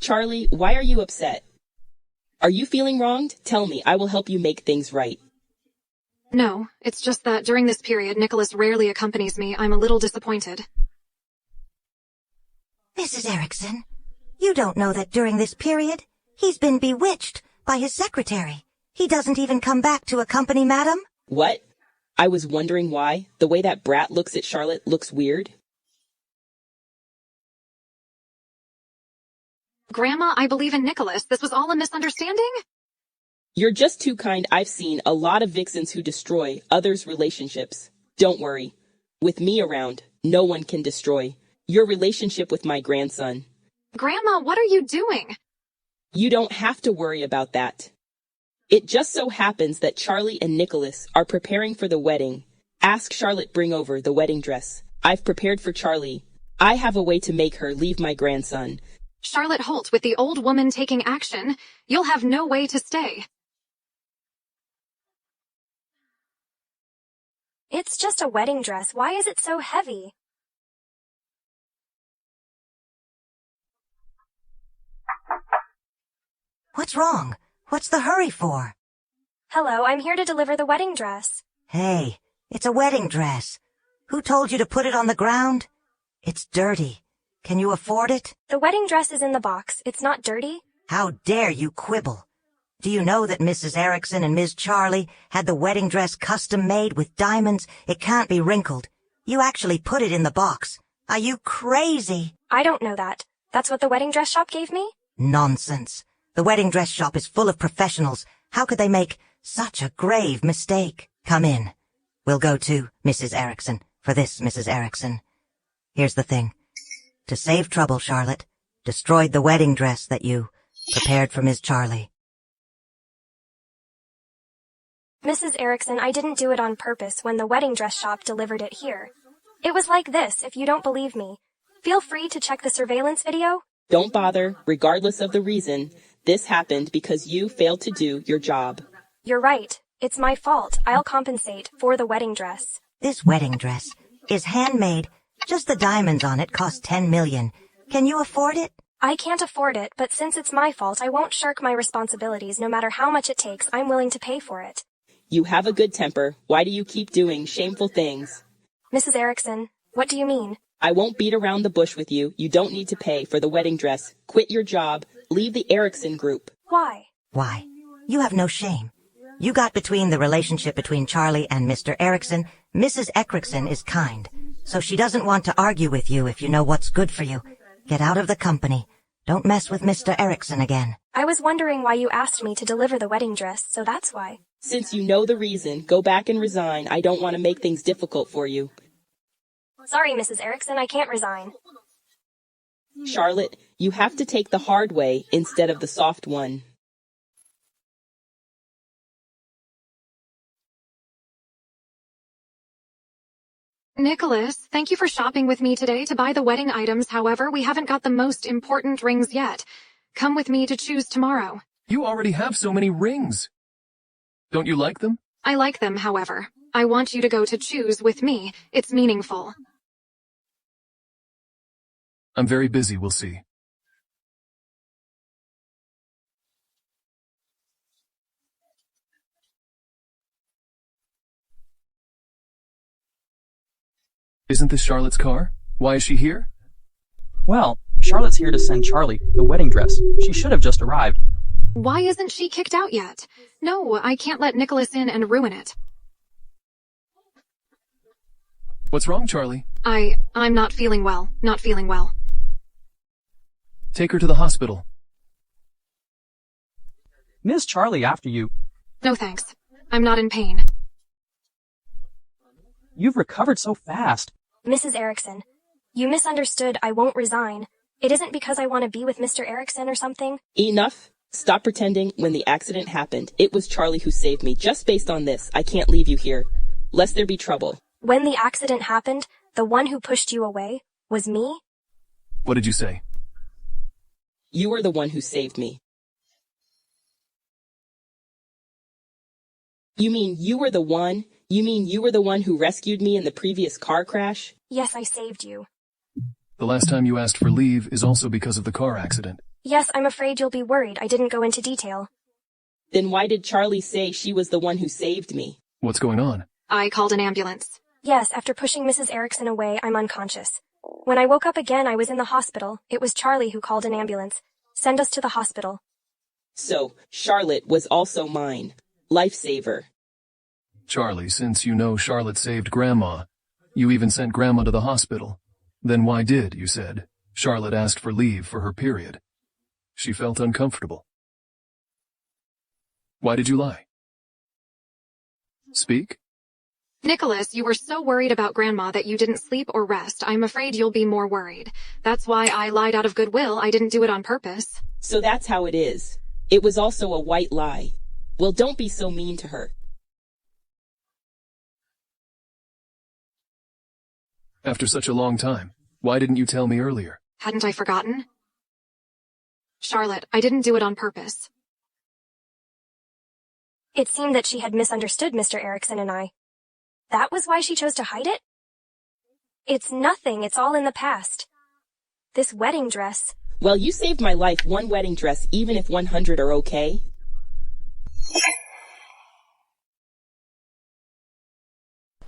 Charlie, why are you upset? Are you feeling wronged? Tell me. I will help you make things right. No, it's just that during this period, Nicholas rarely accompanies me. I'm a little disappointed. Mrs. Erickson, you don't know that during this period, he's been bewitched by his secretary. He doesn't even come back to accompany Madam. What? I was wondering why. The way that brat looks at Charlotte looks weird. Grandma, I believe in Nicholas. This was all a misunderstanding? You're just too kind. I've seen a lot of vixens who destroy others' relationships. Don't worry. With me around, no one can destroy your relationship with my grandson. Grandma, what are you doing? You don't have to worry about that. It just so happens that Charlie and Nicholas are preparing for the wedding. Ask Charlotte bring over the wedding dress. I've prepared for Charlie. I have a way to make her leave my grandson. Charlotte Holt, with the old woman taking action, you'll have no way to stay. It's just a wedding dress. Why is it so heavy? What's wrong? What's the hurry for? Hello, I'm here to deliver the wedding dress. Hey, it's a wedding dress. Who told you to put it on the ground? It's dirty. Can you afford it? The wedding dress is in the box. It's not dirty. How dare you quibble? Do you know that Mrs. Erickson and Ms. Charlie had the wedding dress custom made with diamonds? It can't be wrinkled. You actually put it in the box. Are you crazy? I don't know that. That's what the wedding dress shop gave me? Nonsense. The wedding dress shop is full of professionals. How could they make such a grave mistake? Come in. We'll go to Mrs. Erickson for this, Mrs. Erickson. Here's the thing. To save trouble, Charlotte destroyed the wedding dress that you prepared for Ms. Charlie. Mrs. Erickson, I didn't do it on purpose when the wedding dress shop delivered it here. It was like this, if you don't believe me. Feel free to check the surveillance video. Don't bother, regardless of the reason. This happened because you failed to do your job. You're right. It's my fault. I'll compensate for the wedding dress. This wedding dress is handmade. Just the diamonds on it cost $10 million. Can you afford it? I can't afford it, but since it's my fault, I won't shirk my responsibilities. No matter how much it takes, I'm willing to pay for it. You have a good temper. Why do you keep doing shameful things? Mrs. Erickson, what do you mean? I won't beat around the bush with you. You don't need to pay for the wedding dress. Quit your job. Leave the Erickson group. Why? Why? You have no shame. You got between the relationship between Charlie and Mr. Erickson. Mrs. Erickson is kind, so she doesn't want to argue with you if you know what's good for you. Get out of the company. Don't mess with Mr. Erickson again. I was wondering why you asked me to deliver the wedding dress, so that's why. Since you know the reason, go back and resign. I don't want to make things difficult for you. Sorry, Mrs. Erickson, I can't resign. Charlotte, you have to take the hard way instead of the soft one. Nicholas, thank you for shopping with me today to buy the wedding items. However, we haven't got the most important rings yet. Come with me to choose tomorrow. You already have so many rings. Don't you like them? I like them, however. I want you to go to choose with me. It's meaningful. I'm very busy, we'll see. Isn't this Charlotte's car? Why is she here? Well, Charlotte's here to send Charlie the wedding dress. She should have just arrived. Why isn't she kicked out yet? No, I can't let Nicholas in and ruin it. What's wrong, Charlie? I'm not feeling well. Not feeling well. Take her to the hospital. Miss Charlie after you. No thanks. I'm not in pain. You've recovered so fast. Mrs. Erickson, you misunderstood. I won't resign. It isn't because I want to be with Mr. Erickson or something. Enough. Stop pretending when the accident happened. It was Charlie who saved me. Just based on this, I can't leave you here, lest there be trouble. When the accident happened, the one who pushed you away was me? What did you say? You were the one who saved me. You mean you were the one? You mean you were the one who rescued me in the previous car crash? Yes, I saved you. The last time you asked for leave is also because of the car accident. Yes, I'm afraid you'll be worried. I didn't go into detail. Then why did Charlie say she was the one who saved me? What's going on? I called an ambulance. Yes, after pushing Mrs. Erickson away, I'm unconscious. When I woke up again, I was in the hospital. It was Charlie who called an ambulance. Send us to the hospital. So, Charlotte was also mine. Lifesaver. Charlie, since you know Charlotte saved Grandma, you even sent Grandma to the hospital. Then why did, you said, Charlotte asked for leave for her period? She felt uncomfortable. Why did you lie? Speak? Nicholas, you were so worried about Grandma that you didn't sleep or rest. I'm afraid you'll be more worried. That's why I lied out of goodwill. I didn't do it on purpose. So that's how it is. It was also a white lie. Well, don't be so mean to her. After such a long time, why didn't you tell me earlier? Hadn't I forgotten? Charlotte, I didn't do it on purpose. It seemed that she had misunderstood Mr. Erickson and I. That was why she chose to hide it? It's nothing. It's all in the past. This wedding dress. Well, you saved my life. One wedding dress, even if 100 are okay.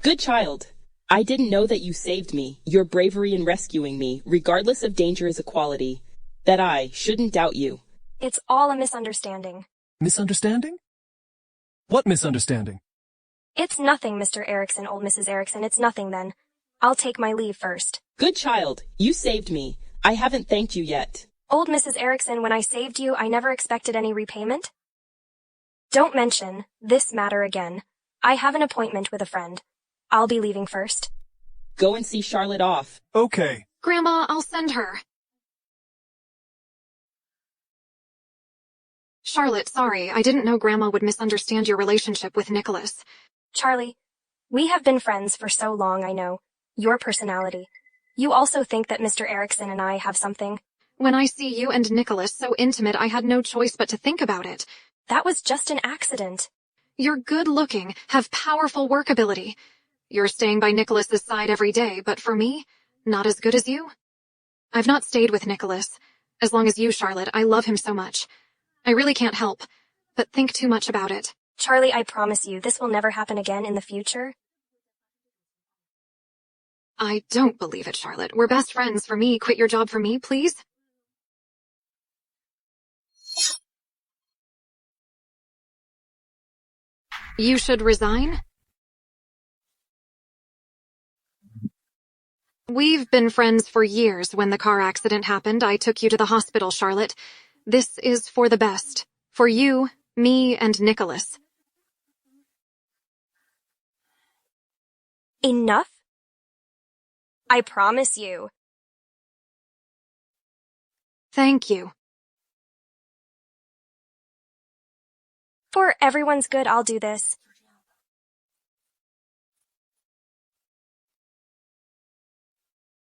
Good child. I didn't know that you saved me. Your bravery in rescuing me, regardless of danger, is a quality that I shouldn't doubt you. It's all a misunderstanding. Misunderstanding? What misunderstanding? It's nothing, Mr. Erickson, old Mrs. Erickson. It's nothing then. I'll take my leave first. Good child, you saved me. I haven't thanked you yet. Old Mrs. Erickson, when I saved you, I never expected any repayment. Don't mention this matter again. I have an appointment with a friend. I'll be leaving first. Go and see Charlotte off. Okay. Grandma, I'll send her. Charlotte, sorry, I didn't know Grandma would misunderstand your relationship with Nicholas. Charlie, we have been friends for so long, I know. Your personality. You also think that Mr. Erickson and I have something. When I see you and Nicholas so intimate, I had no choice but to think about it. That was just an accident. You're good-looking, have powerful work ability. You're staying by Nicholas's side every day, but for me, not as good as you. I've not stayed with Nicholas. As long as you, Charlotte, I love him so much. I really can't help, but think too much about it. Charlie, I promise you, this will never happen again in the future. I don't believe it, Charlotte. We're best friends. For me, quit your job for me, please. You should resign? We've been friends for years. When the car accident happened, I took you to the hospital, Charlotte. This is for the best. For you, me, and Nicholas. Enough? I promise you. Thank you. For everyone's good, I'll do this.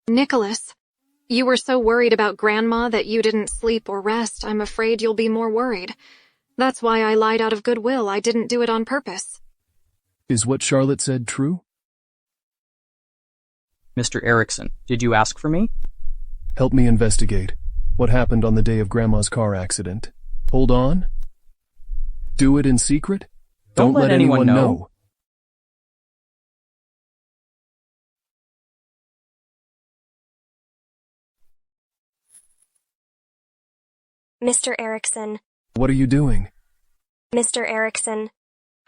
Nicholas, you were so worried about Grandma that you didn't sleep or rest. I'm afraid you'll be more worried. That's why I lied out of goodwill. I didn't do it on purpose. Is what Charlotte said true? Mr. Erickson, did you ask for me? Help me investigate. What happened on the day of Grandma's car accident? Hold on. Do it in secret? Don't let anyone know. Mr. Erickson. What are you doing? Mr. Erickson,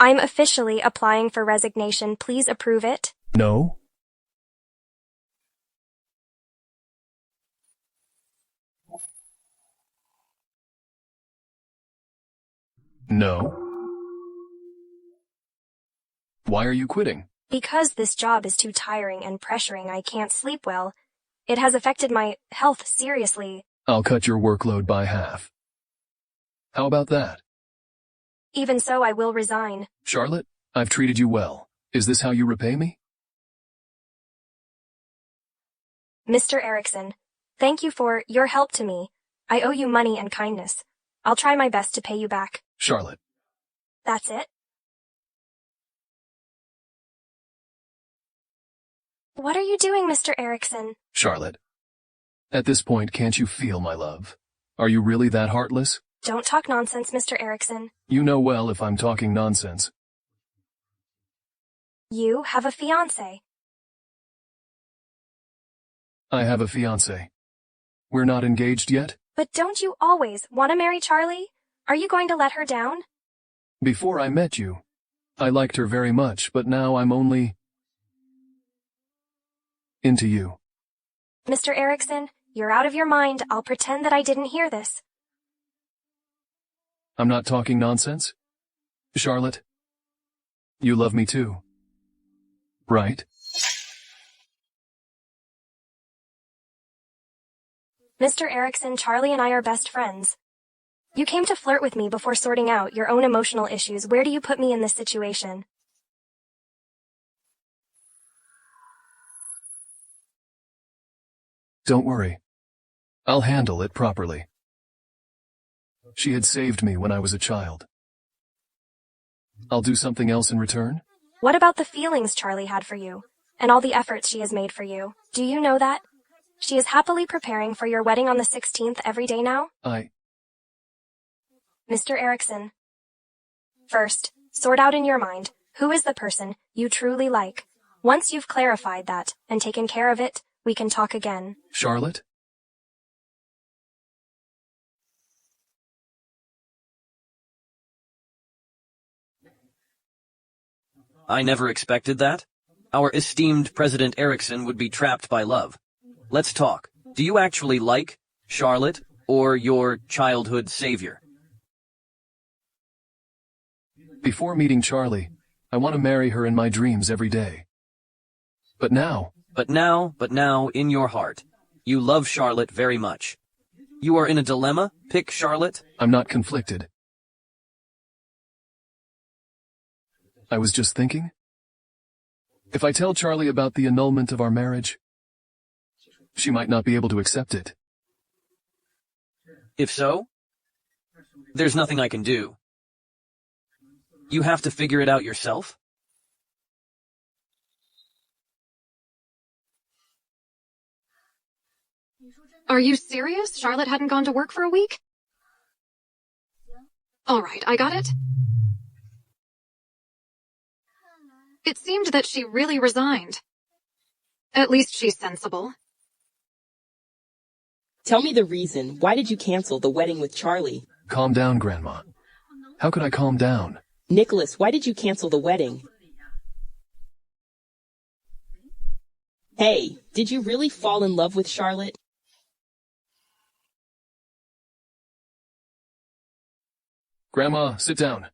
I'm officially applying for resignation. Please approve it. No. No. Why are you quitting? Because this job is too tiring and pressuring. I can't sleep well. It has affected my health seriously. I'll cut your workload by half. How about that? Even so, I will resign. Charlotte, I've treated you well. Is this how you repay me? Mr. Erickson, thank you for your help to me. I owe you money and kindness. I'll try my best to pay you back. Charlotte. That's it? What are you doing, Mr. Erickson? Charlotte. At this point, can't you feel my love? Are you really that heartless? Don't talk nonsense, Mr. Erickson. You know well if I'm talking nonsense. You have a fiancé. I have a fiancé. We're not engaged yet? But don't you always want to marry Charlie? Are you going to let her down? Before I met you, I liked her very much, but now I'm only into you. Mr. Erickson, you're out of your mind. I'll pretend that I didn't hear this. I'm not talking nonsense? Charlotte, you love me too, right? Mr. Erickson, Charlie and I are best friends. You came to flirt with me before sorting out your own emotional issues. Where do you put me in this situation? Don't worry. I'll handle it properly. She had saved me when I was a child. I'll do something else in return? What about the feelings Charlie had for you, and all the efforts she has made for you? Do you know that? She is happily preparing for your wedding on the 16th every day now? Mr. Erickson. First, sort out in your mind, who is the person you truly like? Once you've clarified that and taken care of it, we can talk again. Charlotte? I never expected that. Our esteemed President Erickson would be trapped by love. Let's talk. Do you actually like Charlotte or your childhood savior? Before meeting Charlie, I want to marry her in my dreams every day. But now, in your heart, you love Charlotte very much. You are in a dilemma. Pick Charlotte. I'm not conflicted. I was just thinking, if I tell Charlie about the annulment of our marriage, she might not be able to accept it. If so, there's nothing I can do. You have to figure it out yourself. Are you serious? Charlotte hadn't gone to work for a week? All right, I got it. It seemed that she really resigned. At least she's sensible. Tell me the reason. Why did you cancel the wedding with Charlie? Calm down, Grandma. How could I calm down? Nicholas, why did you cancel the wedding? Hey, did you really fall in love with Charlotte? Grandma, sit down.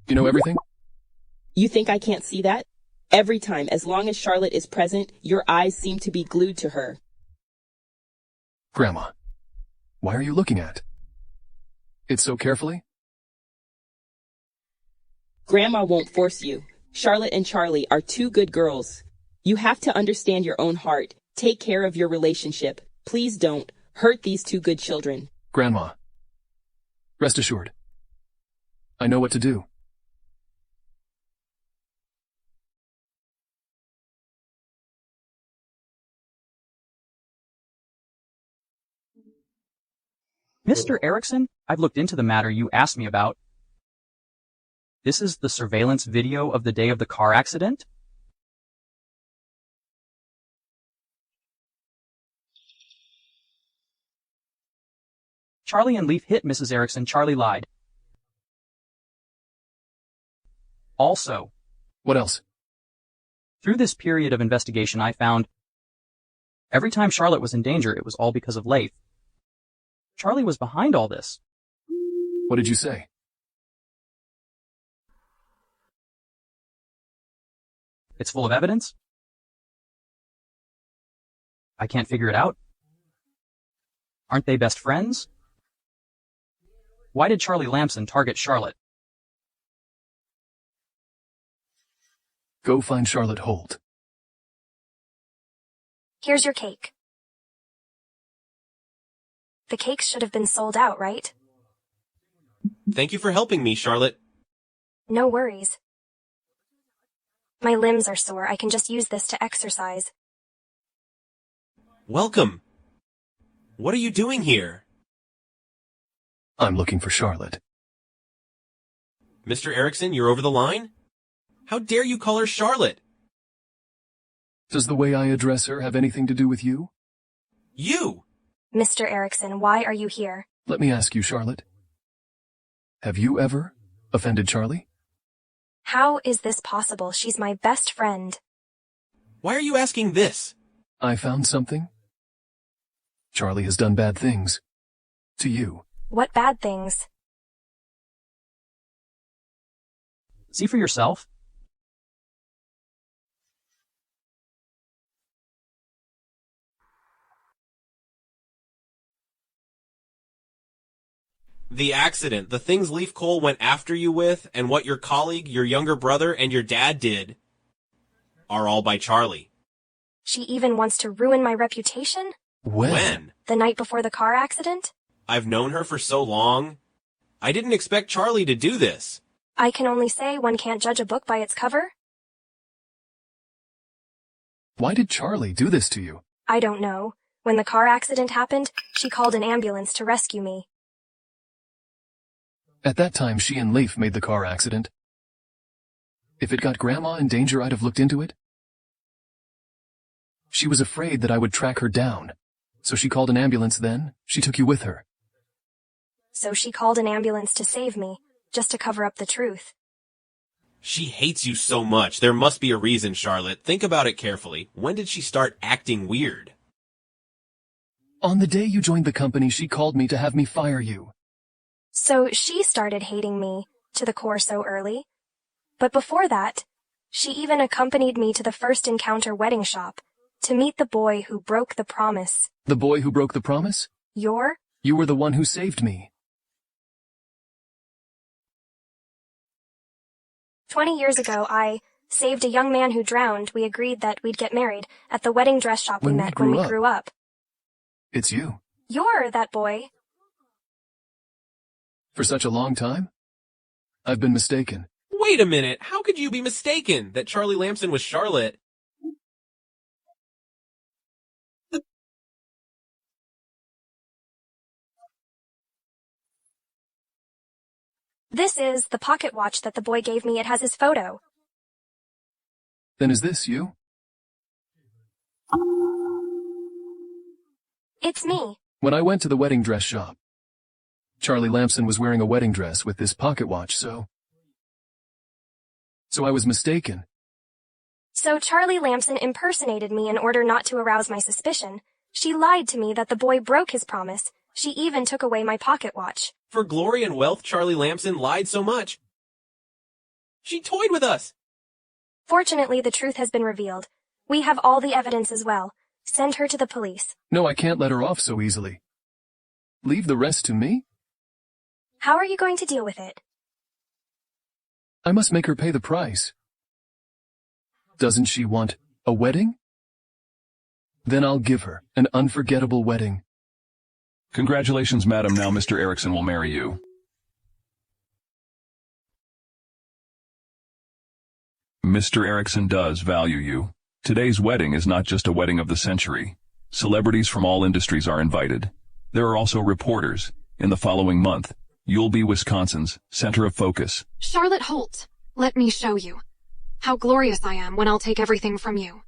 You know everything? You think I can't see that? Every time, as long as Charlotte is present, your eyes seem to be glued to her. Grandma, why are you looking at it so carefully? Grandma won't force you. Charlotte and Charlie are two good girls. You have to understand your own heart. Take care of your relationship. Please don't hurt these two good children. Grandma, rest assured, I know what to do. Mr. Erickson, I've looked into the matter you asked me about. This is the surveillance video of the day of the car accident? Charlie and Leaf hit Mrs. Erickson. Charlie lied. Also, what else? Through this period of investigation, I found every time Charlotte was in danger, it was all because of Leif. Charlie was behind all this. What did you say? It's full of evidence. I can't figure it out. Aren't they best friends? Why did Charlie Lamson target Charlotte? Go find Charlotte Holt. Here's your cake. The cakes should have been sold out, right? Thank you for helping me, Charlotte. No worries. My limbs are sore. I can just use this to exercise. Welcome. What are you doing here? I'm looking for Charlotte. Mr. Erickson, you're over the line? How dare you call her Charlotte? Does the way I address her have anything to do with you? You! Mr. Erickson, why are you here? Let me ask you, Charlotte. Have you ever offended Charlie? How is this possible? She's my best friend. Why are you asking this? I found something. Charlie has done bad things. To you. What bad things? See for yourself. The accident, the things Leaf Cole went after you with, and what your colleague, your younger brother, and your dad did, are all by Charlie. She even wants to ruin my reputation? When? The night before the car accident? I've known her for so long. I didn't expect Charlie to do this. I can only say one can't judge a book by its cover. Why did Charlie do this to you? I don't know. When the car accident happened, she called an ambulance to rescue me. At that time, she and Leif made the car accident. If it got Grandma in danger, I'd have looked into it. She was afraid that I would track her down, so she called an ambulance then. She took you with her. So she called an ambulance to save me, just to cover up the truth. She hates you so much. There must be a reason, Charlotte. Think about it carefully. When did she start acting weird? On the day you joined the company, she called me to have me fire you. So she started hating me to the core so early. But before that, she even accompanied me to the first encounter wedding shop to meet the boy who broke the promise. The boy who broke the promise? You were the one who saved me. 20 years ago, I saved a young man who drowned. We agreed that we'd get married at the wedding dress shop we met when we grew up. It's you. You're that boy. For such a long time? I've been mistaken. Wait a minute. How could you be mistaken that Charlie Lamson was Charlotte? This is the pocket watch that the boy gave me. It has his photo. Then is this you? It's me. When I went to the wedding dress shop, Charlie Lamson was wearing a wedding dress with this pocket watch, so I was mistaken. So Charlie Lamson impersonated me in order not to arouse my suspicion. She lied to me that the boy broke his promise. She even took away my pocket watch. For glory and wealth, Charlie Lamson lied so much. She toyed with us. Fortunately, the truth has been revealed. We have all the evidence as well. Send her to the police. No, I can't let her off so easily. Leave the rest to me? How are you going to deal with it? I must make her pay the price. Doesn't she want a wedding? Then I'll give her an unforgettable wedding. Congratulations, madam. Now Mr. Erickson will marry you. Mr. Erickson does value you. Today's wedding is not just a wedding of the century. Celebrities from all industries are invited. There are also reporters. In the following month, you'll be Wisconsin's center of focus. Charlotte Holt, let me show you how glorious I am when I'll take everything from you.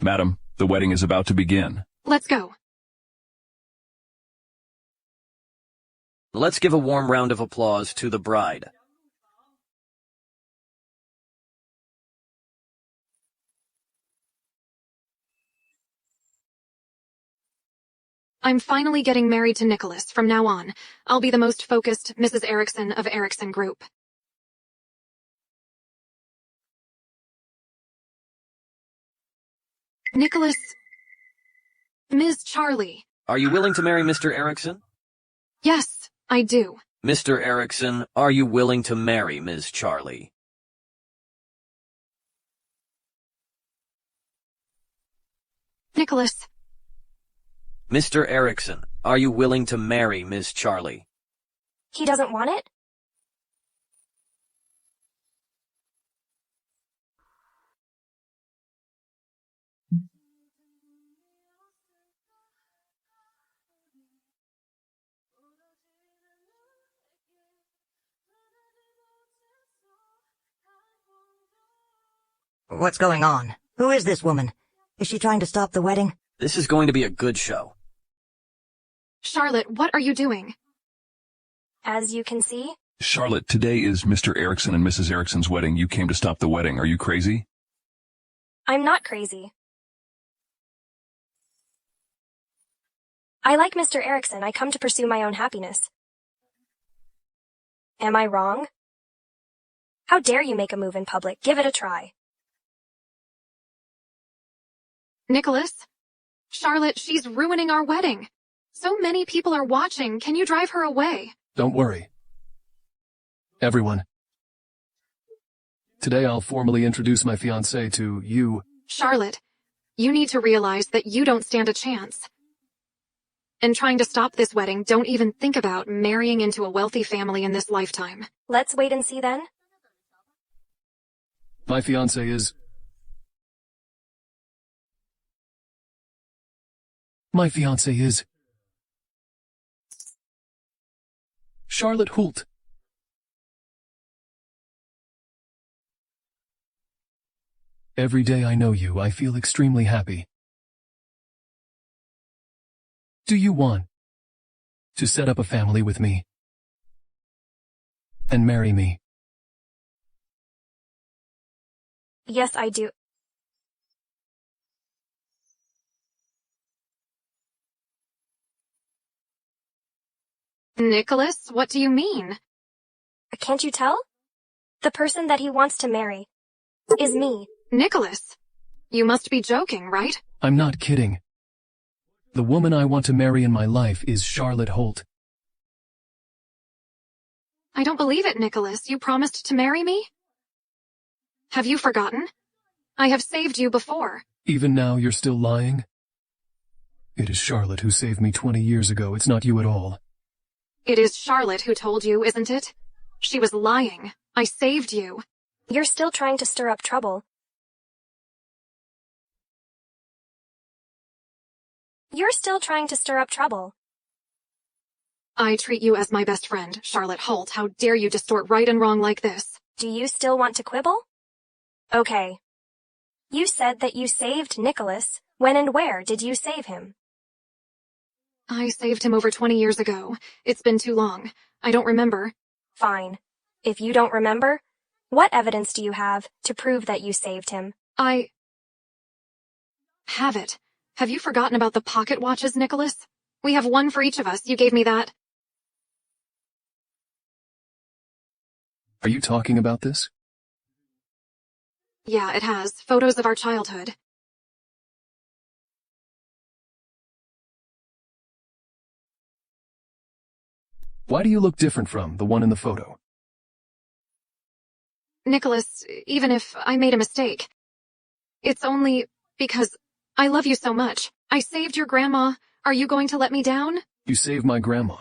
Madam, the wedding is about to begin. Let's go. Let's give a warm round of applause to the bride. I'm finally getting married to Nicholas. From now on, I'll be the most focused Mrs. Erickson of Erickson Group. Nicholas... Ms. Charlie. Are you willing to marry Mr. Erickson? Yes, I do. Mr. Erickson, are you willing to marry Ms. Charlie? Nicholas. Mr. Erickson, are you willing to marry Ms. Charlie? He doesn't want it? What's going on? Who is this woman? Is she trying to stop the wedding? This is going to be a good show. Charlotte, what are you doing? As you can see. Charlotte, today is Mr. Erickson and Mrs. Erickson's wedding. You came to stop the wedding. Are you crazy? I'm not crazy. I like Mr. Erickson. I come to pursue my own happiness. Am I wrong? How dare you make a move in public? Give it a try. Nicholas? Charlotte, she's ruining our wedding. So many people are watching. Can you drive her away? Don't worry. Everyone. Today I'll formally introduce my fiancé to you. Charlotte, you need to realize that you don't stand a chance. In trying to stop this wedding, don't even think about marrying into a wealthy family in this lifetime. Let's wait and see then. My fiancé is... Charlotte Holt. Every day I know you, I feel extremely happy. Do you want to set up a family with me and marry me? Yes, I do. Nicholas, what do you mean? Can't you tell? The person that he wants to marry is me. Nicholas, you must be joking, right? I'm not kidding. The woman I want to marry in my life is Charlotte Holt. I don't believe it, Nicholas. You promised to marry me? Have you forgotten? I have saved you before. Even now you're still lying? It is Charlotte who saved me 20 years ago. It's not you at all. It is Charlotte who told you, isn't it? She was lying. I saved you. You're still trying to stir up trouble. You're still trying to stir up trouble. I treat you as my best friend, Charlotte Holt. How dare you distort right and wrong like this? Do you still want to quibble? Okay. You said that you saved Nicholas. When and where did you save him? I saved him over 20 years ago. It's been too long. I don't remember. Fine. If you don't remember, what evidence do you have to prove that you saved him? I have it. Have you forgotten about the pocket watches, Nicholas? We have one for each of us. You gave me that. Are you talking about this? Yeah, it has. Photos of our childhood. Why do you look different from the one in the photo? Nicholas, even if I made a mistake, it's only because I love you so much. I saved your grandma. Are you going to let me down? You saved my grandma.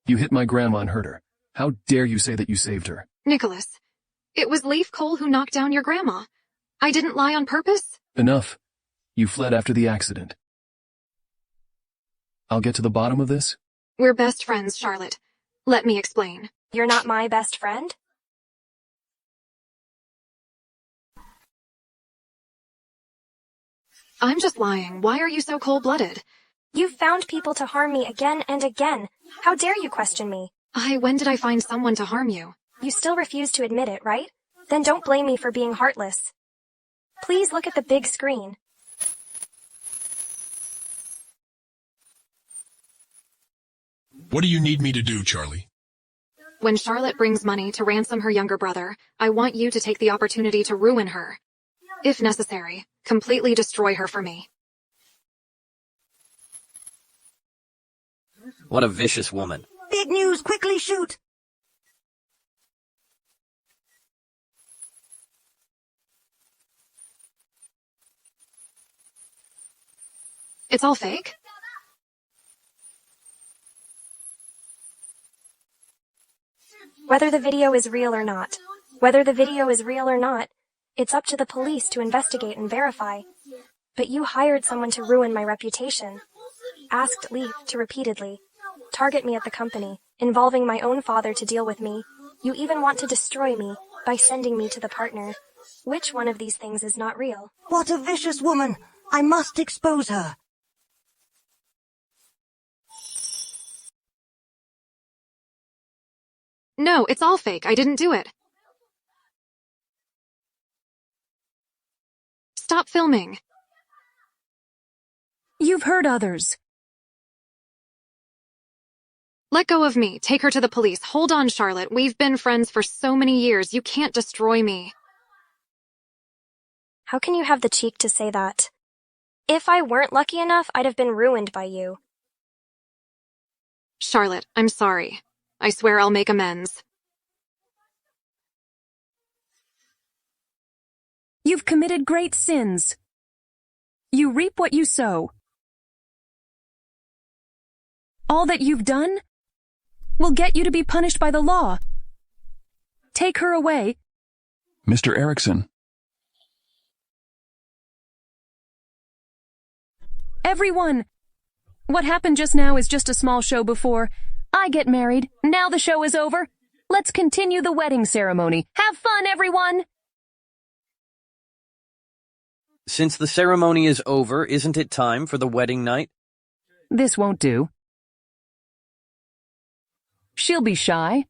You hit my grandma and hurt her. How dare you say that you saved her? Nicholas, it was Leaf Cole who knocked down your grandma. I didn't lie on purpose. Enough. You fled after the accident. I'll get to the bottom of this. We're best friends, Charlotte. Let me explain. You're not my best friend? I'm just lying. Why are you so cold-blooded? You've found people to harm me again and again. How dare you question me? When did I find someone to harm you? You still refuse to admit it, right? Then don't blame me for being heartless. Please look at the big screen. What do you need me to do, Charlie? When Charlotte brings money to ransom her younger brother, I want you to take the opportunity to ruin her. If necessary, completely destroy her for me. What a vicious woman. Big news, quickly shoot! It's all fake? Whether the video is real or not, it's up to the police to investigate and verify. But you hired someone to ruin my reputation. Asked Leaf to repeatedly target me at the company, involving my own father to deal with me. You even want to destroy me by sending me to the partner. Which one of these things is not real? What a vicious woman! I must expose her. No, it's all fake. I didn't do it. Stop filming. You've hurt others. Let go of me. Take her to the police. Hold on, Charlotte. We've been friends for so many years. You can't destroy me. How can you have the cheek to say that? If I weren't lucky enough, I'd have been ruined by you. Charlotte, I'm sorry. I swear I'll make amends. You've committed great sins. You reap what you sow. All that you've done will get you to be punished by the law. Take her away. Mr. Erickson. Everyone! What happened just now is just a small show before. I get married. Now the show is over. Let's continue the wedding ceremony. Have fun, everyone! Since the ceremony is over, isn't it time for the wedding night? This won't do. She'll be shy.